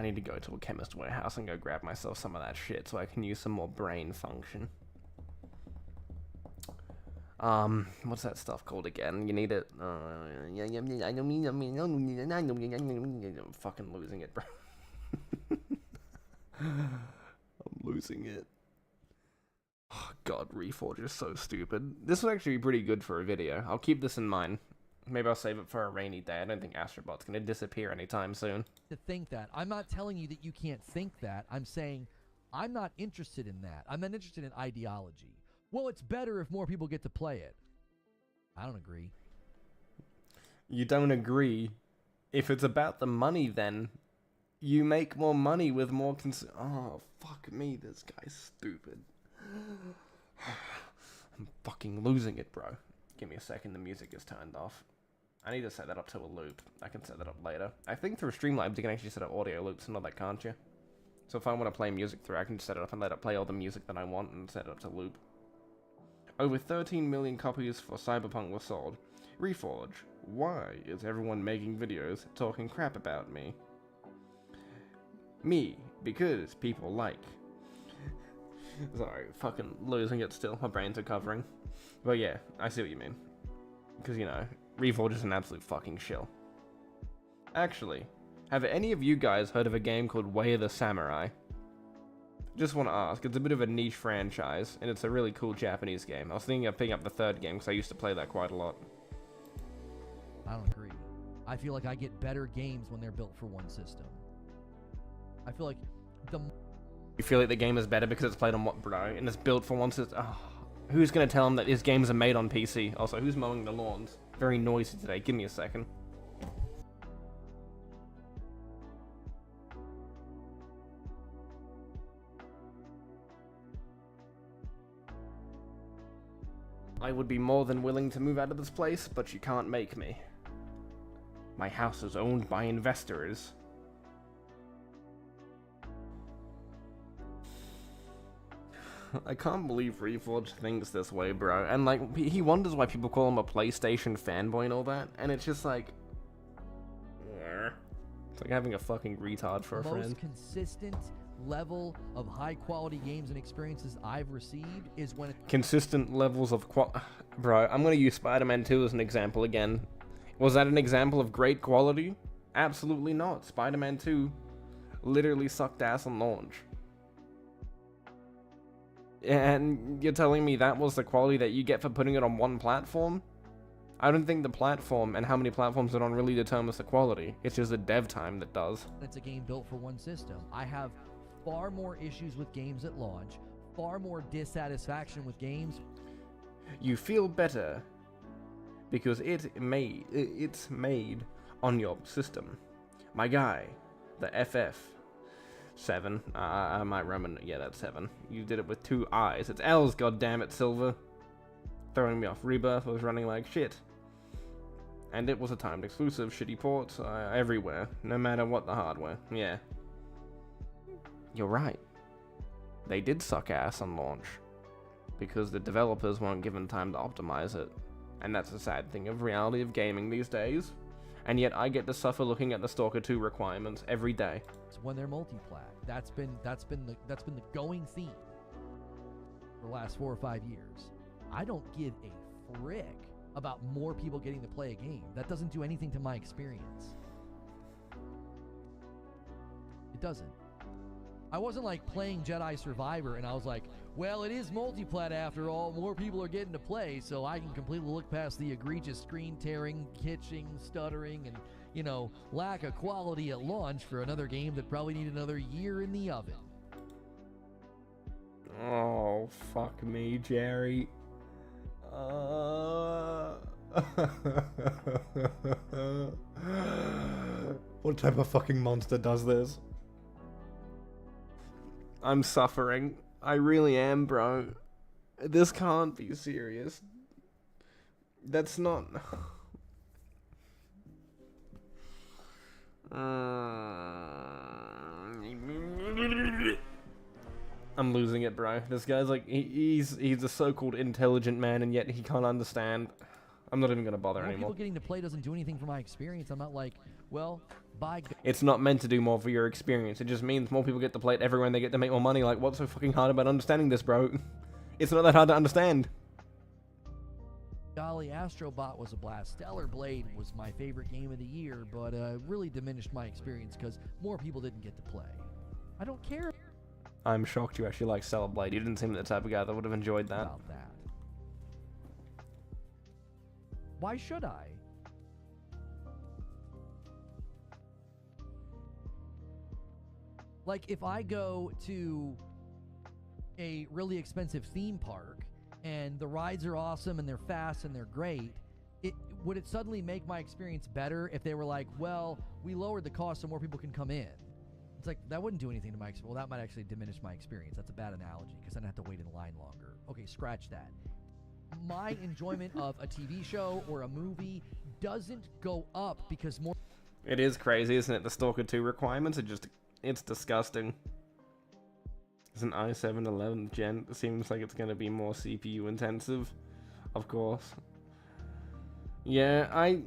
need to go to a chemist warehouse and go grab myself some of that shit so I can use some more brain function. What's that stuff called again? You need it. Fucking losing it, bro. I'm losing it. Oh, God, Reforge is so stupid. This would actually be pretty good for a video. I'll keep this in mind. Maybe I'll save it for a rainy day. I don't think Astrobot's gonna disappear anytime soon. To think that. I'm not telling you that you can't think that. I'm saying I'm not interested in that. I'm not interested in ideology. Well, it's better if more people get to play it. I don't agree. You don't agree? If it's about the money, then you make more money with more oh, fuck me, this guy's stupid. I'm fucking losing it, bro. Give me a second, the music is turned off. I need to set that up to a loop. I can set that up later. I think through Streamlabs you can actually set up audio loops and all that, can't you? So if I want to play music through, I can just set it up and let it play all the music that I want and set it up to loop. Over 13 million copies for Cyberpunk were sold. Reforge, why is everyone making videos talking crap about me? Me, because people like. Sorry, fucking losing it still. My brain's recovering. But yeah, I see what you mean. Because, you know, Reforge is an absolute fucking shill. Actually, have any of you guys heard of a game called Way of the Samurai? Just want to ask, it's a bit of a niche franchise, and it's a really cool Japanese game. I was thinking of picking up the third game, because I used to play that quite a lot. I don't agree. I feel like I get better games when they're built for one system. I feel like the... You feel like the game is better because it's played on what, bro? And it's built for one system? Oh, who's going to tell him that his games are made on PC? Also, who's mowing the lawns? Very noisy today. Give me a second. I would be more than willing to move out of this place, but you can't make me. My house is owned by investors. I can't believe Reforge thinks this way, bro. And, like, he wonders why people call him a PlayStation fanboy and all that. And it's just like... It's like having a fucking retard for a friend. The most consistent level of high-quality games and experiences I've received is when... Consistent levels of Bro, I'm gonna use Spider-Man 2 as an example again. Was that an example of great quality? Absolutely not. Spider-Man 2 literally sucked ass on launch. And you're telling me that was the quality that you get for putting it on one platform? I don't think the platform and how many platforms it on really determines the quality. It's just the dev time that does. It's a game built for one system. I have far more issues with games at launch, far more dissatisfaction with games. You feel better because it's made on your system. My guy, the FF7, I might remember, yeah, that's 7. You did it with 2 eyes. It's L's, goddammit, Silver. Throwing me off. Rebirth was running like shit. And it was a timed exclusive, shitty ports everywhere, no matter what the hardware. Yeah. You're right. They did suck ass on launch. Because the developers weren't given time to optimize it. And that's a sad thing of reality of gaming these days. And yet I get to suffer looking at the Stalker 2 requirements every day. When they're multi-plat. That's been the going theme. for the last 4 or 5 years. I don't give a frick about more people getting to play a game. That doesn't do anything to my experience. It doesn't. I wasn't like playing Jedi Survivor and I was like, well, it is multiplat after all. More people are getting to play, so I can completely look past the egregious screen tearing, hitching, stuttering, and, you know, lack of quality at launch for another game that probably need another year in the oven. Oh, fuck me, Jerry. What type of fucking monster does this? I'm suffering. I really am, bro. This can't be serious. That's not... I'm losing it, bro. This guy's like, he's a so-called intelligent man, and yet he can't understand. I'm not even gonna bother anymore. More people getting to play doesn't do anything for my experience. I'm not like, well, by... It's not meant to do more for your experience. It just means more people get to play it everywhere and they get to make more money. Like, what's so fucking hard about understanding this, bro? It's not that hard to understand. Golly, Astrobot was a blast. Stellar Blade was my favorite game of the year, but really diminished my experience because more people didn't get to play. I don't care I'm shocked you actually like Stellar Blade. You didn't seem the type of guy that would have enjoyed that. about that. Why should I? Like, if I go to a really expensive theme park and the rides are awesome and they're fast and they're great, would it suddenly make my experience better if they were like, well, we lowered the cost so more people can come in? It's like, that wouldn't do anything to my experience. Well, that might actually diminish my experience. That's a bad analogy because then I have to wait in line longer. Okay, scratch that. My enjoyment of a TV show or a movie doesn't go up because more... It is crazy, isn't it? The Stalker 2 requirements are just... It's disgusting. It's an i7 11th gen. It seems like it's going to be more CPU intensive, of course. Yeah, I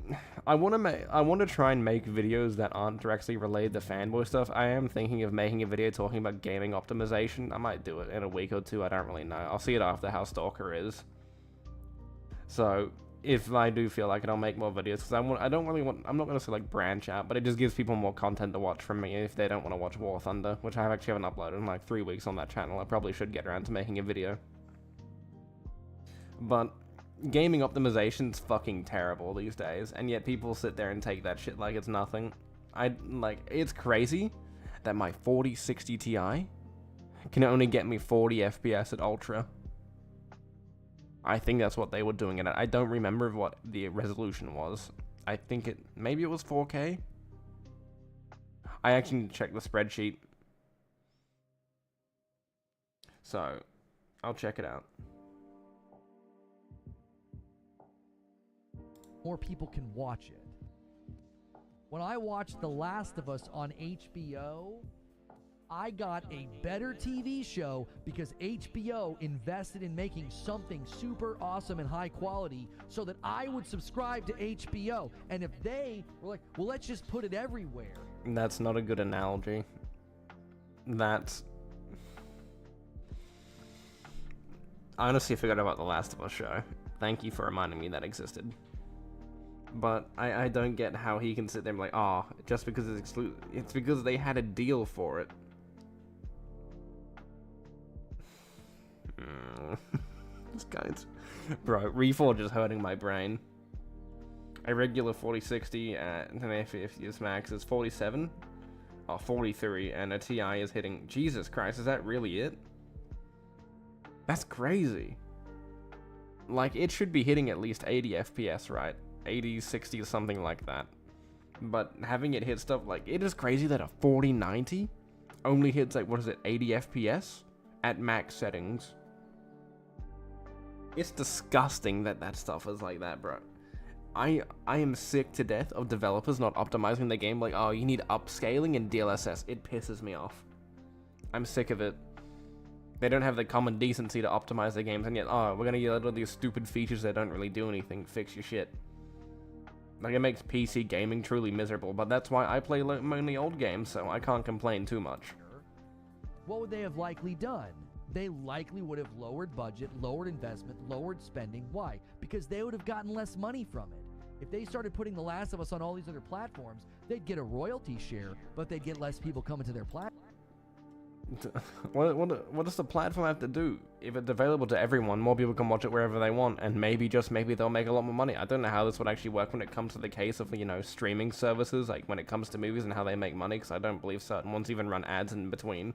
want to try and make videos that aren't directly related to fanboy stuff. I am thinking of making a video talking about gaming optimization. I might do it in a week or two. I don't really know. I'll see it after how Stalker is. So if I do feel like it, I'll make more videos because I'm not going to say like branch out, but it just gives people more content to watch from me if they don't want to watch War Thunder, which I actually haven't uploaded in like 3 weeks on that channel. I probably should get around to making a video. But gaming optimization's fucking terrible these days, and yet people sit there and take that shit like it's nothing. It's crazy that my 4060 Ti can only get me 40 FPS at Ultra. I think that's what they were doing it at. I don't remember what the resolution was. I think maybe it was 4K? I actually need to check the spreadsheet. So, I'll check it out. More people can watch it. When I watched The Last of Us on HBO, I got a better TV show because HBO invested in making something super awesome and high quality so that I would subscribe to HBO. And if they were like, well, let's just put it everywhere. That's not a good analogy. I honestly forgot about The Last of Us show. Thank you for reminding me that existed. But I don't get how he can sit there and be like, oh, just because it's exclusive. It's because they had a deal for it. This guy's... Bro, Reforge is hurting my brain. A regular 4060 at an F50 max is 47? Oh, 43, and a Ti is hitting... Jesus Christ, is that really it? That's crazy. Like, it should be hitting at least 80 FPS, right? 80, 60, something like that. But having it hit stuff like... It is crazy that a 4090 only hits, like, what is it, 80 FPS? At max settings. It's disgusting that that stuff is like that, bro. I am sick to death of developers not optimizing the game like, oh, you need upscaling and DLSS. It pisses me off. I'm sick of it. They don't have the common decency to optimize their games, and yet, oh, we're gonna get all these stupid features that don't really do anything. Fix your shit. Like, it makes PC gaming truly miserable, but that's why I play mainly old games, so I can't complain too much. What would they have likely done? they likely would have lowered budget, lowered investment, lowered spending. Why? Because they would have gotten less money from it. If they started putting The Last of Us on all these other platforms, they'd get a royalty share, but they'd get less people coming to their platform. What does the platform have to do? If it's available to everyone, more people can watch it wherever they want, and maybe, just maybe, they'll make a lot more money. I don't know how this would actually work when it comes to the case of, streaming services, like when it comes to movies and how they make money, because I don't believe certain ones even run ads in between.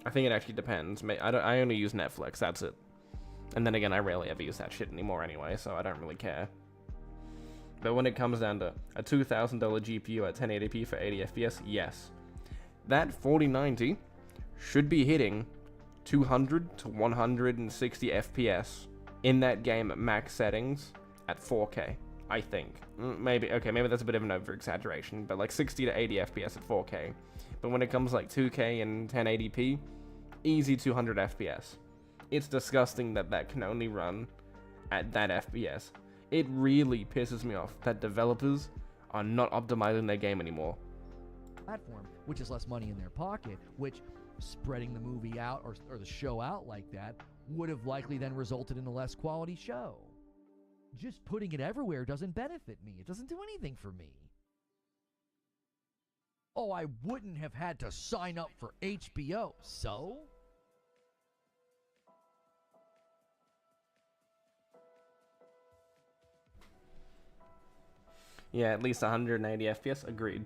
I think it actually depends. I only use Netflix, that's it. And then again, I rarely ever use that shit anymore anyway, so I don't really care. But when it comes down to a $2,000 GPU at 1080p for 80 FPS, yes. That 4090 should be hitting 200 to 160 FPS in that game at max settings at 4K, I think. Maybe that's a bit of an over-exaggeration, but like 60 to 80 FPS at 4K. But when it comes like 2K and 1080p, easy 200 FPS. It's disgusting that can only run at that FPS. It really pisses me off that developers are not optimizing their game anymore. Platform, which is less money in their pocket, which spreading the movie out or the show out like that would have likely then resulted in a less quality show. Just putting it everywhere doesn't benefit me. It doesn't do anything for me. Oh, I wouldn't have had to sign up for HBO, so? Yeah, at least 180 FPS, agreed.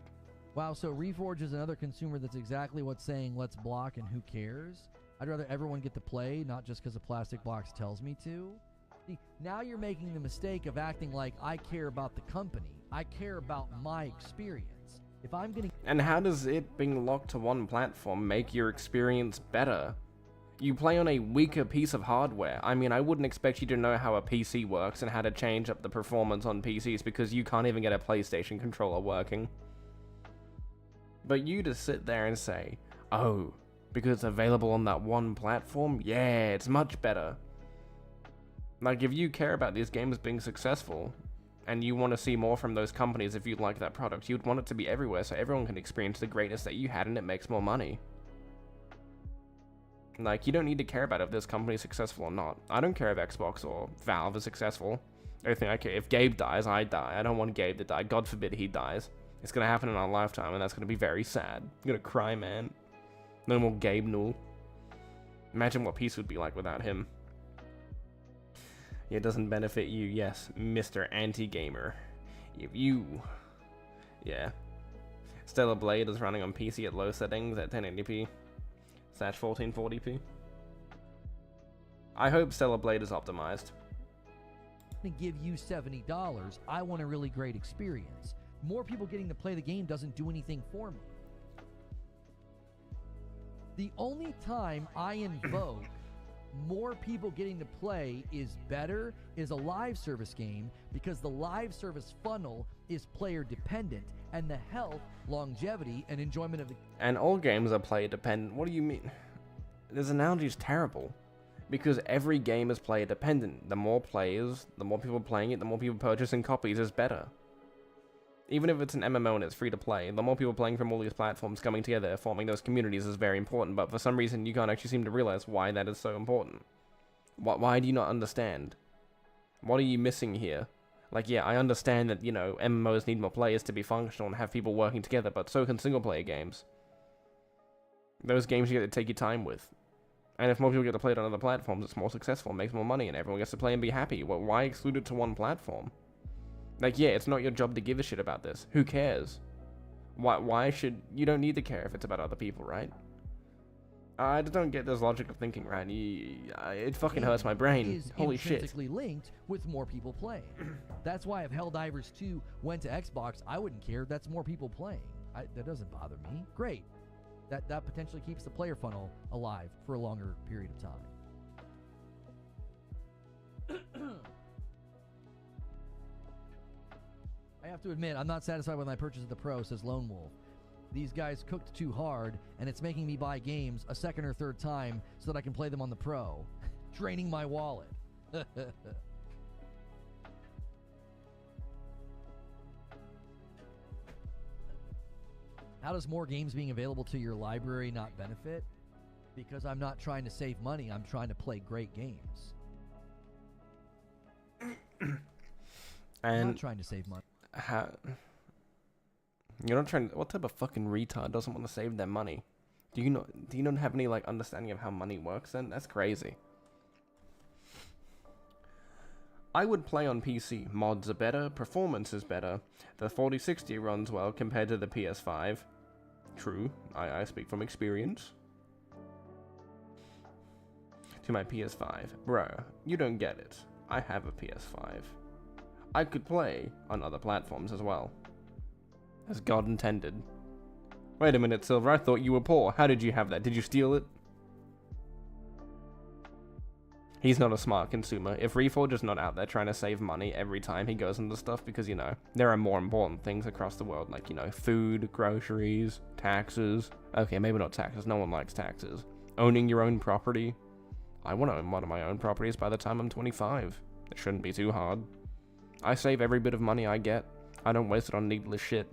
Wow, so Reforge is another consumer that's exactly what's saying let's block and who cares? I'd rather everyone get to play, not just because a plastic box tells me to. See, now you're making the mistake of acting like I care about the company. I care about my experience. If I'm getting... And how does it being locked to one platform make your experience better? You play on a weaker piece of hardware. I mean, I wouldn't expect you to know how a PC works and how to change up the performance on PCs because you can't even get a PlayStation controller working. But you just sit there and say, oh, because it's available on that one platform? Yeah, it's much better. Like, if you care about these games being successful, and you want to see more from those companies if you like that product, you'd want it to be everywhere so everyone can experience the greatness that you had and it makes more money. Like, you don't need to care about if this company is successful or not. I don't care if Xbox or Valve is successful. The only thing I care, if Gabe dies, I die. I don't want Gabe to die. God forbid he dies. It's gonna happen in our lifetime, and that's gonna be very sad. I'm gonna cry, man. No more Gabe Newell. Imagine what peace would be like without him. It doesn't benefit you, yes, Mr. Anti-Gamer. If you... Yeah. Stellar Blade is running on PC at low settings at 1080p. / 1440p. I hope Stellar Blade is optimized. To give you $70, I want a really great experience. More people getting to play the game doesn't do anything for me. The only time I invoke more people getting to play is better is a live service game, because the live service funnel is player dependent, and the health, longevity, and enjoyment of the... And all games are player dependent. What do you mean? This analogy is terrible. Because every game is player dependent. The more players, the more people playing it, the more people purchasing copies is better. Even if it's an MMO and it's free to play, the more people playing from all these platforms coming together, forming those communities is very important, but for some reason you can't actually seem to realize why that is so important. Why do you not understand? What are you missing here? Like, yeah, I understand that, MMOs need more players to be functional and have people working together, but so can single-player games. Those games you get to take your time with. And if more people get to play it on other platforms, it's more successful, makes more money, and everyone gets to play and be happy. Well, why exclude it to one platform? Like, yeah, it's not your job to give a shit about this. Who cares? Why should... You don't need to care if it's about other people, right? I just don't get this logic of thinking, right? It fucking hurts my brain. Holy shit. Intrinsically linked with more people playing. That's why if Helldivers 2 went to Xbox, I wouldn't care. That's more people playing. That doesn't bother me. Great. That potentially keeps the player funnel alive for a longer period of time. I have to admit, I'm not satisfied with my purchase of the Pro, says Lone Wolf. These guys cooked too hard, and it's making me buy games a second or third time so that I can play them on the Pro. Draining my wallet. How does more games being available to your library not benefit? Because I'm not trying to save money, I'm trying to play great games. I'm not trying to save money. You're not trying. What type of fucking retard doesn't want to save their money? Do you not have any like understanding of how money works? Then that's crazy. I would play on PC. Mods are better, performance is better. The 4060 runs well compared to the PS5. True, I speak from experience. To my PS5. Bruh, you don't get it. I have a PS5. I could play on other platforms as well. As God intended. Wait a minute, Silver, I thought you were poor. How did you have that? Did you steal it? He's not a smart consumer. If Reforge is not out there trying to save money every time he goes into stuff, because, you know, there are more important things across the world, like, you know, food, groceries, taxes. Okay, maybe not taxes. No one likes taxes. Owning your own property. I want to own one of my own properties by the time I'm 25. It shouldn't be too hard. I save every bit of money I get. I don't waste it on needless shit.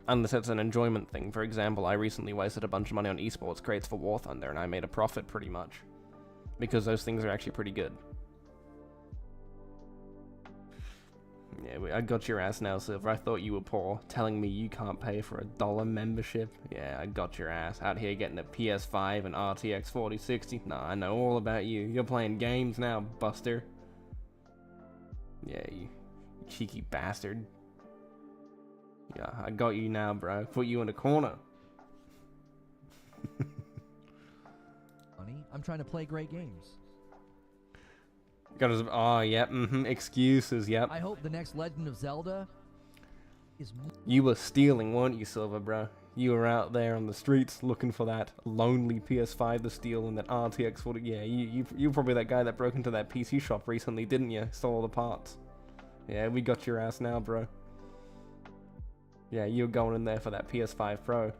Unless it's an enjoyment thing. For example, I recently wasted a bunch of money on esports crates for War Thunder, and I made a profit pretty much. Because those things are actually pretty good. Yeah, I got your ass now, Silver. I thought you were poor. Telling me you can't pay for a $1 membership? Yeah, I got your ass. Out here getting a PS5 and RTX 4060? Nah, I know all about you. You're playing games now, Buster. Yeah, you cheeky bastard. Yeah, I got you now, bro. Put you in a corner. I'm trying to play great games. Got us. Oh, yep. Excuses. Yep. I hope the next Legend of Zelda is. You were stealing, weren't you, Silver, bro? You were out there on the streets looking for that lonely PS5 to steal and that RTX 40. Yeah, you probably that guy that broke into that PC shop recently, didn't you? Stole all the parts. Yeah, we got your ass now, bro. Yeah, you're going in there for that PS5 Pro.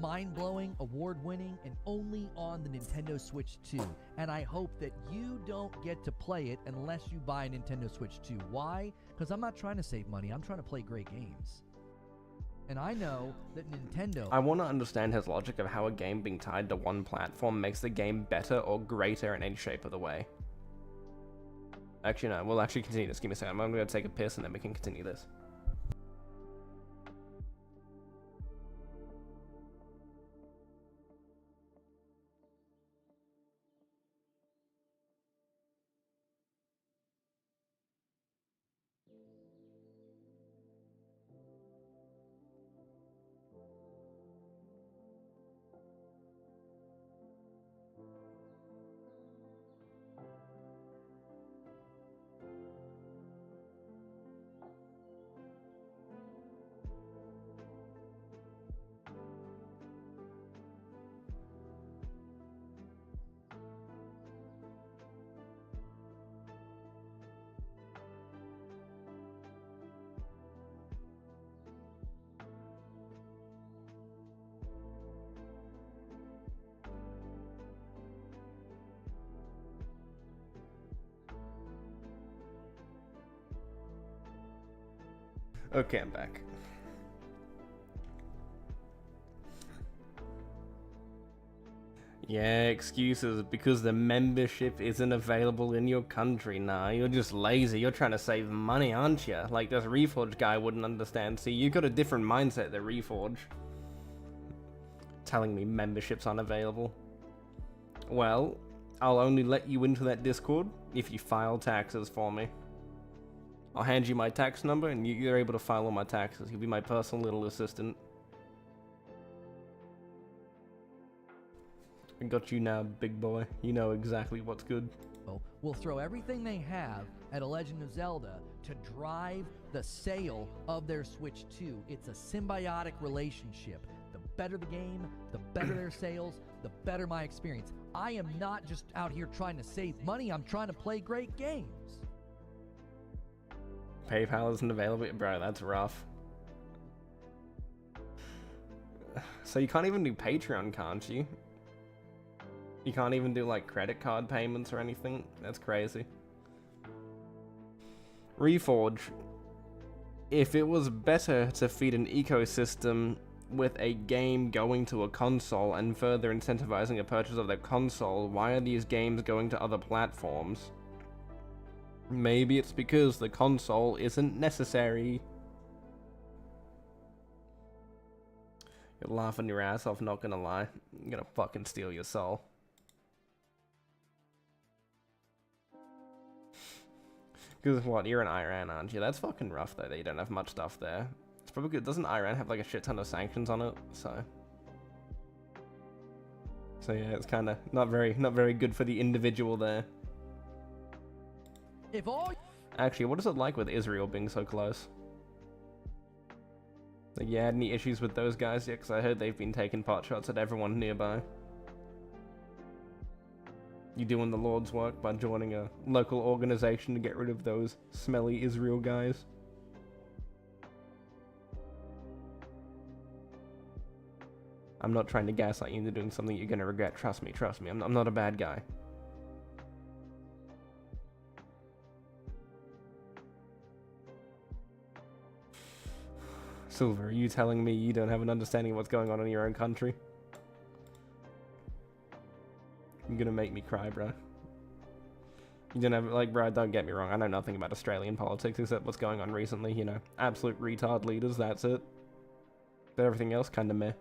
Mind-blowing, award-winning, and only on the Nintendo Switch 2. And I hope that you don't get to play it unless you buy a Nintendo Switch 2. Why? Because I'm not trying to save money. I'm trying to play great games. And I know that Nintendo... I want to understand his logic of how a game being tied to one platform makes the game better or greater in any shape of the way. Actually, no. We'll actually continue this. Give me a second. I'm going to take a piss and then we can continue this. Okay, I'm back. Yeah, excuses because the membership isn't available in your country. Nah, you're just lazy. You're trying to save money, aren't you? Like this Reforge guy wouldn't understand. See, you got a different mindset than Reforge. Telling me memberships aren't available. Well, I'll only let you into that Discord if you file taxes for me. I'll hand you my tax number and you're able to file all my taxes. You'll be my personal little assistant. I got you now, big boy. You know exactly what's good. Will throw everything they have at A Legend of Zelda to drive the sale of their Switch 2. It's a symbiotic relationship. The better the game, the better their sales, the better my experience. I am not just out here trying to save money. I'm trying to play great games. PayPal isn't available, bro. That's rough. So you can't even do Patreon, can't you? You can't even do like credit card payments or anything? That's crazy. Reforge. If it was better to feed an ecosystem with a game going to a console and further incentivizing a purchase of that console, why are these games going to other platforms? Maybe it's because the console isn't necessary. You're laughing your ass off, not gonna lie. I'm gonna fucking steal your soul. Because what, you're in Iran, aren't you? That's fucking rough though, that you don't have much stuff there. It's probably good. Doesn't Iran have like a shit ton of sanctions on it? So yeah, it's kind of not very good for the individual there. If all Actually, what is it like with Israel being so close? Like, you had any issues with those guys yet? Because I heard they've been taking pot shots at everyone nearby. You doing the Lord's work by joining a local organization to get rid of those smelly Israel guys? I'm not trying to gaslight you into doing something you're gonna regret. Trust me. I'm not a bad guy. Silver, are you telling me you don't have an understanding of what's going on in your own country? You're gonna make me cry, bro. You don't have, like, bro, don't get me wrong, I know nothing about Australian politics except what's going on recently, you know. Absolute retard leaders, that's it. But everything else kinda meh.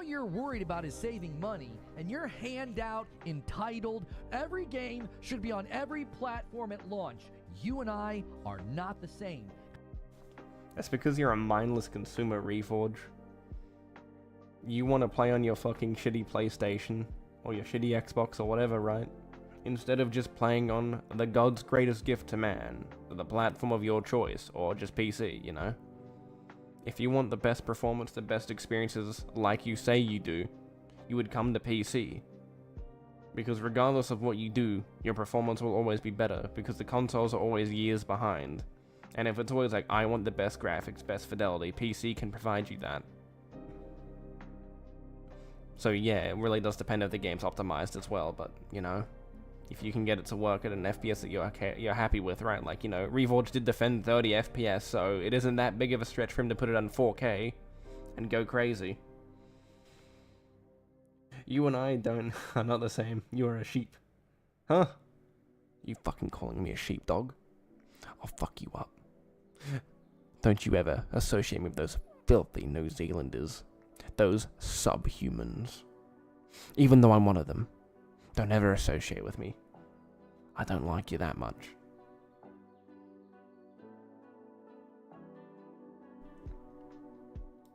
all you're worried about is saving money, and you're handout entitled, every game should be on every platform at launch. You and I are not the same. That's because you're a mindless consumer, Reforge. You want to play on your fucking shitty PlayStation, or your shitty Xbox, or whatever, right? Instead of just playing on the God's greatest gift to man, the platform of your choice, or just PC, you know? If you want the best performance, the best experiences like you say you do, you would come to PC. Because regardless of what you do, your performance will always be better, because the consoles are always years behind. And if it's always like, I want the best graphics, best fidelity, PC can provide you that. So yeah, it really does depend if the game's optimized as well, but, you know, if you can get it to work at an FPS that you're happy with, right? Like, you know, Reforge did defend 30 FPS, so it isn't that big of a stretch for him to put it on 4K and go crazy. You and I are not the same. You are a sheep. Huh? You fucking calling me a sheepdog? I'll fuck you up. Don't you ever associate me with those filthy New Zealanders. Those subhumans. Even though I'm one of them. Don't ever associate with me. I don't like you that much.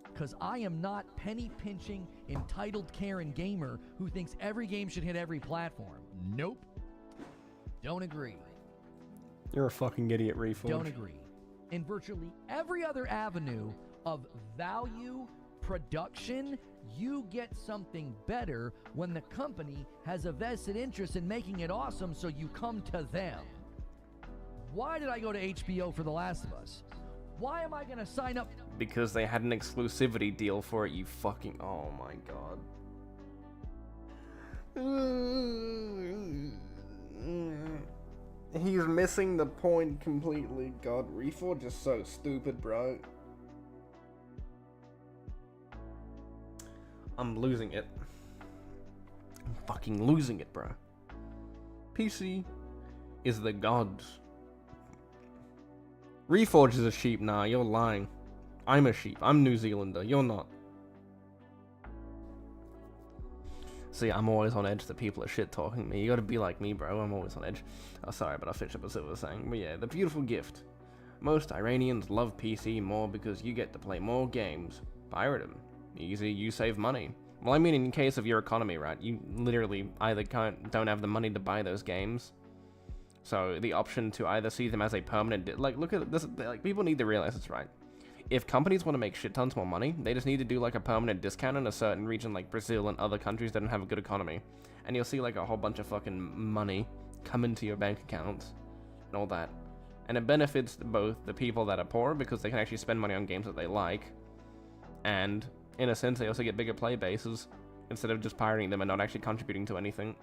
Because I am not penny-pinching, entitled Karen gamer who thinks every game should hit every platform. Nope. Don't agree. You're a fucking idiot, Reforge. Don't agree. In virtually every other avenue of value, production, you get something better when the company has a vested interest in making it awesome, so you come to them. Why did I go to HBO for The Last of Us? Why am I going to sign up? Because they had an exclusivity deal for it, you fucking... Oh my god. He's missing the point completely. God, Reforge is so stupid, bro. I'm losing it. I'm fucking losing it, bro. PC is the gods. Reforge is a sheep. Nah, you're lying. I'm a sheep. I'm New Zealander. You're not. See, I'm always on edge that people are shit-talking me. You gotta be like me, bro. I'm always on edge. Oh, sorry, but I'll finish up what I was saying. But yeah, the beautiful gift. Most Iranians love PC more because you get to play more games. Pirate them. Easy, you save money. Well, I mean, in case of your economy, right? You literally either don't have the money to buy those games. So the option to either see them as a permanent... Like, look at this. Like, people need to realize this, right? If companies want to make shit tons more money, they just need to do like a permanent discount in a certain region like Brazil and other countries that don't have a good economy. And you'll see like a whole bunch of fucking money come into your bank accounts and all that. And it benefits both the people that are poor because they can actually spend money on games that they like. And in a sense, they also get bigger play bases instead of just pirating them and not actually contributing to anything.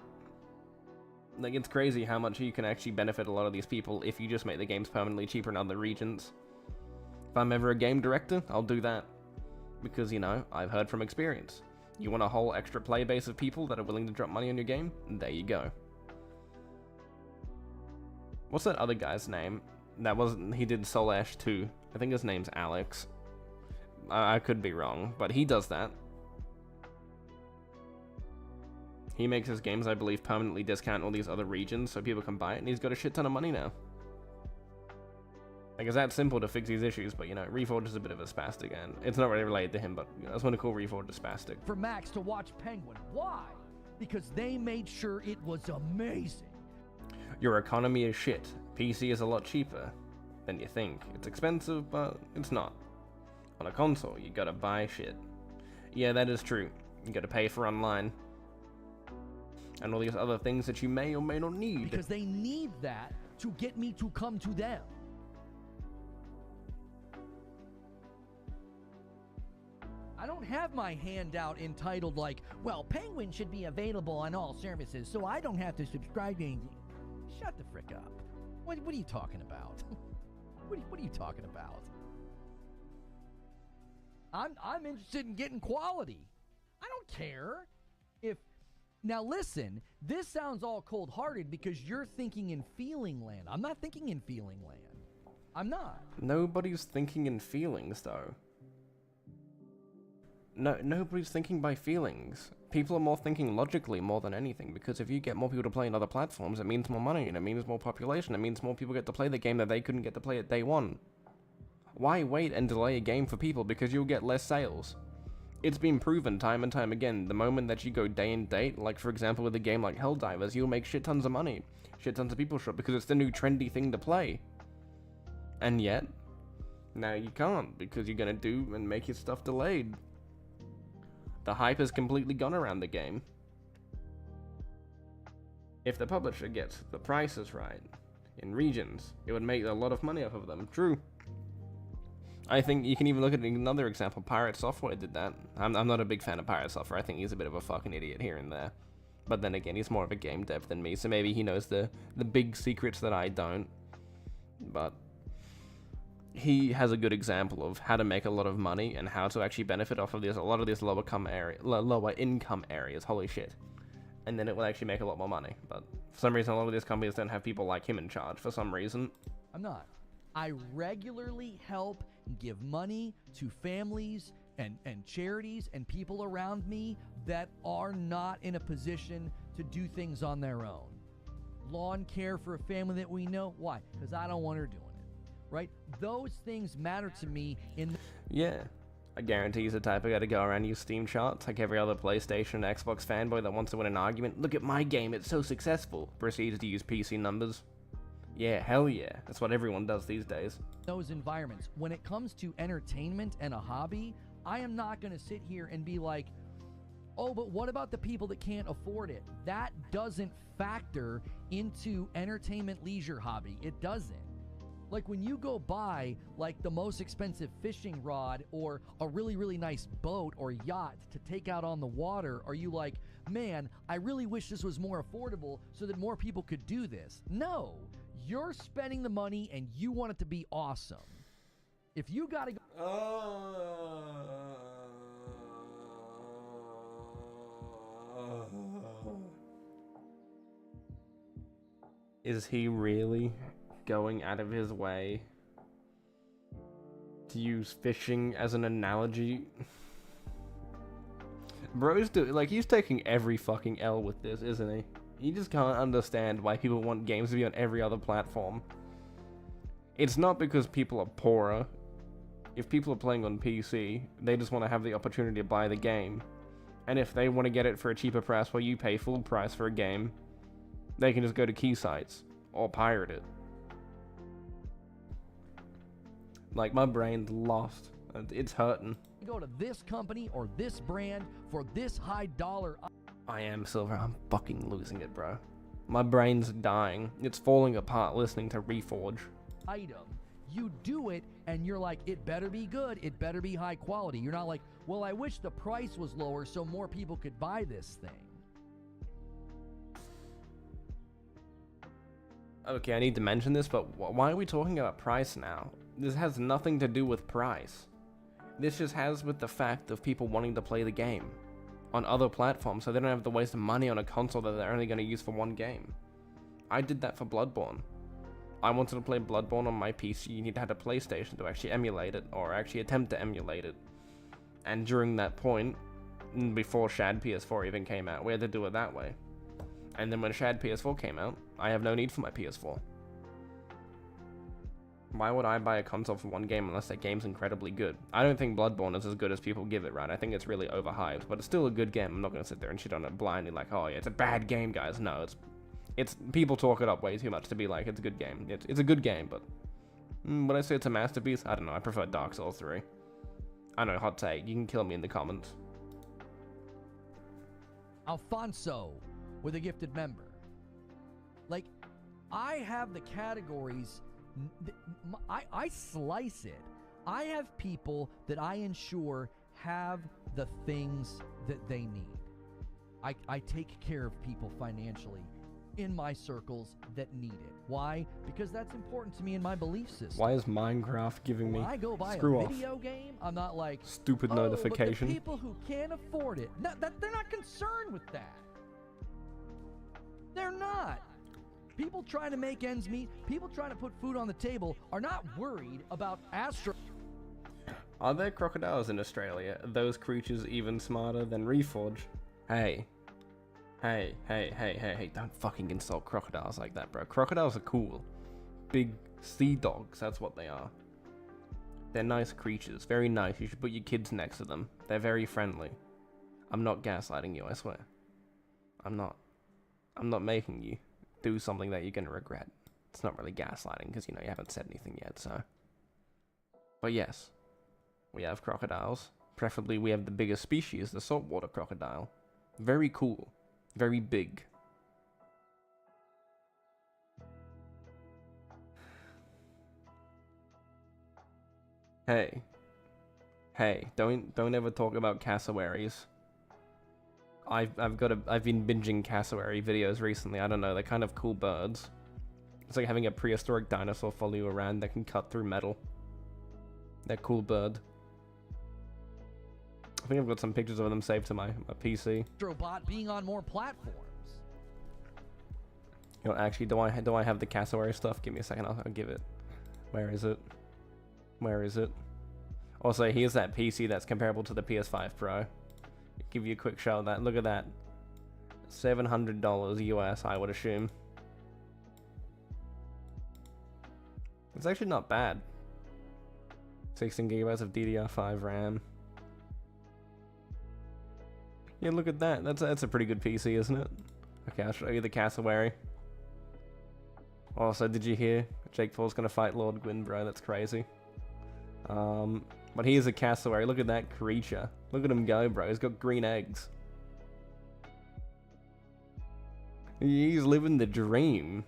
Like, it's crazy how much you can actually benefit a lot of these people if you just make the games permanently cheaper in other regions. If I'm ever a game director, I'll do that. Because, you know, I've heard from experience. You want a whole extra play base of people that are willing to drop money on your game? There you go. What's that other guy's name? That wasn't... He did Soul Ash 2. I think his name's Alex. I could be wrong, but he does that. He makes his games, I believe, permanently discount all these other regions so people can buy it, and he's got a shit ton of money now. Like, it's that simple to fix these issues, but, you know, Reforge is a bit of a spastic, and it's not really related to him, but, you know, I just want to call Reforge a spastic. For Max to watch Penguin. Why? Because they made sure it was amazing. Your economy is shit. PC is a lot cheaper than you think. It's expensive, but it's not. On a console, you gotta buy shit. Yeah, that is true. You gotta pay for online. And all these other things that you may or may not need. Because they need that to get me to come to them. I don't have my handout entitled like, well, Penguin should be available on all services, so I don't have to subscribe to anything. Shut the frick up. What are you talking about? What are you talking about? I'm interested in getting quality. I don't care if... Now listen, this sounds all cold-hearted because you're thinking in feeling land. I'm not thinking in feeling land. I'm not. Nobody's thinking in feelings, though. No, nobody's thinking by feelings. People are more thinking logically more than anything, because if you get more people to play on other platforms, it means more money, and it means more population, it means more people get to play the game that they couldn't get to play at day one. Why wait and delay a game for people because you'll get less sales? It's been proven time and time again, the moment that you go day and date, like for example with a game like Helldivers, you'll make shit tons of money. Shit tons of people show up because it's the new trendy thing to play. And yet, now you can't, because you're gonna do and make your stuff delayed. The hype has completely gone around the game. If the publisher gets the prices right in regions, it would make a lot of money off of them. True. I think you can even look at another example. Pirate Software did that. I'm not a big fan of Pirate Software. I think he's a bit of a fucking idiot here and there. But then again, he's more of a game dev than me, so maybe he knows the big secrets that I don't. But he has a good example of how to make a lot of money and how to actually benefit off of this, a lot of these lower income areas. Holy shit. And then it will actually make a lot more money. But for some reason, a lot of these companies don't have people like him in charge for some reason. I'm not. I regularly help give money to families and charities and people around me that are not in a position to do things on their own. Lawn care for a family that we know. Why? Because I don't want her doing it. Right? Those things matter to me in... Yeah. I guarantee he's the type of guy to go around and use Steam charts like every other PlayStation and Xbox fanboy that wants to win an argument. Look at my game, it's so successful. Proceeds to use PC numbers. Yeah, hell yeah. That's what everyone does these days. Those environments. When it comes to entertainment and a hobby, I am not going to sit here and be like, oh, but what about the people that can't afford it? That doesn't factor into entertainment leisure hobby. It doesn't. Like when you go buy like the most expensive fishing rod or a really, really nice boat or yacht to take out on the water, are you like, man, I really wish this was more affordable so that more people could do this? No, you're spending the money and you want it to be awesome. If you gotta go... Is he really going out of his way to use fishing as an analogy? Bro's he's taking every fucking L with this, isn't he? He just can't understand why people want games to be on every other platform. It's not because people are poorer. If people are playing on PC, they just want to have the opportunity to buy the game. And if they want to get it for a cheaper price while you pay full price for a game, they can just go to key sites or pirate it. Like, my brain's lost. It's hurting. Go to this company or this brand for this high dollar. I am, Silver. I'm fucking losing it, bro. My brain's dying. It's falling apart listening to Reforge. Item. You do it and you're like, it better be good. It better be high quality. You're not like, well, I wish the price was lower so more people could buy this thing. Okay, I need to mention this, but why are we talking about price now? This has nothing to do with price. This just has with the fact of people wanting to play the game on other platforms, so they don't have to waste money on a console that they're only going to use for one game. I did that for Bloodborne. I wanted to play Bloodborne on my PC. You need to have a PlayStation to actually emulate it, or actually attempt to emulate it. And during that point, before Shad PS4 even came out, we had to do it that way. And then when Shad PS4 came out, I have no need for my PS4. Why would I buy a console for one game unless that game's incredibly good? I don't think Bloodborne is as good as people give it, right? I think it's really overhyped, but it's still a good game. I'm not going to sit there and shit on it blindly like, oh yeah, it's a bad game, guys. No, it's people talk it up way too much to be like, it's a good game. It's a good game, but would I say it's a masterpiece? I don't know. I prefer Dark Souls 3. I know, hot take. You can kill me in the comments. Alfonso with a gifted member. Like, I have the categories. I slice it. I have people that I ensure have the things that they need. I take care of people financially in my circles that need it. Why? Because that's important to me in my belief system. Why is Minecraft giving me when I go buy screw a off video game, I'm not like stupid oh, notification. But the people who can't afford it, they're not concerned with that. They're not. People trying to make ends meet, people trying to put food on the table are not worried about Astro. Are there crocodiles in Australia? Are those creatures even smarter than Reforge? Hey, don't fucking insult crocodiles like that, bro. Crocodiles are cool. Big sea dogs, that's what they are. They're nice creatures, very nice. You should put your kids next to them. They're very friendly. I'm not gaslighting you, I swear. I'm not making you do something that you're gonna regret. It's not really gaslighting because, you know, you haven't said anything yet, so. But yes, we have crocodiles. Preferably we have the biggest species, the saltwater crocodile. Very cool. Very big. Hey, don't ever talk about cassowaries. I've been binging cassowary videos recently. I don't know, they're kind of cool birds. It's like having a prehistoric dinosaur follow you around that can cut through metal. They're cool bird. I think I've got some pictures of them saved to my PC. Astrobot being on more platforms. You know, actually, do I have the cassowary stuff? Give me a second, I'll give it. Where is it? Where is it? Also, here's that PC that's comparable to the PS5 Pro. Give you a quick show of that. Look at that. $700 US, I would assume. It's actually not bad. 16 gigabytes of DDR5 RAM. Yeah, look at that. That's a pretty good PC, isn't it? Okay, I'll show you the cassowary. Also, did you hear Jake Paul's gonna fight Lord Gwyn, bro? That's crazy. But here's a cassowary. Look at that creature. Look at him go, bro. He's got green eggs. He's living the dream.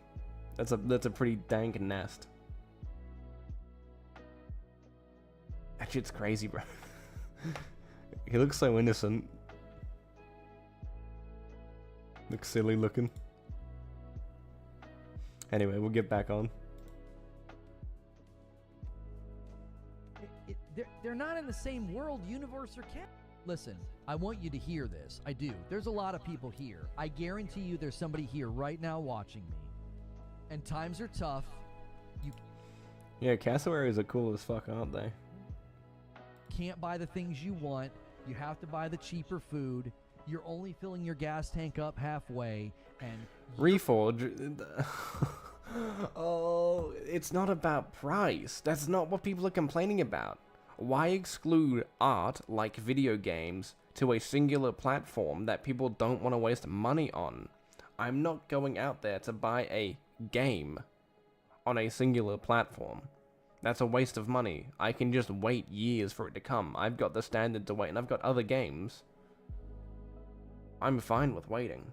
That's a pretty dank nest. That shit's crazy, bro. He looks so innocent. Looks silly looking. Anyway, we'll get back on. They're not in the same world, universe, or can. Listen, I want you to hear this. I do. There's a lot of people here. I guarantee you there's somebody here right now watching me. And times are tough. Yeah, cassowaries are cool as fuck, aren't they? Can't buy the things you want. You have to buy the cheaper food. You're only filling your gas tank up halfway, and Reforge. Oh, it's not about price. That's not what people are complaining about. Why exclude art like video games to a singular platform that people don't want to waste money on? I'm not going out there to buy a game on a singular platform. That's a waste of money. I can just wait years for it to come. I've got the standard to wait, and I've got other games. I'm fine with waiting.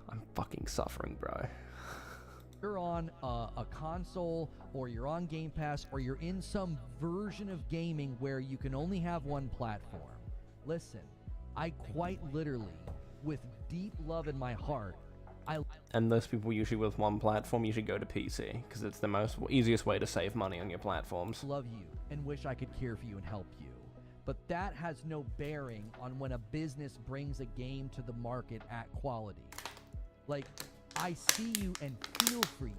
I'm fucking suffering, bro. You're on a console, or you're on Game Pass, or you're in some version of gaming where you can only have one platform. Listen, I quite literally, with deep love in my heart, And those people usually with one platform usually go to PC, because it's the easiest way to save money on your platforms. Love you and wish I could care for you and help you. But that has no bearing on when a business brings a game to the market at quality. Like, I see you and feel for you.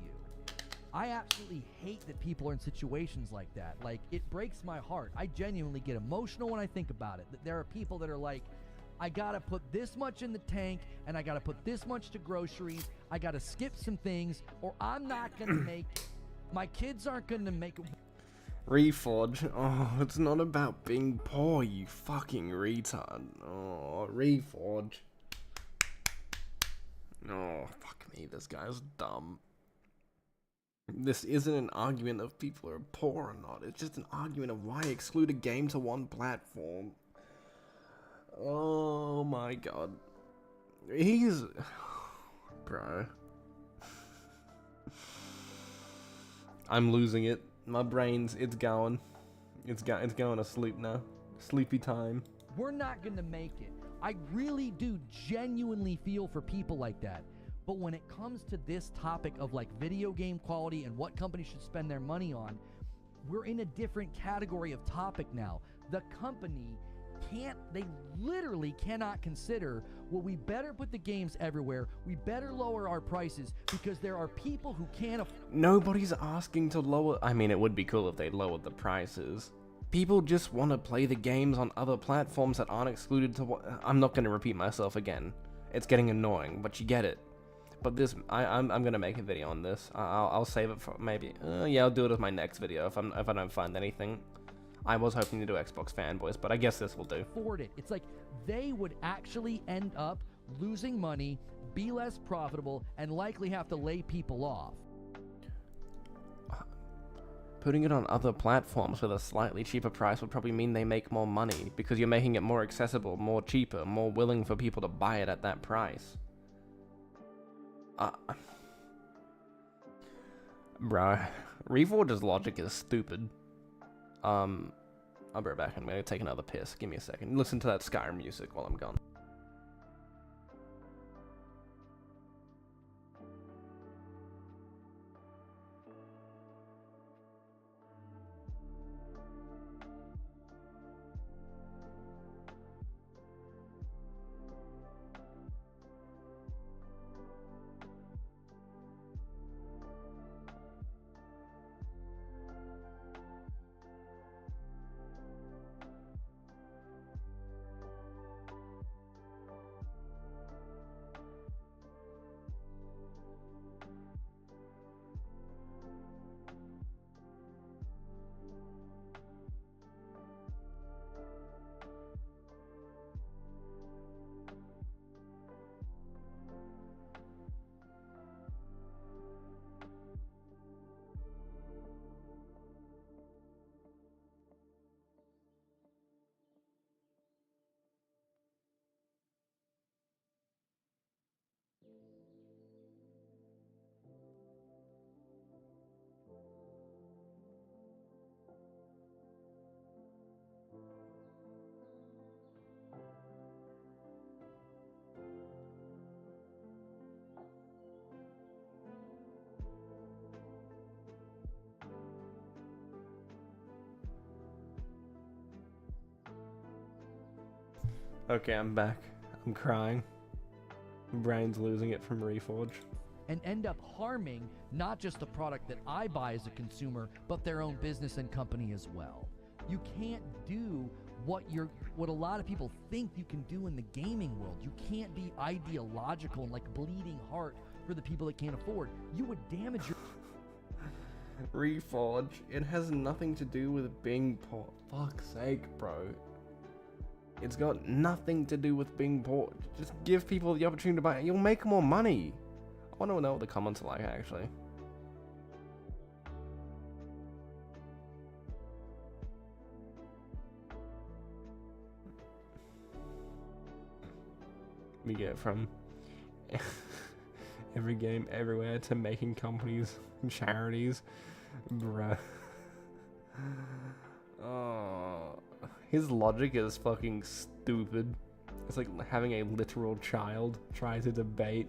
I absolutely hate that people are in situations like that. Like, it breaks my heart. I genuinely get emotional when I think about it. That there are people that are like, I gotta put this much in the tank, and I gotta put this much to groceries. I gotta skip some things, or I'm not gonna make it. My kids aren't gonna make it. Reforge. Oh, it's not about being poor, you fucking retard. Oh, Reforge. Oh, fuck me, this guy's dumb. This isn't an argument of people are poor or not. It's just an argument of why exclude a game to one platform. Oh my god. He's... Bro. I'm losing it. My brain's... It's going. It's going to sleep now. Sleepy time. We're not gonna make it. I really do genuinely feel for people like that. But when it comes to this topic of like video game quality and what companies should spend their money on, we're in a different category of topic now. The company they literally cannot consider, well, we better put the games everywhere, we better lower our prices because there are people who can't afford. Nobody's asking to lower. I mean, it would be cool if they lowered the prices. People just want to play the games on other platforms that aren't excluded to what. I'm not going to repeat myself again. It's getting annoying, but you get it. But this, I'm gonna make a video on this. I'll save it for maybe. Yeah, I'll do it as my next video if I don't find anything. I was hoping to do Xbox Fanboys, but I guess this will do. Afford it. It's like they would actually end up losing money, be less profitable, and likely have to lay people off. Putting it on other platforms with a slightly cheaper price would probably mean they make more money because you're making it more accessible, more cheaper, more willing for people to buy it at that price. Bruh, Reforge's logic is stupid. I'll be right back. I'm gonna take another piss. Give me a second. Listen to that Skyrim music while I'm gone. Okay, I'm back. I'm crying. Brain's losing it from Reforge. And end up harming not just the product that I buy as a consumer, but their own business and company as well. You can't do what a lot of people think you can do in the gaming world. You can't be ideological and like bleeding heart for the people that can't afford. You would damage your... Reforge, it has nothing to do with being poor. Fuck's sake, bro. It's got nothing to do with being poor. Just give people the opportunity to buy it. You'll make more money. I want to know what the comments are like, actually. We get from every game everywhere to making companies and charities. Bruh. Oh, his logic is fucking stupid. It's like having a literal child try to debate.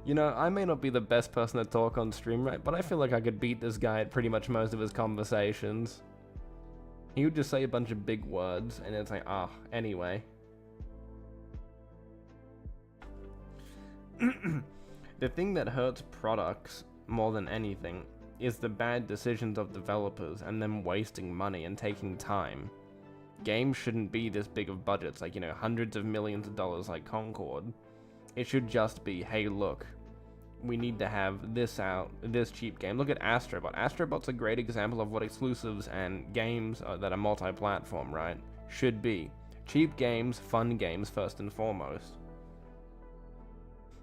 You know, I may not be the best person to talk on stream, right? But I feel like I could beat this guy at pretty much most of his conversations. He would just say a bunch of big words, and it's like, anyway. The thing that hurts products more than anything is the bad decisions of developers and them wasting money and taking time. Games shouldn't be this big of budgets, like, you know, hundreds of millions of dollars like Concord. It should just be, hey, look, we need to have this out, this cheap game. Look at Astrobot. Astrobot's a great example of what exclusives and games that are multi-platform, right, should be. Cheap games, fun games first and foremost.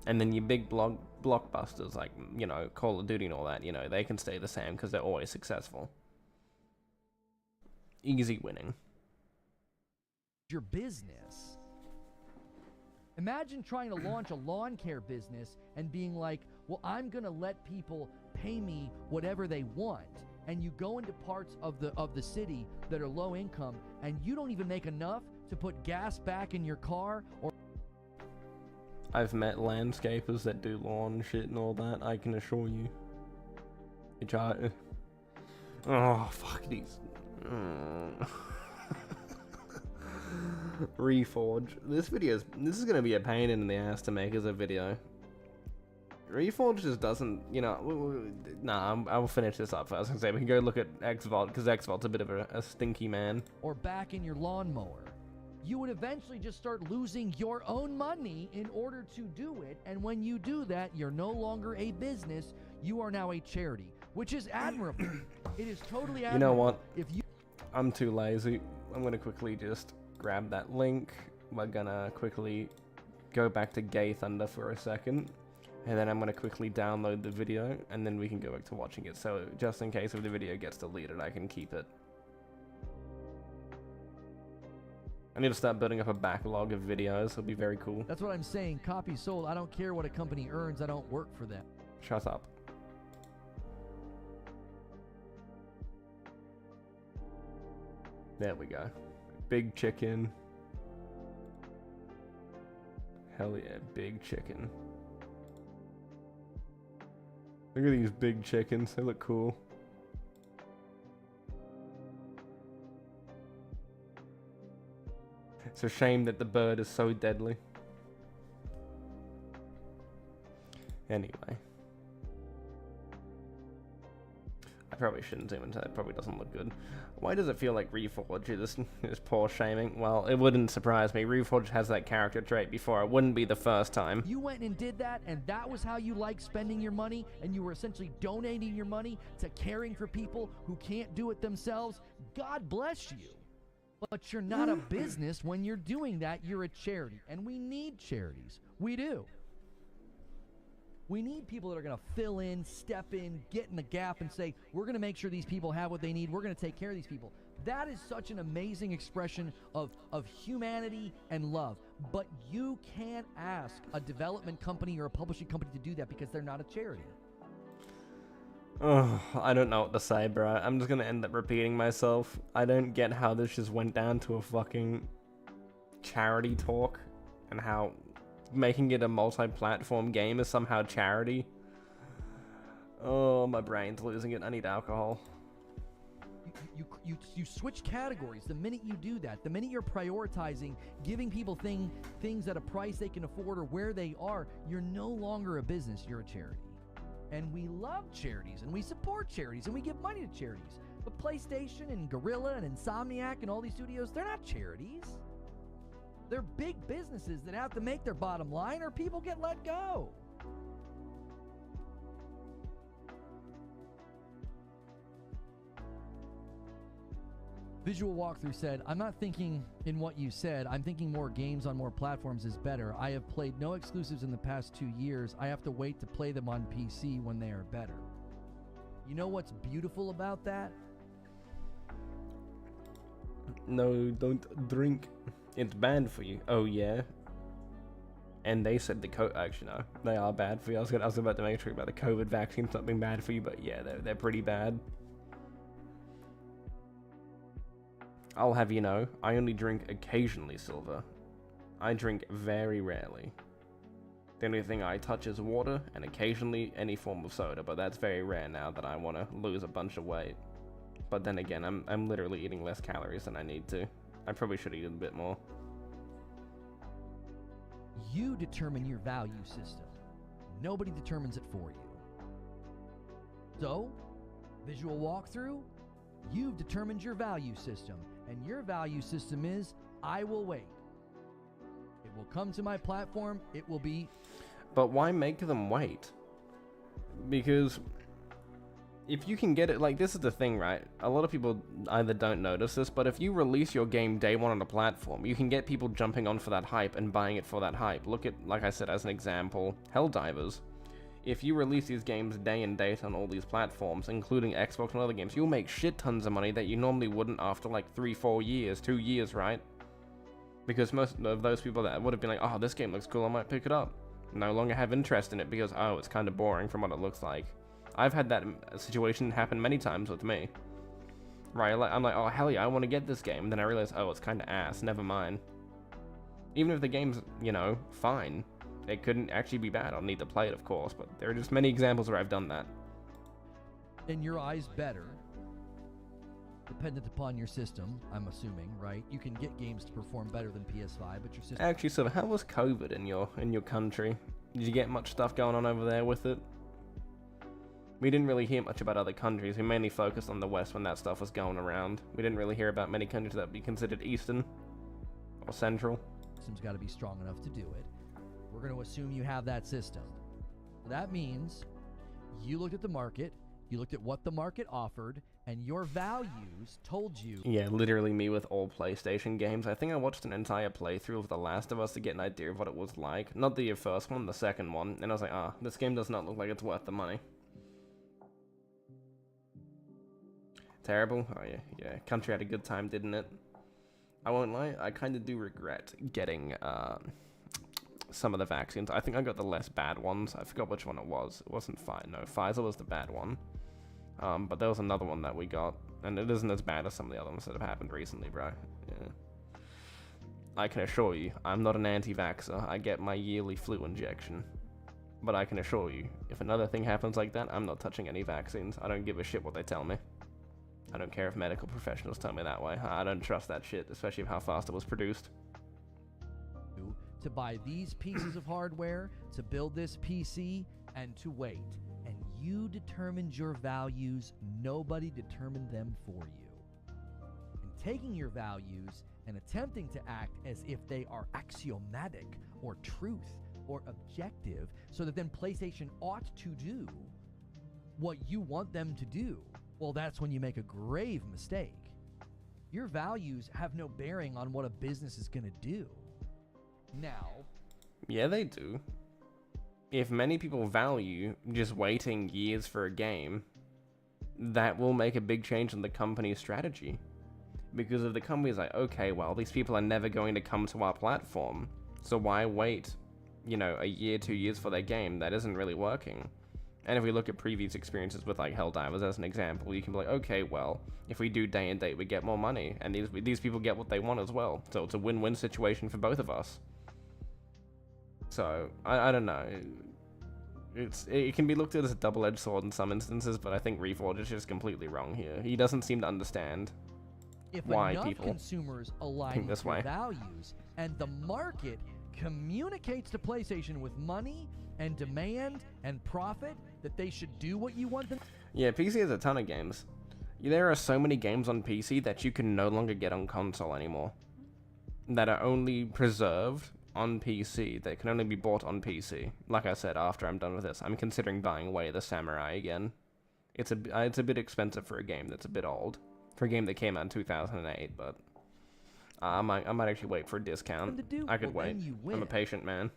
And then your big blockbusters like, you know, Call of Duty and all that, you know, they can stay the same because they're always successful. Easy winning. Your business. Imagine trying to launch a lawn care business and being like, well, I'm going to let people pay me whatever they want. And you go into parts of the city that are low income and you don't even make enough to put gas back in your car. Or I've met landscapers that do lawn shit and all that, I can assure you. Oh, fuck these. Reforge. This is gonna be a pain in the ass to make as a video. Reforge just doesn't, you know, nah, I'll finish this up first. I was gonna say, we can go look at Xvolt, because Xvolt's a bit of a stinky man. Or back in your lawnmower. You would eventually just start losing your own money in order to do it, and when you do that, you're no longer a business, you are now a charity, which is admirable. It is totally admirable. You know what? If you I'm too lazy. I'm gonna quickly just grab that link. We're gonna quickly go back to Gay Thunder for a second, and then I'm gonna quickly download the video, and then we can go back to watching it. So just in case if the video gets deleted, I can keep it. I need to start building up a backlog of videos. It'll be very cool. That's what I'm saying. Copies sold. I don't care what a company earns. I don't work for them. Shut up. There we go. Big chicken. Hell yeah, big chicken. Look at these big chickens. They look cool. It's a shame that the bird is so deadly. Anyway. I probably shouldn't zoom into that. It probably doesn't look good. Why does it feel like Reforge is poor shaming? Well, it wouldn't surprise me. Reforge has that character trait before. It wouldn't be the first time. You went and did that, and that was how you like spending your money, and you were essentially donating your money to caring for people who can't do it themselves. God bless you. But you're not a business when you're doing that. You're a charity, and we need charities. We do. We need people that are going to fill in, step in, get in the gap, and say, we're going to make sure these people have what they need. We're going to take care of these people. That is such an amazing expression of humanity and love. But you can't ask a development company or a publishing company to do that because they're not a charity. Oh, I don't know what to say, bro. I'm just gonna end up repeating myself. I don't get how this just went down to a fucking charity talk, and how making it a multi-platform game is somehow charity. Oh, my brain's losing it. I need alcohol. You switch categories the minute you do that. The minute you're prioritizing giving people things at a price they can afford or where they are, you're no longer a business, you're a charity. And we love charities, and we support charities, and we give money to charities. But PlayStation and Gorilla and Insomniac and all these studios, they're not charities. They're big businesses that have to make their bottom line or people get let go. Visual Walkthrough said, I'm not thinking in what you said. I'm thinking more games on more platforms is better. I have played no exclusives in the past 2 years. I have to wait to play them on PC when they are better. You know what's beautiful about that? No, don't drink. It's bad for you. Oh, yeah. And they said actually, no, they are bad for you. I was about to make sure about the COVID vaccine, something bad for you, but yeah, they're pretty bad. I'll have you know, I only drink occasionally silver. I drink very rarely. The only thing I touch is water and occasionally any form of soda, but that's very rare now that I want to lose a bunch of weight. But then again, I'm literally eating less calories than I need to. I probably should eat a bit more. You determine your value system. Nobody determines it for you. So, visual walkthrough, you've determined your value system, and your value system is, I will wait. It will come to my platform, it will be... But why make them wait? Because if you can get it, like, this is the thing, right? A lot of people either don't notice this, but if you release your game day one on a platform, you can get people jumping on for that hype and buying it for that hype. Look at, like I said, as an example, Helldivers. If you release these games day and date on all these platforms, including Xbox and other games, you'll make shit tons of money that you normally wouldn't after like 3-4 years, 2 years, right? Because most of those people that would have been like, oh, this game looks cool, I might pick it up, no longer have interest in it because, oh, it's kind of boring from what it looks like. I've had that situation happen many times with me. Right, I'm like, oh, hell yeah, I want to get this game, and then I realize, oh, it's kind of ass, never mind. Even if the game's, you know, fine. It couldn't actually be bad. I'll need to play it, of course, but there are just many examples where I've done that. In your eyes, better, dependent upon your system, I'm assuming, right? You can get games to perform better than PS5, but your system... Actually, so how was COVID in your country? Did you get much stuff going on over there with it? We didn't really hear much about other countries. We mainly focused on the West when that stuff was going around. We didn't really hear about many countries that would be considered Eastern or Central. System's got to be strong enough to do it. We're going to assume you have that system. That means you looked at the market, you looked at what the market offered, and your values told you... Yeah, literally me with all PlayStation games. I think I watched an entire playthrough of The Last of Us to get an idea of what it was like. Not the first one, the second one. And I was like, ah, this game does not look like it's worth the money. Terrible? Oh yeah. Country had a good time, didn't it? I won't lie, I kind of do regret getting, some of the vaccines. I think I got the less bad ones. I forgot which one it was. It wasn't Pfizer. No, Pfizer was the bad one. But there was another one that we got, and it isn't as bad as some of the other ones that have happened recently, bro. Yeah. I can assure you, I'm not an anti-vaxxer. I get my yearly flu injection. But I can assure you, if another thing happens like that, I'm not touching any vaccines. I don't give a shit what they tell me. I don't care if medical professionals tell me that way. I don't trust that shit, especially how fast it was produced. To buy these pieces of hardware, to build this PC, and to wait. And you determined your values, nobody determined them for you. And taking your values and attempting to act as if they are axiomatic or truth or objective, so that then PlayStation ought to do what you want them to do, well, that's when you make a grave mistake. Your values have no bearing on what a business is going to do. Now, yeah, they do. If many people value just waiting years for a game, that will make a big change in the company's strategy. Because if the company's like, okay, well, these people are never going to come to our platform, so why wait, you know, a year, 2 years for their game that isn't really working? And if we look at previous experiences with like Helldivers as an example, you can be like, okay, well, if we do day and date, we get more money, and these people get what they want as well. So it's a win-win situation for both of us. So I don't know. It can be looked at as a double-edged sword in some instances, but I think Reforge is just completely wrong here. He doesn't seem to understand why people consumers align with their values, and the market communicates to PlayStation with money and demand and profit that they should do what you want them. Yeah, PC has a ton of games. There are so many games on PC that you can no longer get on console anymore, that are only preserved on PC, that can only be bought on PC. Like I said, after I'm done with this, I'm considering buying Way of the Samurai again. It's a bit expensive for a game that's a bit old, for a game that came out in 2008, but I might actually wait for a discount. I could wait. I'm a patient man.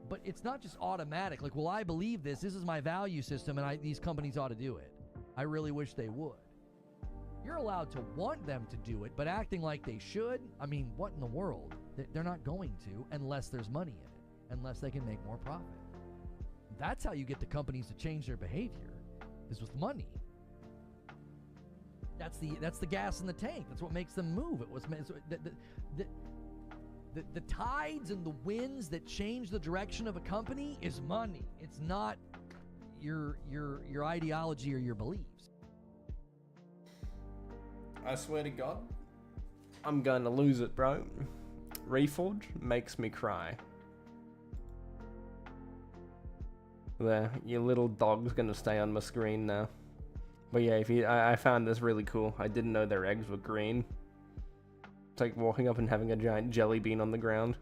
But it's not just automatic. Like, well, I believe this is my value system, and these companies ought to do it. I really wish they would. You're allowed to want them to do it, but acting like they should, I mean, what in the world? They're not going to unless there's money in it, unless they can make more profit. That's how you get the companies to change their behavior, is with money. That's the gas in the tank. That's what makes them move. the tides and the winds that change the direction of a company is money. It's not your ideology or your beliefs. I swear to God, I'm going to lose it, bro. Reforge makes me cry. There, your little dog's gonna stay on my screen now. But yeah, I found this really cool. I didn't know their eggs were green. It's like walking up and having a giant jelly bean on the ground.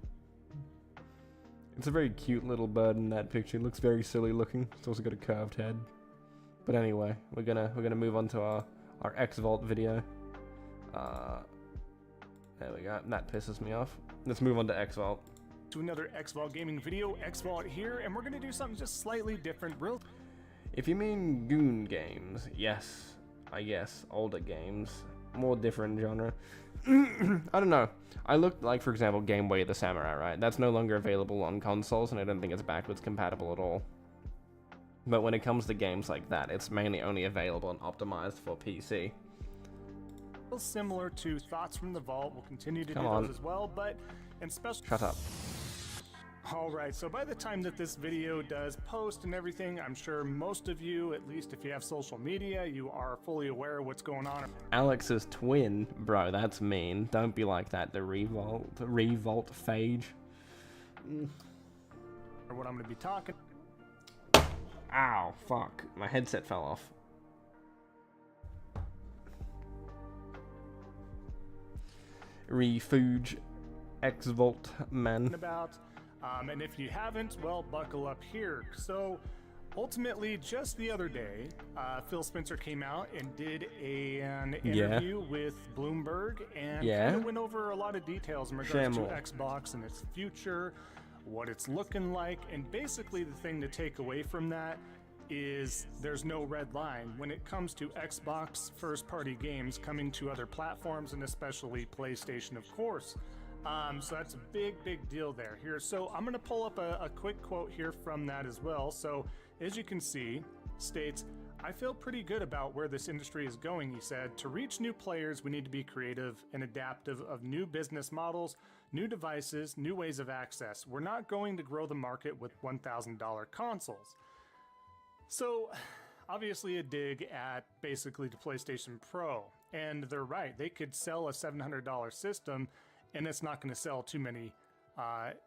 It's a very cute little bird in that picture. It looks very silly looking. It's also got a curved head. But anyway, we're gonna move on to our X-Vault video. There we go. That pisses me off. Let's move on to X-Vault. To another X-Vault gaming video. X-Vault here, and we're gonna do something just slightly different. If you mean goon games, yes, I guess older games, more different genre. I don't know. I looked like, for example, Game Way of the Samurai, right? That's no longer available on consoles, and I don't think it's backwards compatible at all. But when it comes to games like that, it's mainly only available and optimized for PC. Similar to Thoughts from the Vault, we'll continue to do those as well, but in special. Shut up. Alright, so by the time that this video does post and everything, I'm sure most of you, at least if you have social media, you are fully aware of what's going on. Alex's twin, bro, that's mean. Don't be like that, the Revolt phage. Or what I'm going to be talking. Ow, fuck. My headset fell off. Refuge X-Vault man. And if you haven't, well, buckle up here. So ultimately, just the other day, Phil Spencer came out and did an interview with Bloomberg and kind of went over a lot of details in regards to Xbox and its future, what it's looking like, and basically the thing to take away from that is there's no red line when it comes to Xbox first-party games coming to other platforms, and especially PlayStation, of course. So that's a big deal there here. So I'm going to pull up a quick quote here from that as well. So as you can see, states, "I feel pretty good about where this industry is going," he said. "To reach new players, we need to be creative and adaptive of new business models, new devices, new ways of access. We're not going to grow the market with $1,000 consoles." So obviously a dig at basically the PlayStation Pro, and they're right. They could sell a $700 system, and it's not going to sell too many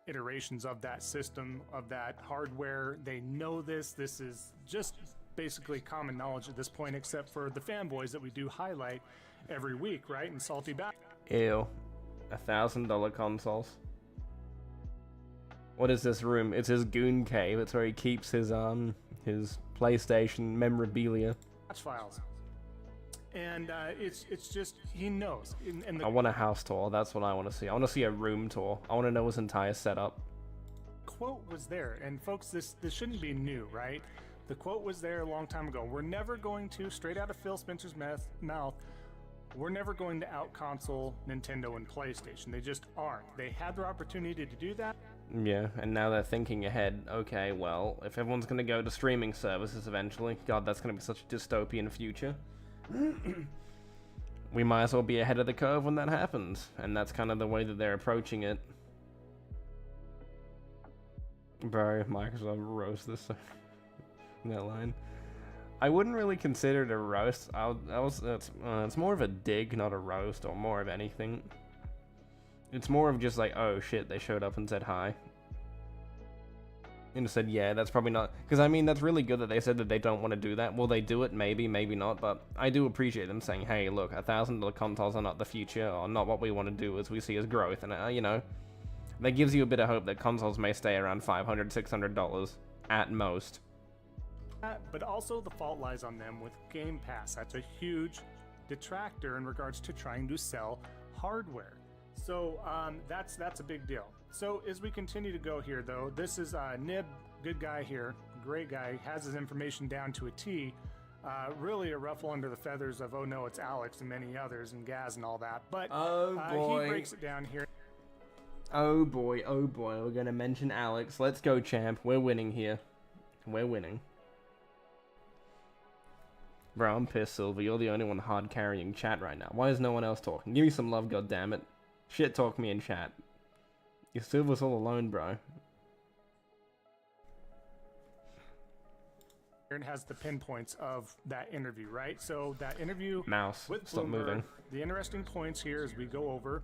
iterations of that system, of that hardware. They know this. This is just basically common knowledge at this point, except for the fanboys that we do highlight every week, right? And Salty Back. Ew. $1,000 consoles. What is this room? It's his goon cave. It's where he keeps his PlayStation memorabilia. Files. And it's just, he knows. I want a house tour. That's what I want to see. I want to see a room tour. I want to know his entire setup. Quote was there, and folks, this shouldn't be new, right? The quote was there a long time ago. We're never going to, straight out of Phil Spencer's mouth, we're never going to out-console Nintendo and PlayStation. They just aren't. They had their opportunity to do that. Yeah, and now they're thinking ahead. Okay, well, if everyone's going to go to streaming services eventually, God, that's going to be such a dystopian future. We might as well be ahead of the curve when that happens, and that's kind of the way that they're approaching it. Bro, Microsoft roast this that line. I wouldn't really consider it a roast. It's more of a dig, not a roast, or more of anything. It's more of just like, oh shit, they showed up and said hi. And said, yeah, that's probably not... Because, I mean, that's really good that they said that they don't want to do that. Will they do it? Maybe, maybe not. But I do appreciate them saying, hey, look, $1,000 consoles are not the future, or not what we want to do as we see as growth. And, you know, that gives you a bit of hope that consoles may stay around $500, $600 at most. But also the fault lies on them with Game Pass. That's a huge detractor in regards to trying to sell hardware. So that's a big deal. So as we continue to go here, though, this is Nib, good guy here, great guy, has his information down to a T. Really a ruffle under the feathers of, oh no, it's Alex and many others and Gaz and all that. But he breaks it down here. Oh boy, we're gonna mention Alex. Let's go, champ. We're winning here. We're winning. Bro, I'm pissed, Silver. You're the only one hard carrying chat right now. Why is no one else talking? Give me some love, goddammit. Shit talk me in chat. Your Silver's all alone, bro. Aaron has the pinpoints of that interview, right? So that interview Mouse, with stop Bloomberg, moving. The interesting points here as we go over,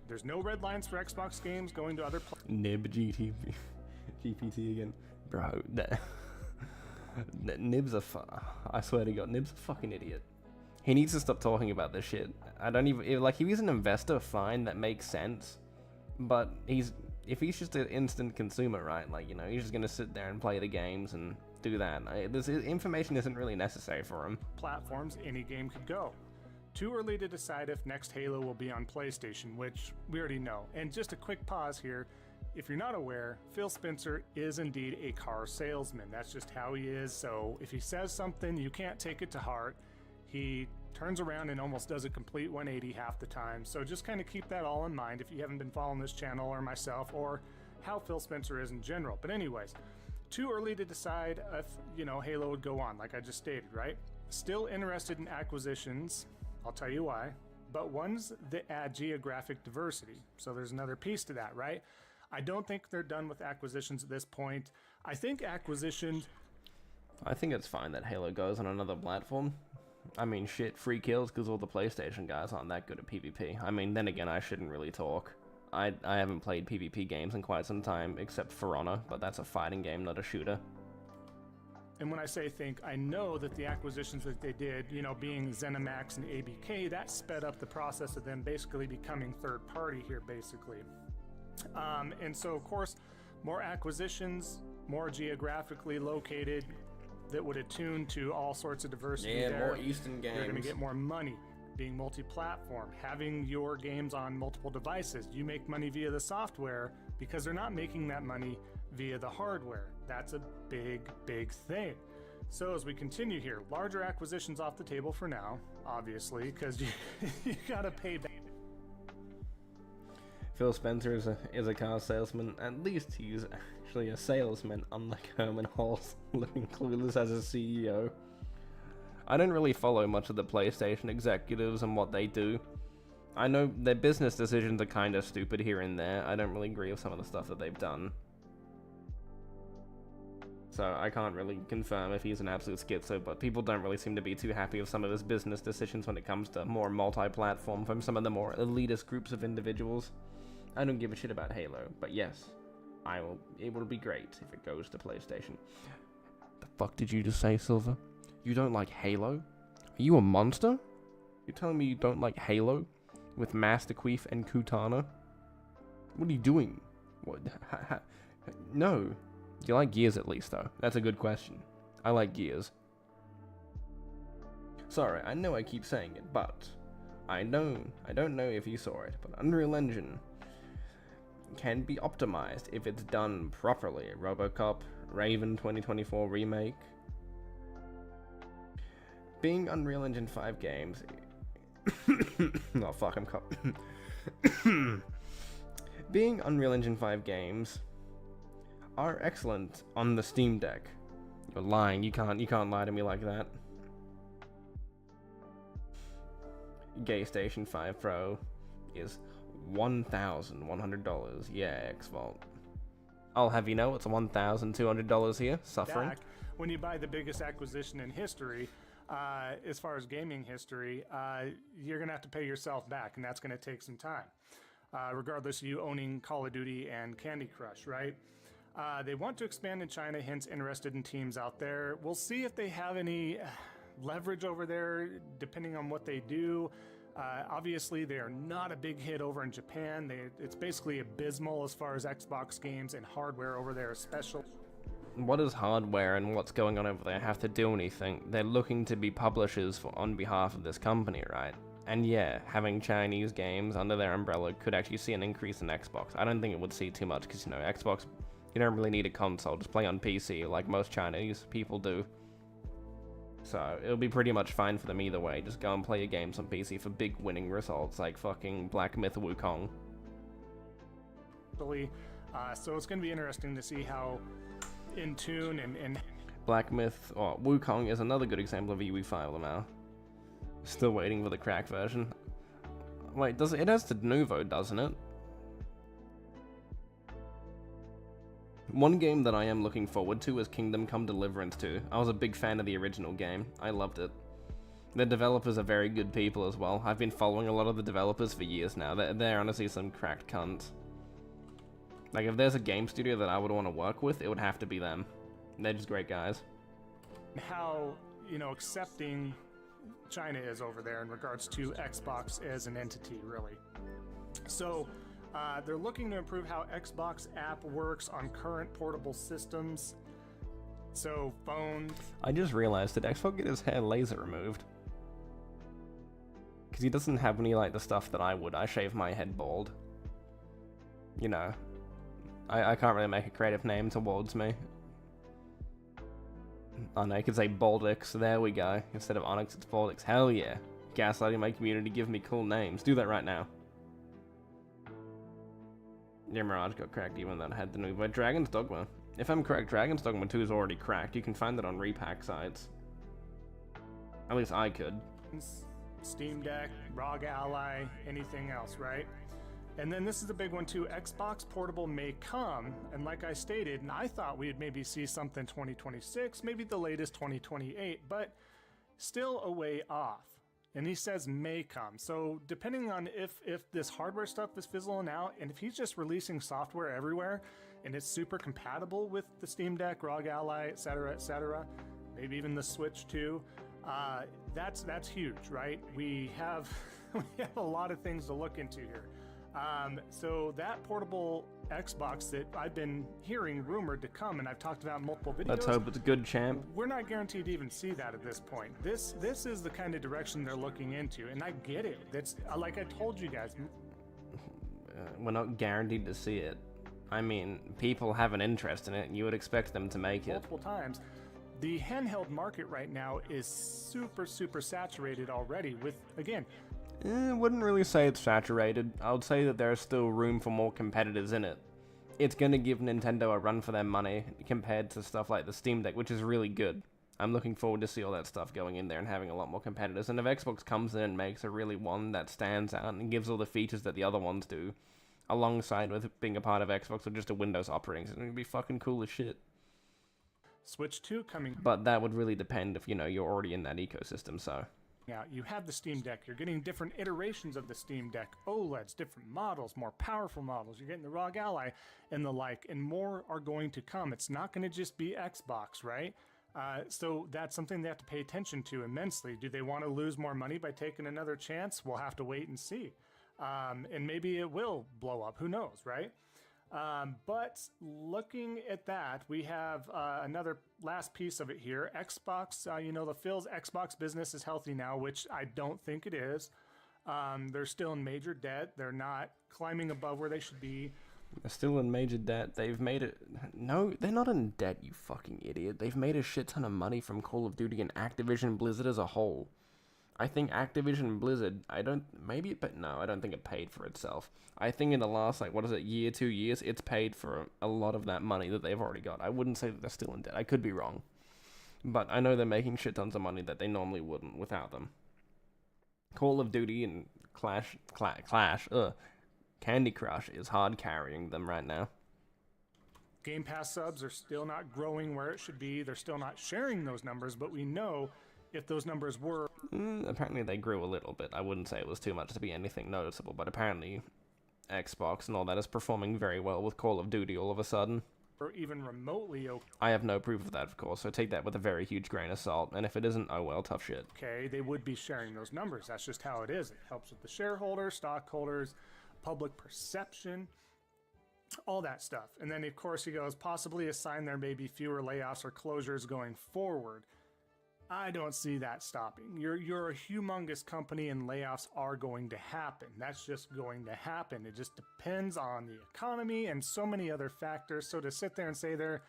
there's no red lines for Xbox games going to other Nib GPT again. Bro, Nib's I swear to God, Nib's a fucking idiot. He needs to stop talking about this shit. I don't even, like, if he's an investor, fine, that makes sense. But if he's just an instant consumer, right? Like, you know, he's just gonna sit there and play the games and do that. This information isn't really necessary for him. Platforms any game could go. Too early to decide if next Halo will be on PlayStation, which we already know. And just a quick pause here. If you're not aware, Phil Spencer is indeed a car salesman. That's just how he is. So if he says something, you can't take it to heart. He turns around and almost does a complete 180 half the time. So just kind of keep that all in mind if you haven't been following this channel or myself or how Phil Spencer is in general. But anyways, too early to decide if, you know, Halo would go on, like I just stated, right? Still interested in acquisitions. I'll tell you why. But ones that add geographic diversity. So there's another piece to that, right? I don't think they're done with acquisitions at this point. I think it's fine that Halo goes on another platform. I mean, shit, free kills because all the PlayStation guys aren't that good at PvP. I mean, then again, I shouldn't really talk. I haven't played PvP games in quite some time, except For Honor, but that's a fighting game, not a shooter. And when I say think, I know that the acquisitions that they did, you know, being ZeniMax and ABK, that sped up the process of them basically becoming third party here, basically. And so, of course, more acquisitions, more geographically located, that would attune to all sorts of diversity. Yeah, there. more Eastern games. You're going to get more money. Being multi-platform, having your games on multiple devices. You make money via the software because they're not making that money via the hardware. That's a big, big thing. So as we continue here, larger acquisitions off the table for now, obviously, because you gotta pay back. Phil Spencer is a car salesman. At least he's actually a salesman, unlike Herman Hulse, looking clueless as a CEO. I don't really follow much of the PlayStation executives and what they do. I know their business decisions are kind of stupid here and there. I don't really agree with some of the stuff that they've done. So I can't really confirm if he's an absolute schizo, but people don't really seem to be too happy with some of his business decisions when it comes to more multi-platform from some of the more elitist groups of individuals. I don't give a shit about Halo, but yes, it will be great if it goes to PlayStation. The fuck did you just say, Silver? You don't like Halo? Are you a monster? You're telling me you don't like Halo? With Master Queef and Kutana? What are you doing? What? No. Do you like Gears at least, though? That's a good question. I like Gears. Sorry, I know I keep saying it, but I don't know if you saw it, but Unreal Engine can be optimized if it's done properly. RoboCop, Raven 2024 remake. Being Unreal Engine 5 games... oh fuck, I'm caught. Being Unreal Engine 5 games are excellent on the Steam Deck. You're lying, you can't lie to me like that. Gaystation 5 Pro is $1,100. Yeah, Xvault. I'll have you know it's $1,200 here, suffering. Back when you buy the biggest acquisition in history, as far as gaming history, you're going to have to pay yourself back, and that's going to take some time. Regardless of you owning Call of Duty and Candy Crush, right? They want to expand in China, hence interested in teams out there. We'll see if they have any leverage over there, depending on what they do. Obviously, they are not a big hit over in Japan. It's basically abysmal as far as Xbox games and hardware over there, especially. What does hardware and what's going on over there have to do anything? They're looking to be publishers on behalf of this company, right? And yeah, having Chinese games under their umbrella could actually see an increase in Xbox. I don't think it would see too much because, you know, Xbox, you don't really need a console. Just play on PC like most Chinese people do. So it'll be pretty much fine for them either way. Just go and play your games on PC for big winning results like fucking Black Myth Wukong. So it's going to be interesting to see how in tune and Black Myth or Wukong is another good example of a UE file now. Still waiting for the crack version. Wait, it has the Denuvo, doesn't it? One game that I am looking forward to is Kingdom Come Deliverance 2. I was a big fan of the original game. I loved it. The developers are very good people as well. I've been following a lot of the developers for years now. They're honestly some cracked cunts. Like, if there's a game studio that I would want to work with, it would have to be them. They're just great guys. How, you know, accepting China is over there in regards to Xbox as an entity, really. So, they're looking to improve how Xbox app works on current portable systems. So, phones. I just realized that Xbox get his hair laser removed. Because he doesn't have any, like, the stuff that I would. I shave my head bald. You know. I can't really make a creative name towards me. Oh no, I could say Baldix. There we go. Instead of Onyx, it's Baldix. Hell yeah. Gaslighting my community, give me cool names. Do that right now. Your Mirage got cracked even though it had the new by Dragon's Dogma. If I'm correct, Dragon's Dogma 2 is already cracked. You can find it on repack sites. At least I could. Steam Deck, ROG Ally, anything else, right? And then this is the big one too. Xbox Portable may come, and like I stated, and I thought we'd maybe see something 2026, maybe the latest 2028, but still a way off. And he says may come. So depending on if this hardware stuff is fizzling out, and if he's just releasing software everywhere, and it's super compatible with the Steam Deck, ROG Ally, etc., maybe even the Switch too, that's huge, right? We have a lot of things to look into here. So that portable Xbox that I've been hearing rumored to come, and I've talked about in multiple videos. Let's hope it's a good, champ. We're not guaranteed to even see that at this point. This is the kind of direction they're looking into, and I get it. That's like I told you guys. We're not guaranteed to see it. I mean, people have an interest in it, and you would expect them to make it. Multiple times. The handheld market right now is super saturated already with, again, wouldn't really say it's saturated. I would say that there's still room for more competitors in it. It's gonna give Nintendo a run for their money compared to stuff like the Steam Deck, which is really good. I'm looking forward to see all that stuff going in there and having a lot more competitors. And if Xbox comes in and makes a really one that stands out and gives all the features that the other ones do, alongside with being a part of Xbox or just a Windows operating system, it'd be fucking cool as shit. Switch 2 coming. But that would really depend if, you know, you're already in that ecosystem, so. Now, you have the Steam Deck. You're getting different iterations of the Steam Deck, OLEDs, different models, more powerful models. You're getting the ROG Ally and the like, and more are going to come. It's not going to just be Xbox, right? So that's something they have to pay attention to immensely. Do they want to lose more money by taking another chance? We'll have to wait and see. And maybe it will blow up. Who knows, right? But looking at that, we have another last piece of it here. Xbox, you know, the Phil's Xbox business is healthy now, which I don't think it is. They're still in major debt. They're not climbing above where they should be. They're still in major debt. They've made it... No, they're not in debt, you fucking idiot. They've made a shit ton of money from Call of Duty and Activision Blizzard as a whole. I think Activision Blizzard, I don't think it paid for itself. I think in the last, like, 2 years, it's paid for a lot of that money that they've already got. I wouldn't say that they're still in debt. I could be wrong. But I know they're making shit tons of money that they normally wouldn't without them. Call of Duty and Candy Crush is hard carrying them right now. Game Pass subs are still not growing where it should be. They're still not sharing those numbers, but we know if those numbers were... apparently they grew a little bit. I wouldn't say it was too much to be anything noticeable, but apparently Xbox and all that is performing very well with Call of Duty all of a sudden. Or even remotely okay. I have no proof of that, of course, so take that with a very huge grain of salt, and if it isn't, oh well, tough shit. Okay, they would be sharing those numbers. That's just how it is. It helps with the shareholders, stockholders, public perception, all that stuff. And then, of course, he goes, possibly a sign there may be fewer layoffs or closures going forward. I don't see that stopping. You're a humongous company and layoffs are going to happen. That's just going to happen. It just depends on the economy and so many other factors. So to sit there and say there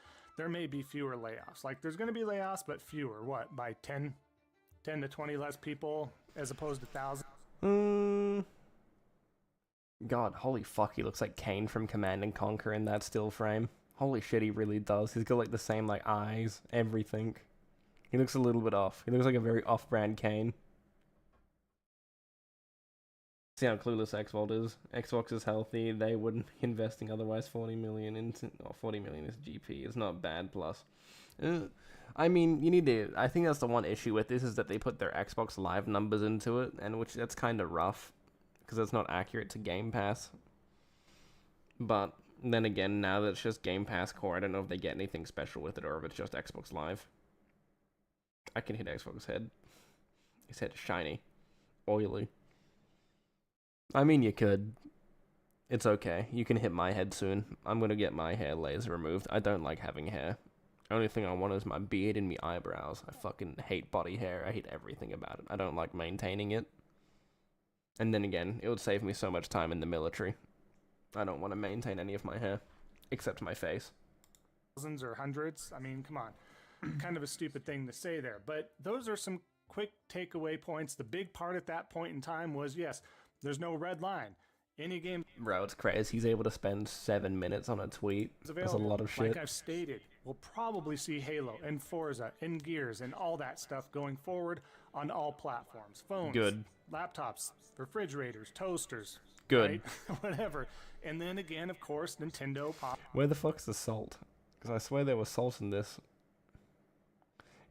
may be fewer layoffs. Like there's going to be layoffs, but fewer. What? By 10 to 20 less people as opposed to thousands? God, holy fuck, he looks like Kane from Command and Conquer in that still frame. Holy shit, he really does. He's got like the same like eyes, everything. He looks a little bit off. He looks like a very off-brand Kane. See how clueless Xbox is. Xbox is healthy. They wouldn't be investing otherwise. 40 million into 40 million is GP. It's not bad. Plus, I mean, you need to. I think that's the one issue with this is that they put their Xbox Live numbers into it, and which that's kind of rough because it's not accurate to Game Pass. But then again, now that it's just Game Pass Core, I don't know if they get anything special with it or if it's just Xbox Live. I can hit Xbox head. His head is shiny, oily. I mean, you could. It's okay. You can hit my head soon. I'm gonna get my hair laser removed. I don't like having hair. Only thing I want is my beard and my eyebrows. I fucking hate body hair. I hate everything about it. I don't like maintaining it. And then again, it would save me so much time in the military. I don't want to maintain any of my hair. Except my face. Thousands or hundreds. I mean, come on. Kind of a stupid thing to say there. But those are some quick takeaway points. The big part at that point in time was, yes, there's no red line. Any game... Bro, it's crazy. He's able to spend 7 minutes on a tweet. That's a lot of shit. Like I've stated, we'll probably see Halo and Forza and Gears and all that stuff going forward on all platforms. Phones, good. Laptops, refrigerators, toasters. Good. Right? Whatever. And then again, of course, Nintendo pop. Where the fuck's the salt? Because I swear there was salt in this.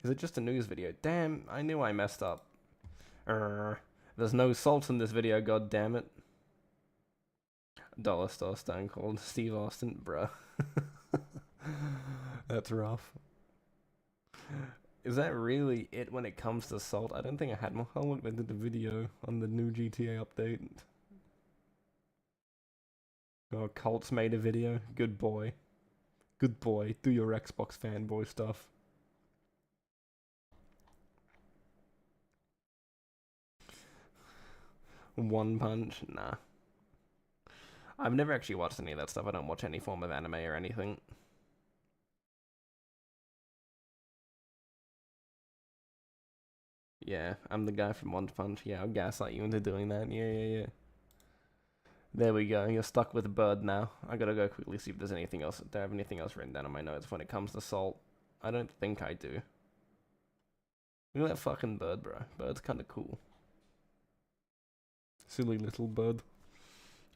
Is it just a news video? Damn, I knew I messed up. There's no salt in this video, god damn it. Dollar Store Stone Cold Steve Austin, bruh. That's rough. Is that really it when it comes to salt? I don't think I had more. Oh look, they did the video on the new GTA update. Oh, Colt's made a video. Good boy. Good boy. Do your Xbox fanboy stuff. One Punch? Nah. I've never actually watched any of that stuff. I don't watch any form of anime or anything. Yeah, I'm the guy from One Punch. Yeah, I'll gaslight you into doing that. Yeah. There we go. You're stuck with a bird now. I gotta go quickly see if there's anything else. Do I have anything else written down on my notes when it comes to salt? I don't think I do. Look at that fucking bird, bro. Bird's kind of cool. Silly little bird.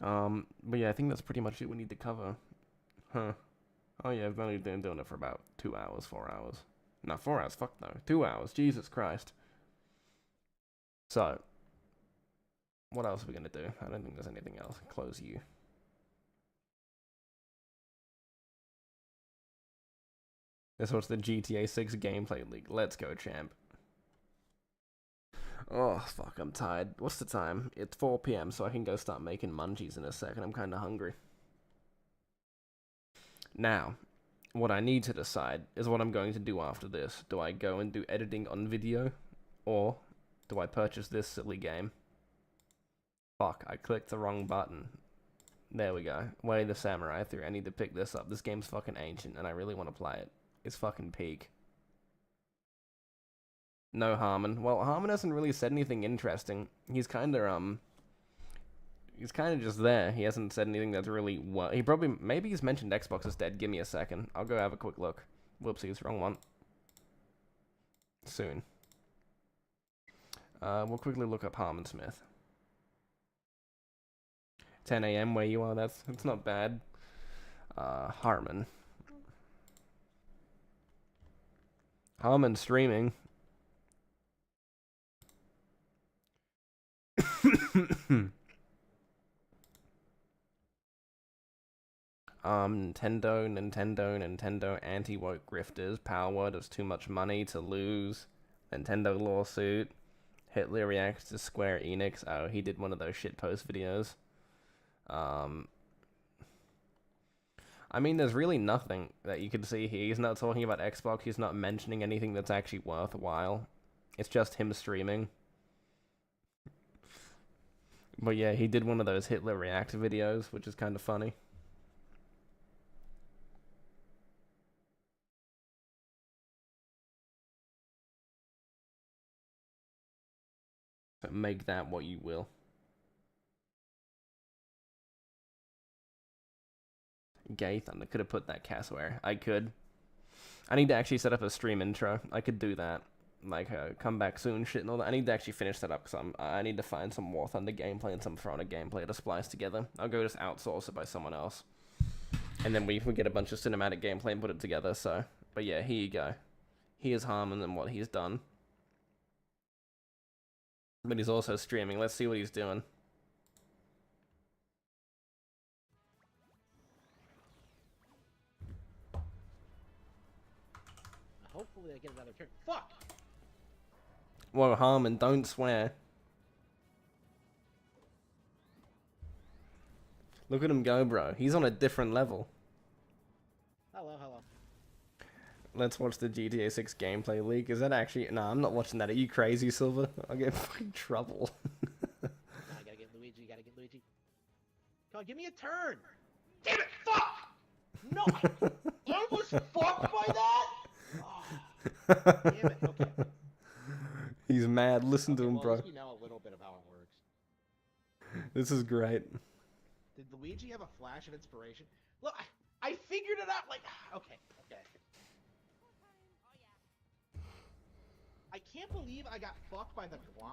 But yeah, I think that's pretty much it we need to cover. Huh. Oh yeah, I've only been doing it for about 2 hours, 4 hours. No, 4 hours, fuck no. 2 hours, Jesus Christ. So, what else are we gonna do? I don't think there's anything else. Close you. This was the GTA 6 gameplay leak. Let's go, champ. Oh, fuck, I'm tired. What's the time? It's 4 PM, so I can go start making munchies in a second. I'm kinda hungry. Now, what I need to decide is what I'm going to do after this. Do I go and do editing on video? Or do I purchase this silly game? Fuck, I clicked the wrong button. There we go. Way the Samurai 3. I need to pick this up. This game's fucking ancient, and I really want to play it. It's fucking peak. No Harmon. Well, Harmon hasn't really said anything interesting. He's kind of just there. He hasn't said anything that's really maybe he's mentioned Xbox is dead. Give me a second. I'll go have a quick look. Whoopsies, wrong one. Soon. We'll quickly look up Harmon Smith. 10 AM where you are, that's not bad. Harmon streaming. Nintendo anti-woke grifters. Power word is too much money to lose. Nintendo lawsuit. Hitler reacts to Square Enix. Oh, he did one of those shitpost videos. I mean, there's really nothing that you can see here. He's not talking about Xbox. He's not mentioning anything that's actually worthwhile. It's just him streaming. But yeah, he did one of those Hitler react videos, which is kind of funny. So make that what you will. Gay Thunder. Could have put that Cassoware. I could. I need to actually set up a stream intro. I could do that. like come back soon shit and all that. I need to actually finish that up because I need to find some War Thunder gameplay and some For Honor gameplay to splice together. I'll go just outsource it by someone else, and then we get a bunch of cinematic gameplay and put it together. So, but yeah, here you go. Here's Harmon and what he's done. But he's also streaming. Let's see what he's doing. Hopefully I get another turn. Fuck! Whoa, Harmon, don't swear. Look at him go, bro. He's on a different level. Hello, hello. Let's watch the GTA 6 gameplay leak. Is that actually... Nah, I'm not watching that. Are you crazy, Silver? I'll get in fucking trouble. I gotta get Luigi, Come on, give me a turn! Damn it, fuck! No! I was fucked by that? Oh, damn it, okay. He's mad. Listen to him, well, bro. at least we know a little bit of how it works. This is great. Did Luigi have a flash of inspiration? Look, I figured it out, like... Okay. I can't believe I got fucked by the glom.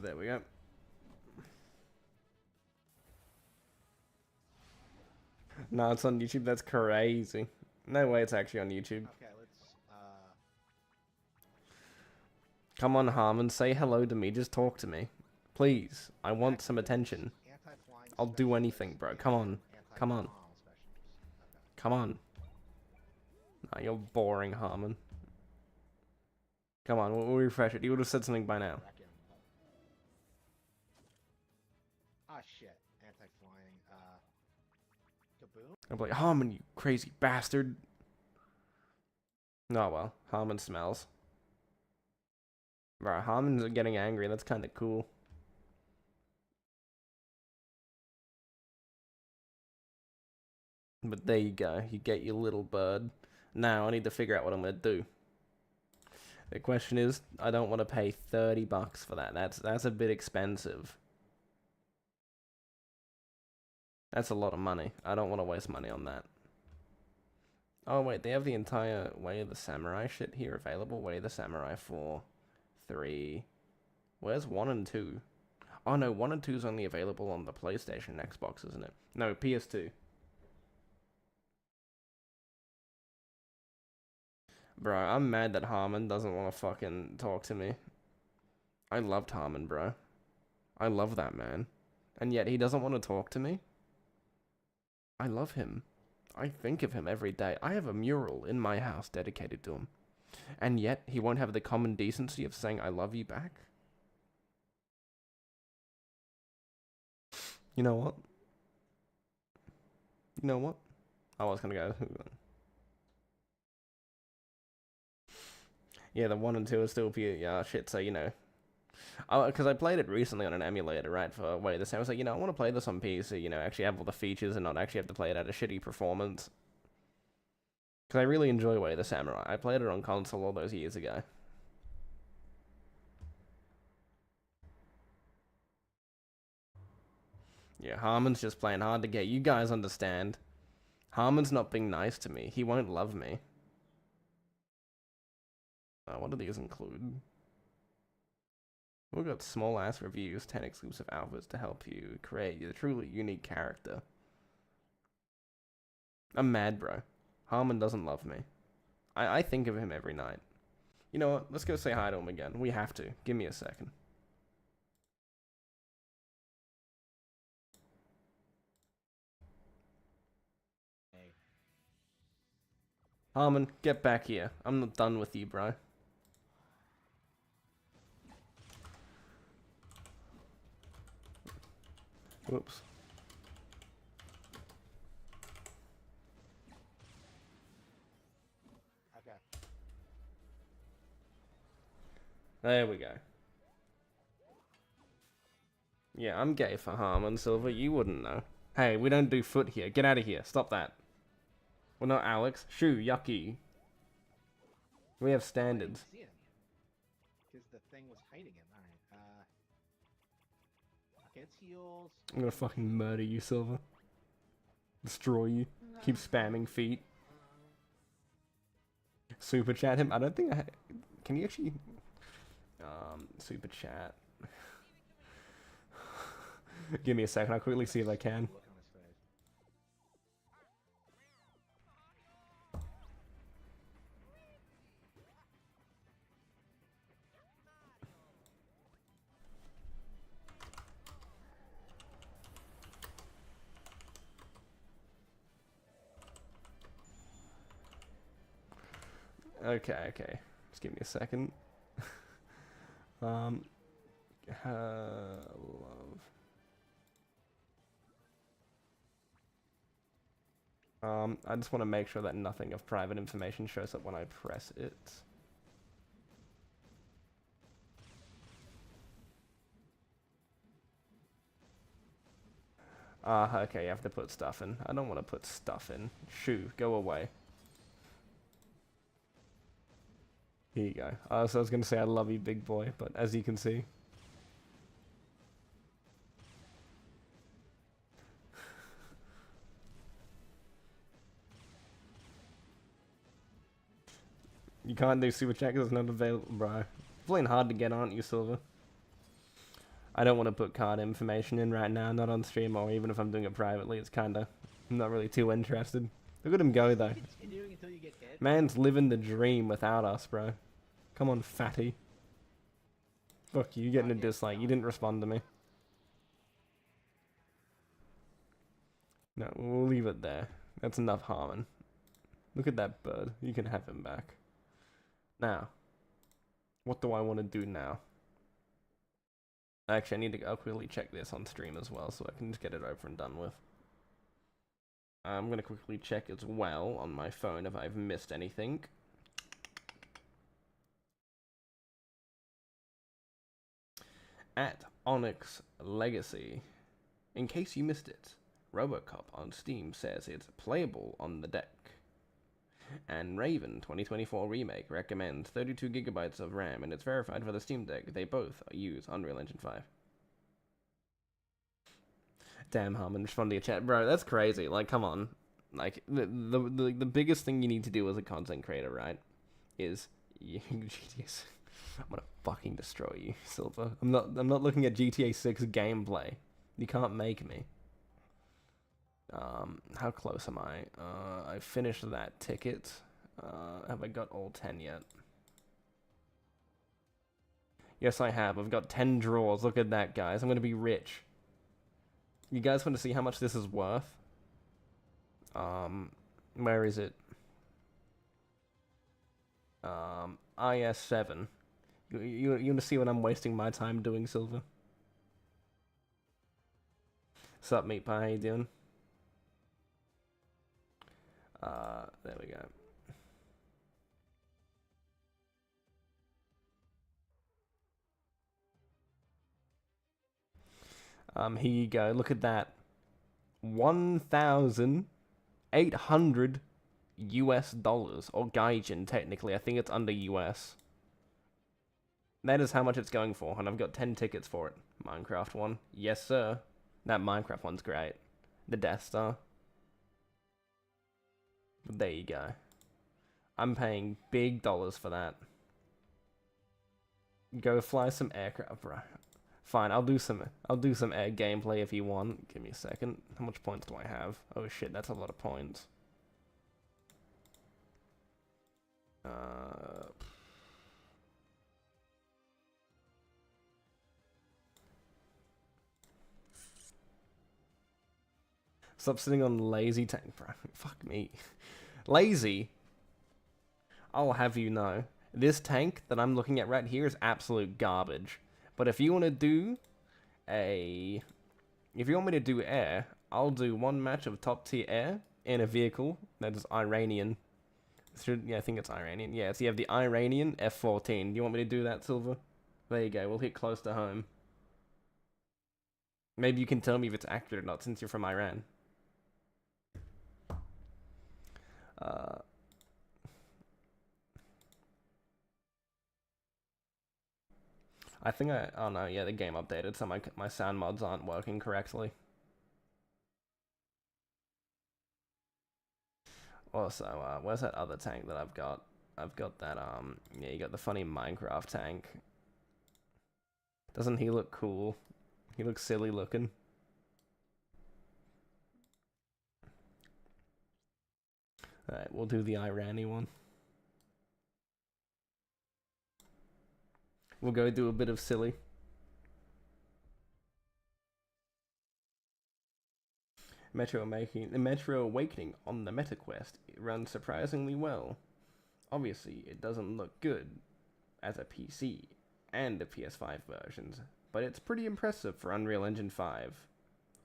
There we go. No, it's on YouTube. That's crazy. No way it's actually on YouTube. Okay, let's, Come on, Harmon, say hello to me. Just talk to me. Please. I want some attention. I'll do anything, bro. Come on. Come on. Come on. Nah, you're boring, Harmon. Come on, we'll refresh it. You would have said something by now. Ah, shit. Anti-flying, kaboom? I'm like, Harmon, you crazy bastard. Oh, well. Harmon smells. Bro, Harmon's getting angry. That's kind of cool. But there you go. You get your little bird. Now I need to figure out what I'm going to do. The question is, I don't want to pay $30 for that. That's a bit expensive. That's a lot of money. I don't want to waste money on that. Oh, wait. They have the entire Way of the Samurai shit here available. Way of the Samurai 4. 3. Where's 1 and 2? Oh no, 1 and 2 is only available on the PlayStation and Xbox, isn't it? No, PS2. Bro, I'm mad that Harmon doesn't want to fucking talk to me. I loved Harmon, bro. I love that man. And yet he doesn't want to talk to me? I love him. I think of him every day. I have a mural in my house dedicated to him. And yet, he won't have the common decency of saying, I love you back? You know what? You know what? I was gonna go. Yeah, the 1 and 2 are still yeah, shit, so, you know. Because I played it recently on an emulator, right, for Way of the Samurai. I was like, you know, I want to play this on PC, you know, actually have all the features and not actually have to play it at a shitty performance. Because I really enjoy Way of the Samurai. I played it on console all those years ago. Yeah, Harmon's just playing hard to get. You guys understand. Harmon's not being nice to me. He won't love me. What do these include? We've got small-ass reviews, 10 exclusive alphas to help you create a truly unique character. I'm mad, bro. Harmon doesn't love me. I think of him every night. You know what? Let's go say hi to him again. We have to. Give me a second. Hey. Harmon, get back here. I'm not done with you, bro. Whoops. Okay. There we go. Yeah, I'm gay for Harmon, Silver. You wouldn't know. Hey, we don't do foot here. Get out of here. Stop that. We're not Alex. Shoo, yucky. We have standards. Because the thing was hiding him. Alright, okay, it's heals. I'm gonna fucking murder you, Silver. Destroy you. Keep spamming feet. Super chat him. I don't think can you actually super chat? Give me a second. I'll quickly see if I can. Look on his face. Okay. Just give me a second. Love. I just want to make sure that nothing of private information shows up when I press it. Okay, you have to put stuff in. I don't want to put stuff in. Shoo, go away. Here you go. So I was going to say I love you, big boy, but as you can see... You can't do super chat because it's not available, bro. Playing hard to get, aren't you, Silver? I don't want to put card information in right now, not on stream, or even if I'm doing it privately, it's kinda... I'm not really too interested. Look at him go, though. Continuing until you get hit. Man's living the dream without us, bro. Come on, fatty. Fuck you, you're getting a dislike. You didn't respond to me. No, we'll leave it there. That's enough harming. Look at that bird. You can have him back. Now, what do I want to do now? Actually, I need to go quickly check this on stream as well, so I can just get it over and done with. I'm going to quickly check as well on my phone if I've missed anything. At Onyx Legacy. In case you missed it, Robocop on Steam says it's playable on the deck. And Raven 2024 Remake recommends 32 gigabytes of RAM, and it's verified for the Steam Deck. They both use Unreal Engine 5. Damn, Harmon, respond to your chat. Bro, that's crazy. Like, come on. Like, the biggest thing you need to do as a content creator, right, is... GTS. I'm gonna fucking destroy you, Silver. I'm not looking at GTA 6 gameplay. You can't make me. How close am I? I finished that ticket. Have I got all 10 yet? Yes, I have. I've got 10 draws. Look at that, guys. I'm gonna be rich. You guys want to see how much this is worth? Where is it? IS7. You want to see what I'm wasting my time doing, Silver? Sup, meat pie? How you doing? There we go. Here you go. Look at that. 1,800 US dollars, or gaijin, technically. I think it's under US. That is how much it's going for, and I've got 10 tickets for it. Minecraft one. Yes, sir. That Minecraft one's great. The Death Star. But there you go. I'm paying big dollars for that. Go fly some aircraft, bro. Fine, I'll do some air gameplay if you want. Give me a second. How much points do I have? Oh shit, that's a lot of points. Stop sitting on lazy tank, bro. Fuck me. Lazy? I'll have you know. This tank that I'm looking at right here is absolute garbage. But if you want to do if you want me to do air, I'll do one match of top tier air in a vehicle that is Iranian. Yeah, I think it's Iranian. Yeah, so you have the Iranian F-14. Do you want me to do that, Silver? There you go. We'll hit close to home. Maybe you can tell me if it's accurate or not, since you're from Iran. I think oh no, yeah, the game updated, so my sound mods aren't working correctly. Also, where's that other tank that I've got? I've got that, yeah, you got the funny Minecraft tank. Doesn't he look cool? He looks silly looking. Alright, we'll do the Irani one. We'll go do a bit of silly. Metro Awakening on the MetaQuest. It runs surprisingly well. Obviously, it doesn't look good as a PC and the PS5 versions, but it's pretty impressive for Unreal Engine 5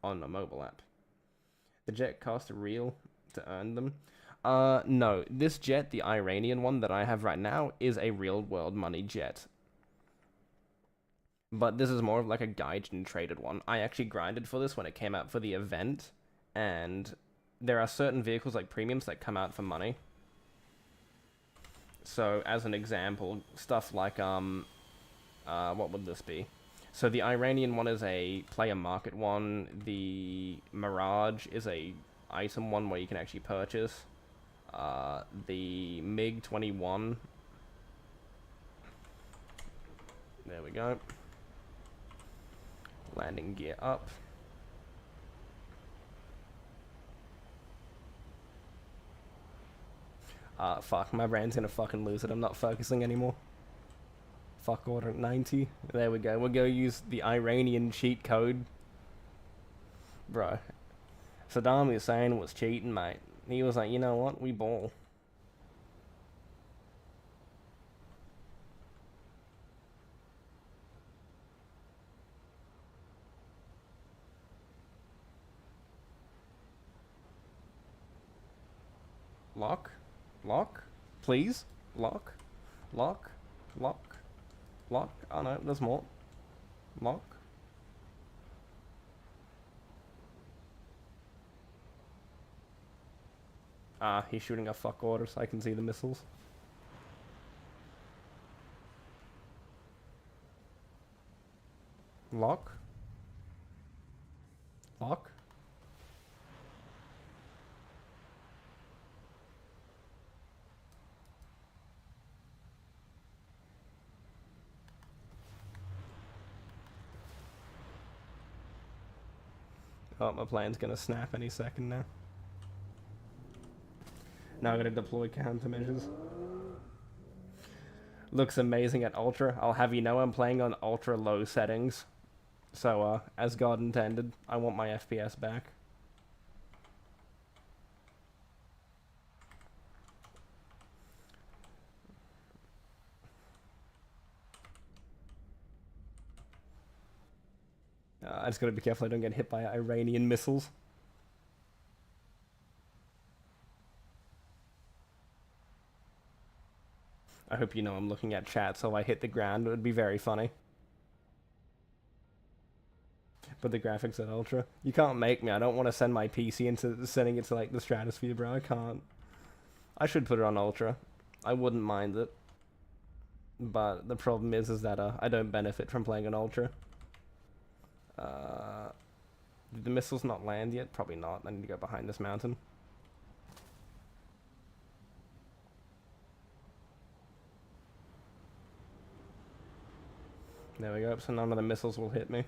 on a mobile app. The jet cost real to earn them? No. This jet, the Iranian one that I have right now, is a real-world money jet. But this is more of like a Gaijin traded one. I actually grinded for this when it came out for the event, and there are certain vehicles like premiums that come out for money. So, as an example, stuff like, what would this be? So the Iranian one is a player market one. The Mirage is a item one where you can actually purchase. The MiG-21. There we go. Landing gear up. Fuck, my brain's gonna fucking lose it. I'm not focusing anymore. Fuck order 90. There we go. We'll go use the Iranian cheat code. Bro. Saddam Hussein was cheating, mate. He was like, you know what? We ball. Lock? Lock? Please? Lock? Lock? Lock? Lock? Oh no, there's more. Lock? Ah, he's shooting a fuck order so I can see the missiles. Lock? Lock? Oh, my plane's gonna snap any second now. Now I'm gonna deploy countermeasures. Looks amazing at ultra. I'll have you know I'm playing on ultra low settings. So, as God intended, I want my FPS back. I just gotta be careful I don't get hit by Iranian missiles. I hope you know I'm looking at chat, so if I hit the ground, it would be very funny. But the graphics at ultra. You can't make me. I don't want to send my PC into setting it to like the stratosphere, bro. I can't. I should put it on ultra. I wouldn't mind it. But the problem is that I don't benefit from playing on ultra. Did the missiles not land yet? Probably not. I need to go behind this mountain. There we go, so none of the missiles will hit me.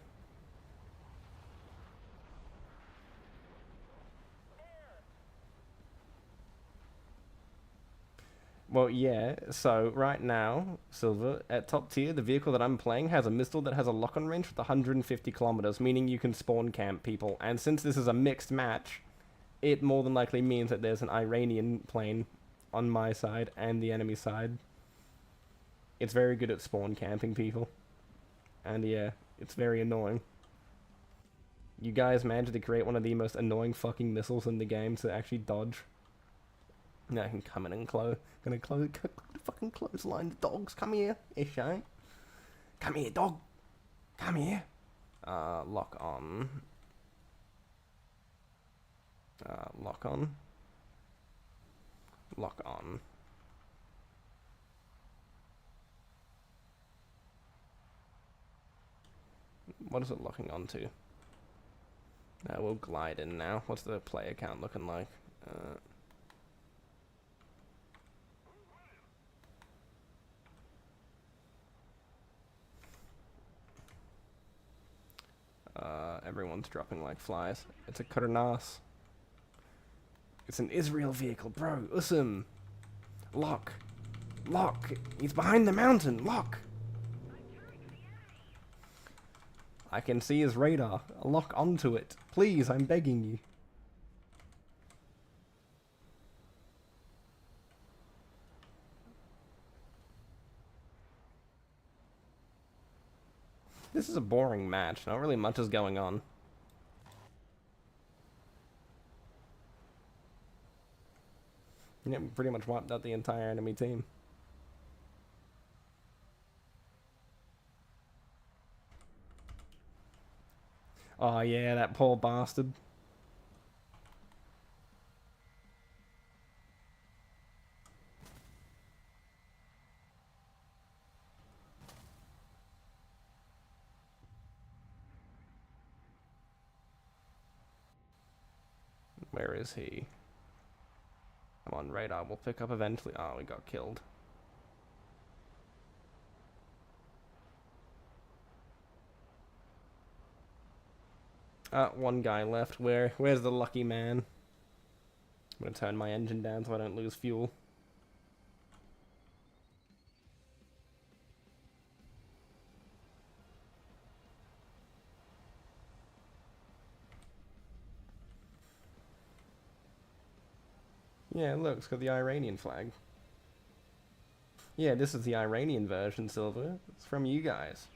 Well, yeah, so right now, Silver, at top tier, the vehicle that I'm playing has a missile that has a lock-on range with 150 kilometers, meaning you can spawn camp people. And since this is a mixed match, it more than likely means that there's an Iranian plane on my side and the enemy side. It's very good at spawn camping people. And yeah, it's very annoying. You guys managed to create one of the most annoying fucking missiles in the game to actually dodge. Now I can come in and fucking clothesline the dogs. Come here, ish, eh? Come here, dog. Come here. Lock on. Lock on. Lock on. What is it locking onto? We'll glide in now. What's the player count looking like? Everyone's dropping like flies. It's a Kurnas. It's an Israel vehicle, bro. Awesome. Lock. Lock. He's behind the mountain. Lock. I can see his radar. Lock onto it. Please, I'm begging you. This is a boring match. Not really much is going on. Yeah, we pretty much wiped out the entire enemy team. Oh yeah, that poor bastard. Where is he? I'm on radar. We'll pick up eventually. Oh, we got killed. One guy left. Where's the lucky man? I'm gonna turn my engine down so I don't lose fuel. Yeah, look, it's got the Iranian flag. Yeah, this is the Iranian version, Silver. It's from you guys.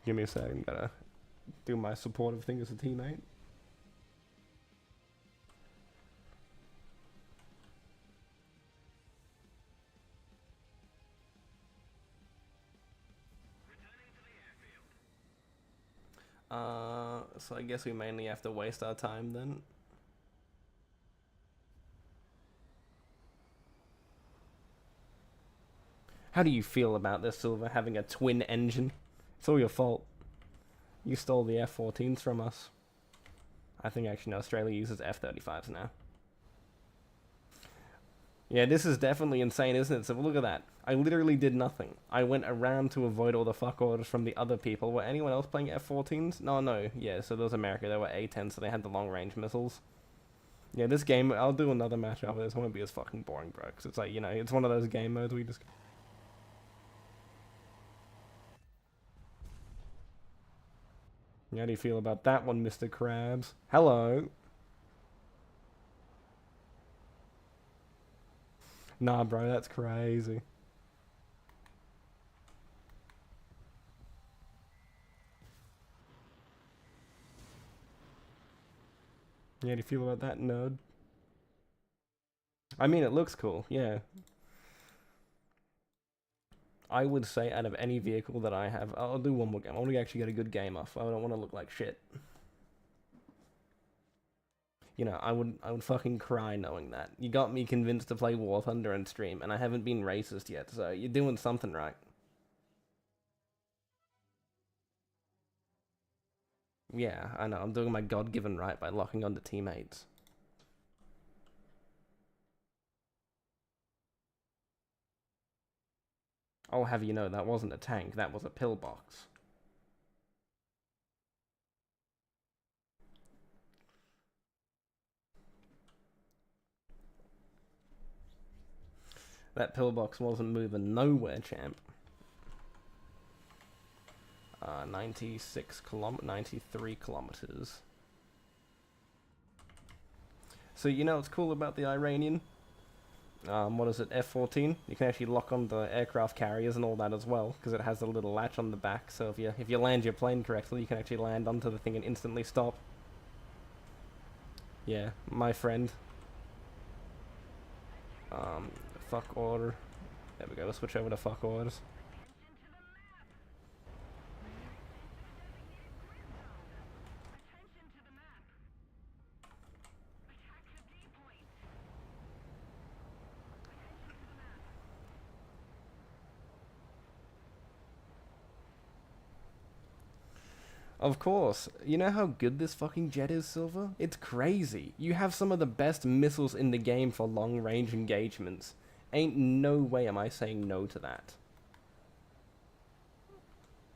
Give me a second, gotta do my supportive thing as a teammate. So I guess we mainly have to waste our time then. How do you feel about this, Silver, having a twin engine? It's all your fault. You stole the F-14s from us. I think actually no, Australia uses F-35s now. Yeah, this is definitely insane, isn't it? So look at that. I literally did nothing. I went around to avoid all the fuck orders from the other people. Were anyone else playing F-14s? No. Yeah, so there was America. They were A-10s, so they had the long-range missiles. Yeah, this game, I'll do another match after this. It won't be as fucking boring, bro. Because it's like, you know, it's one of those game modes we just... How do you feel about that one, Mr. Krabs? Hello. Nah, bro, that's crazy. Yeah, do you feel about that, nerd? I mean, it looks cool, yeah. I would say out of any vehicle that I have, I'll do one more game. I want to actually get a good game off. I don't want to look like shit. You know, I would fucking cry knowing that. You got me convinced to play War Thunder and stream, and I haven't been racist yet, so you're doing something right. Yeah, I know, I'm doing my God-given right by locking onto teammates. I'll have you know, that wasn't a tank, that was a pillbox. That pillbox wasn't moving nowhere, champ. 93 kilometers. So you know what's cool about the Iranian? What is it, F-14? You can actually lock on the aircraft carriers and all that as well, because it has a little latch on the back, so if you land your plane correctly, you can actually land onto the thing and instantly stop. Yeah, my friend. Fuck order. There we go, let's switch over to fuck orders. Of course. You know how good this fucking jet is, Silver? It's crazy. You have some of the best missiles in the game for long-range engagements. Ain't no way am I saying no to that.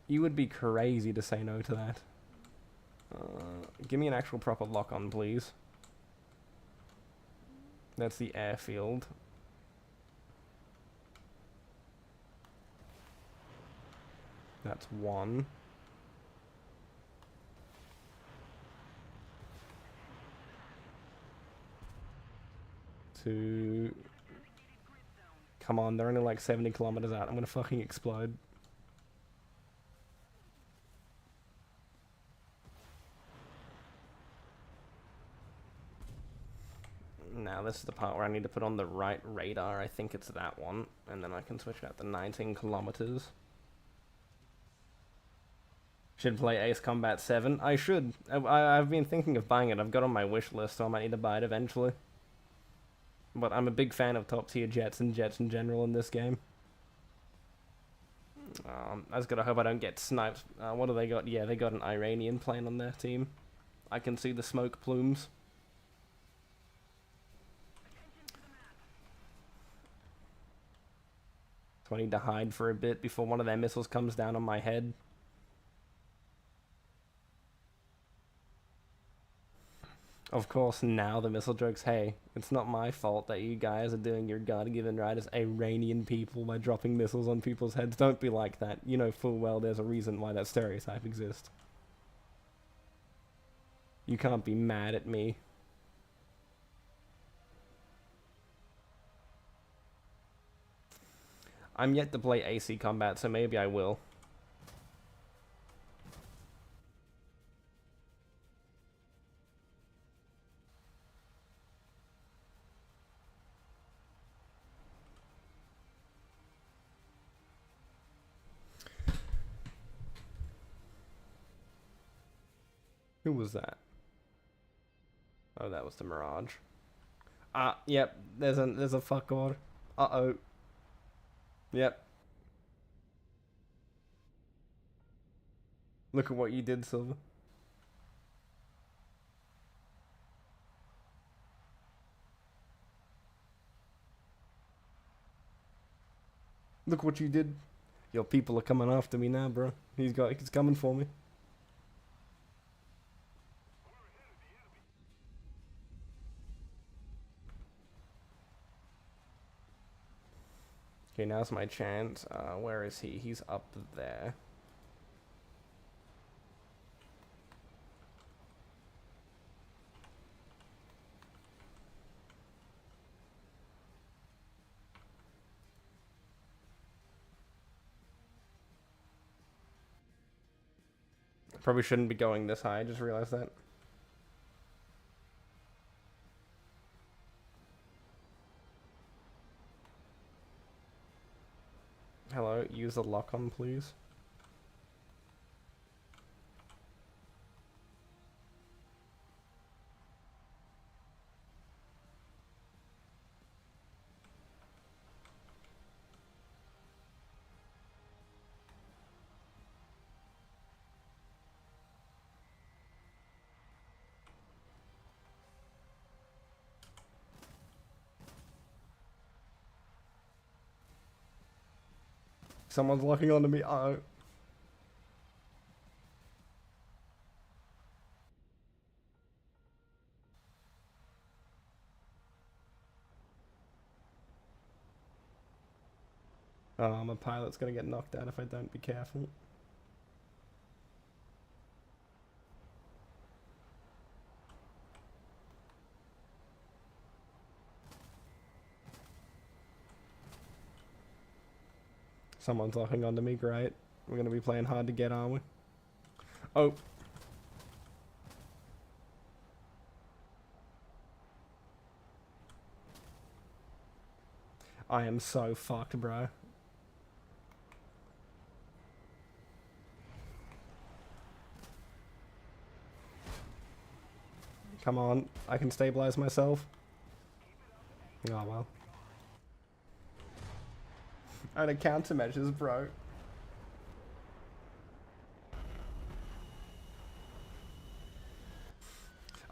You would be crazy to say no to that. Give me an actual proper lock-on, please. That's the airfield. That's one. Two. Come on, they're only like 70 kilometers out. I'm gonna fucking explode. Now this is the part where I need to put on the right radar. I think it's that one. And then I can switch out to 19 kilometers. Should play Ace Combat 7. I should. I've been thinking of buying it. I've got it on my wish list, so I might need to buy it eventually. But I'm a big fan of top tier jets and jets in general in this game. I just gotta hope I don't get sniped. What do they got? Yeah, they got an Iranian plane on their team. I can see the smoke plumes. So I need to hide for a bit before one of their missiles comes down on my head. Of course, now the missile joke's, hey, it's not my fault that you guys are doing your God-given right as Iranian people by dropping missiles on people's heads. Don't be like that. You know full well there's a reason why that stereotype exists. You can't be mad at me. I'm yet to play AC Combat, so maybe I will. Who was that? Oh, that was the Mirage. Yep, there's a fuck god. Uh-oh. Yep. Look at what you did, Silver. Look what you did. Your people are coming after me now, bro. He's coming for me. Okay, now's my chance. Where is he? He's up there. Probably shouldn't be going this high, I just realized that. Hello, use the lock-on, please. Someone's locking onto me. Uh-oh. My pilot's gonna get knocked out if I don't be careful. Someone's locking onto me, great. We're gonna be playing hard to get, aren't we? Oh. I am so fucked, bro. Come on, I can stabilize myself. Oh well. Out of countermeasures, bro.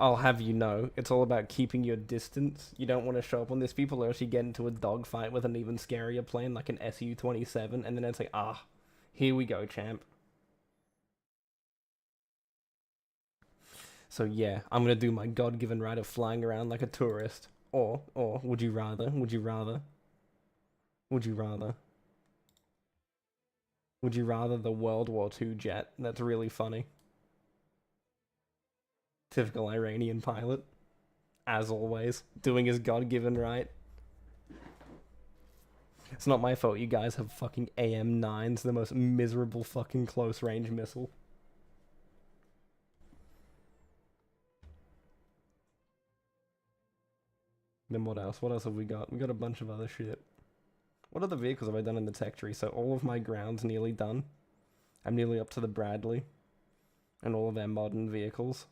I'll have you know, it's all about keeping your distance. You don't want to show up on this. People actually get into a dogfight with an even scarier plane, like an Su-27, and then it's like, ah, here we go, champ. So yeah, I'm gonna do my God-given right of flying around like a tourist. Or, would you rather? Would you rather the World War II jet? That's really funny. Typical Iranian pilot. As always, doing his God-given right. It's not my fault you guys have fucking AM-9s, the most miserable fucking close-range missile. Then what else? What else have we got? We got a bunch of other shit. What other vehicles have I done in the tech tree? So all of my ground's nearly done. I'm nearly up to the Bradley. And all of their modern vehicles.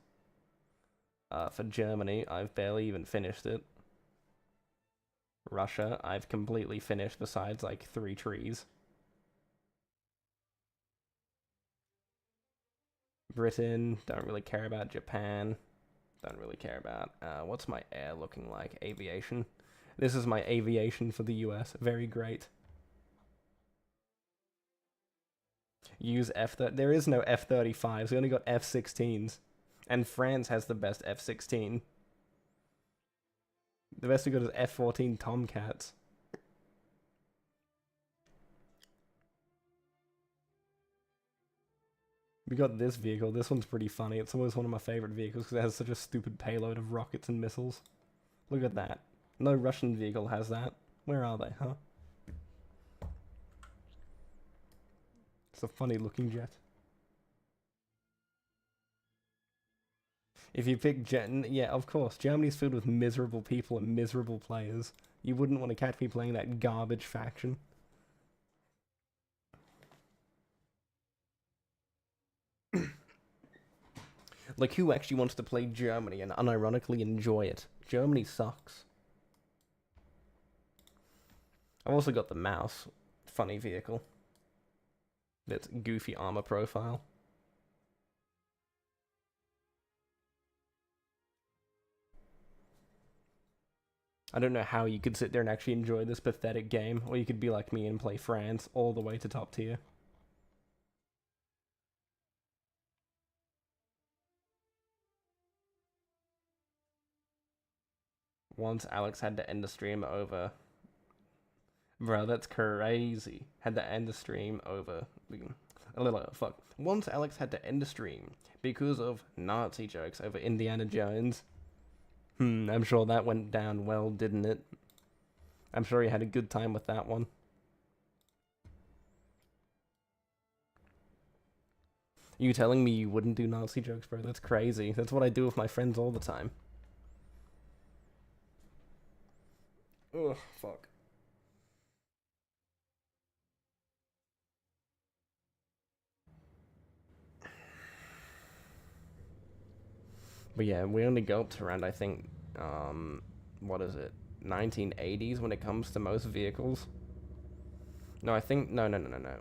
For Germany, I've barely even finished it. Russia, I've completely finished besides like 3 trees. Britain, don't really care about Japan. Don't really care about, what's my air looking like? Aviation. This is my aviation for the US. Very great. Use F-30. There is no F-35s. We only got F-16s. And France has the best F-16. The best we got is F-14 Tomcats. We got this vehicle. This one's pretty funny. It's always one of my favorite vehicles because it has such a stupid payload of rockets and missiles. Look at that. No Russian vehicle has that. Where are they, huh? It's a funny looking jet. If you pick yeah, of course. Germany's filled with miserable people and miserable players. You wouldn't want to catch me playing that garbage faction. Like, who actually wants to play Germany and unironically enjoy it? Germany sucks. I've also got the mouse. Funny vehicle. That's goofy armor profile. I don't know how you could sit there and actually enjoy this pathetic game, or you could be like me and play France all the way to top tier. Once Alex had to end the stream over... Bro, that's crazy. Had to end the stream over... Fuck. Once Alex had to end the stream because of Nazi jokes over Indiana Jones. I'm sure that went down well, didn't it? I'm sure he had a good time with that one. You telling me you wouldn't do Nazi jokes, bro? That's crazy. That's what I do with my friends all the time. Ugh, fuck. But yeah, we only go up to around, I think, what is it? 1980s when it comes to most vehicles. No, I think, no.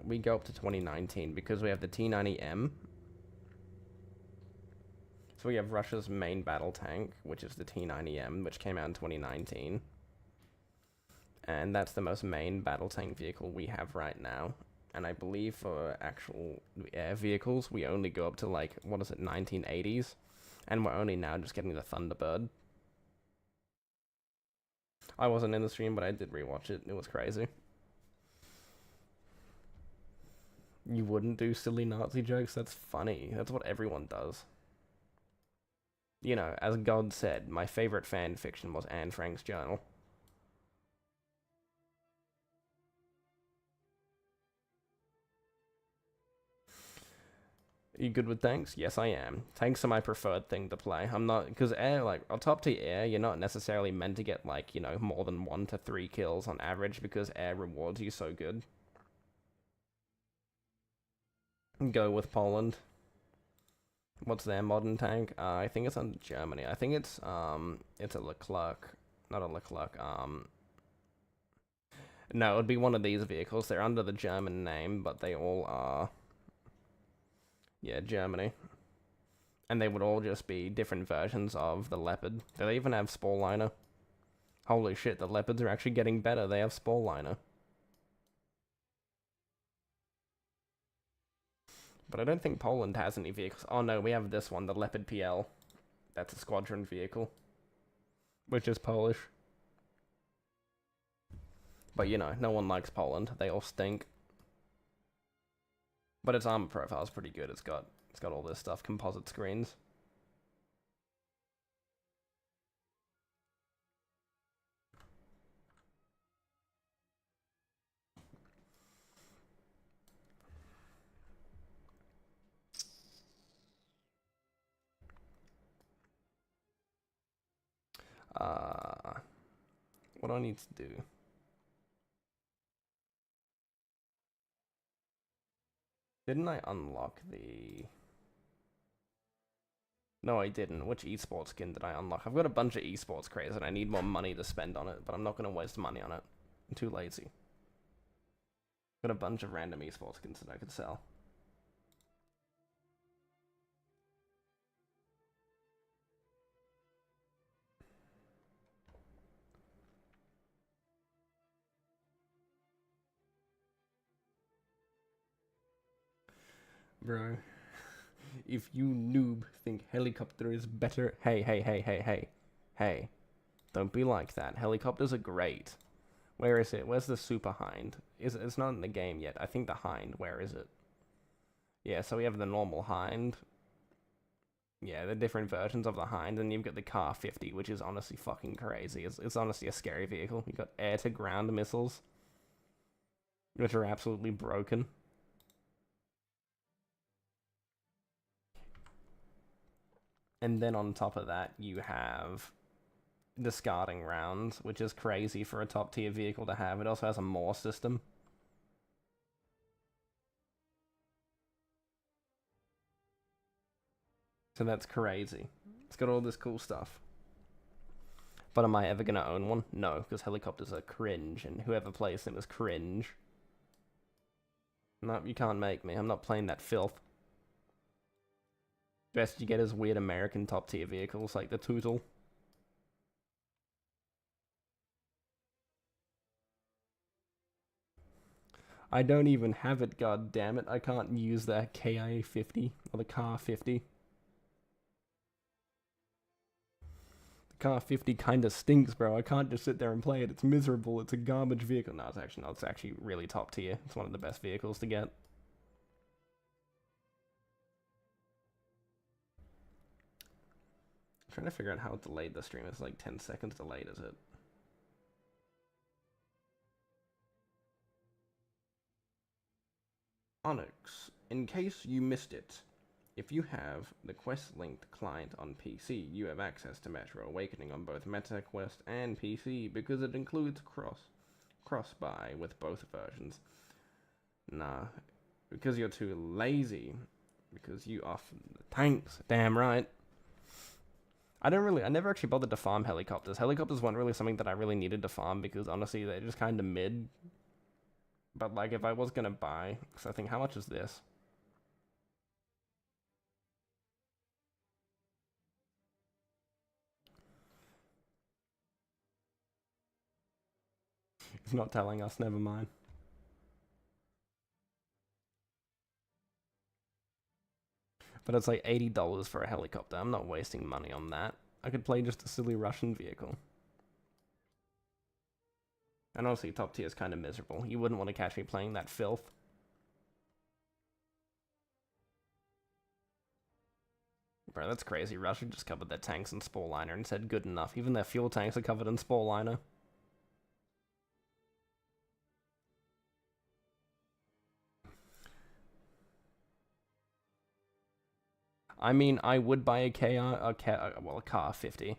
We go up to 2019 because we have the T-90M. So we have Russia's main battle tank, which is the T-90M, which came out in 2019. And that's the most main battle tank vehicle we have right now. And I believe for actual air vehicles, we only go up to, like, what is it, 1980s? And we're only now just getting the Thunderbird. I wasn't in the stream, but I did rewatch it. It was crazy. You wouldn't do silly Nazi jokes? That's funny. That's what everyone does. You know, as God said, my favorite fan fiction was Anne Frank's journal. You good with tanks? Yes, I am. Tanks are my preferred thing to play. I'm not, because air, like, on top tier air, you're not necessarily meant to get, like, you know, more than 1 to 3 kills on average because air rewards you so good. Go with Poland. What's their modern tank? I think it's under Germany. I think it's a Leclerc. Not a Leclerc, No, it would be one of these vehicles. They're under the German name, but they all are... Yeah, Germany. And they would all just be different versions of the Leopard. Do they even have Spore Liner? Holy shit, the Leopards are actually getting better. They have Spore Liner. But I don't think Poland has any vehicles. Oh no, we have this one, the Leopard PL. That's a squadron vehicle. Which is Polish. But you know, no one likes Poland. They all stink. But its armor profile is pretty good. It's got all this stuff, composite screens. What do I need to do? Didn't I unlock the... No, I didn't. Which esports skin did I unlock? I've got a bunch of esports craze and I need more money to spend on it, but I'm not going to waste money on it. I'm too lazy. Got a bunch of random esports skins that I could sell. Bro, if you noob think helicopter is better, hey, don't be like that. Helicopters are great. Where is it? Where's the super hind? It's not in the game yet. I think the hind, where is it? Yeah, so we have the normal hind. Yeah, the different versions of the hind, and you've got the Car 50, which is honestly fucking crazy. It's honestly a scary vehicle. You've got air-to-ground missiles, which are absolutely broken. And then on top of that, you have discarding rounds, which is crazy for a top tier vehicle to have. It also has a Moore system. So that's crazy. It's got all this cool stuff. But am I ever going to own one? No, because helicopters are cringe, and whoever plays them is cringe. No, you can't make me. I'm not playing that filth. Best you get is weird American top tier vehicles like the Tootle. I don't even have it, god damn it. I can't use the KIA 50 or the Car 50. The Car 50 kinda stinks, bro. I can't just sit there and play it. It's miserable. It's a garbage vehicle. No, it's actually not. It's actually really top tier. It's one of the best vehicles to get. Trying to figure out how delayed the stream is. Like 10 seconds delayed, is it? Onyx, in case you missed it, if you have the Quest-linked client on PC, you have access to Metro Awakening on both MetaQuest and PC because it includes cross-buy with both versions. Nah, because you're too lazy, because you off the tanks, damn right. I never actually bothered to farm helicopters. Helicopters weren't really something that I really needed to farm because honestly they're just kind of mid. But like if I was gonna buy, because I think how much is this? It's not telling us, never mind. But it's like $80 for a helicopter. I'm not wasting money on that. I could play just a silly Russian vehicle. And honestly, top tier is kind of miserable. You wouldn't want to catch me playing that filth. Bro, that's crazy. Russia just covered their tanks in Spore Liner and said good enough. Even their fuel tanks are covered in Spore Liner. I mean, I would buy a Car 50.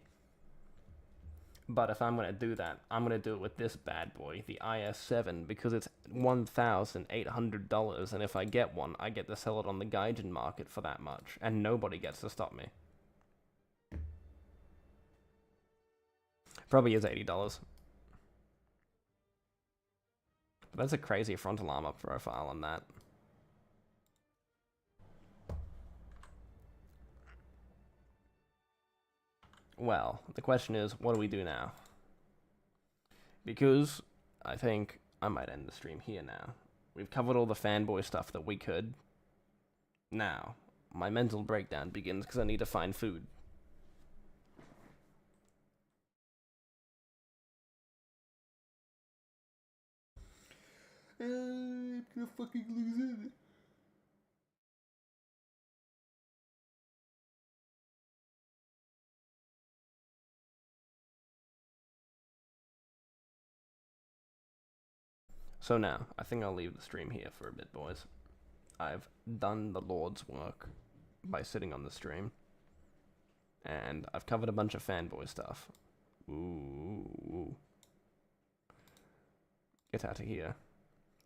But if I'm going to do that, I'm going to do it with this bad boy, the IS-7, because it's $1,800, and if I get one, I get to sell it on the Gaijin market for that much, and nobody gets to stop me. Probably is $80. But that's a crazy frontal armor profile on that. Well, the question is, what do we do now? Because I think I might end the stream here now. We've covered all the fanboy stuff that we could. Now, my mental breakdown begins because I need to find food. I'm gonna fucking lose it. So now, I think I'll leave the stream here for a bit, boys. I've done the Lord's work by sitting on the stream. And I've covered a bunch of fanboy stuff. Ooh. Get out of here.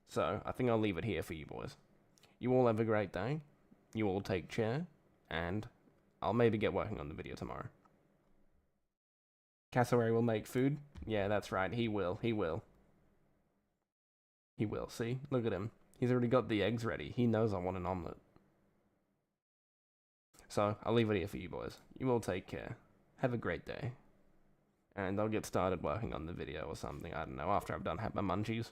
So, I think I'll leave it here for you boys. You all have a great day. You all take care. And I'll maybe get working on the video tomorrow. Cassowary will make food? Yeah, that's right. He will. He will. He will. See? Look at him. He's already got the eggs ready. He knows I want an omelette. So, I'll leave it here for you boys. You all take care. Have a great day. And I'll get started working on the video or something. I don't know, after I've done had my munchies.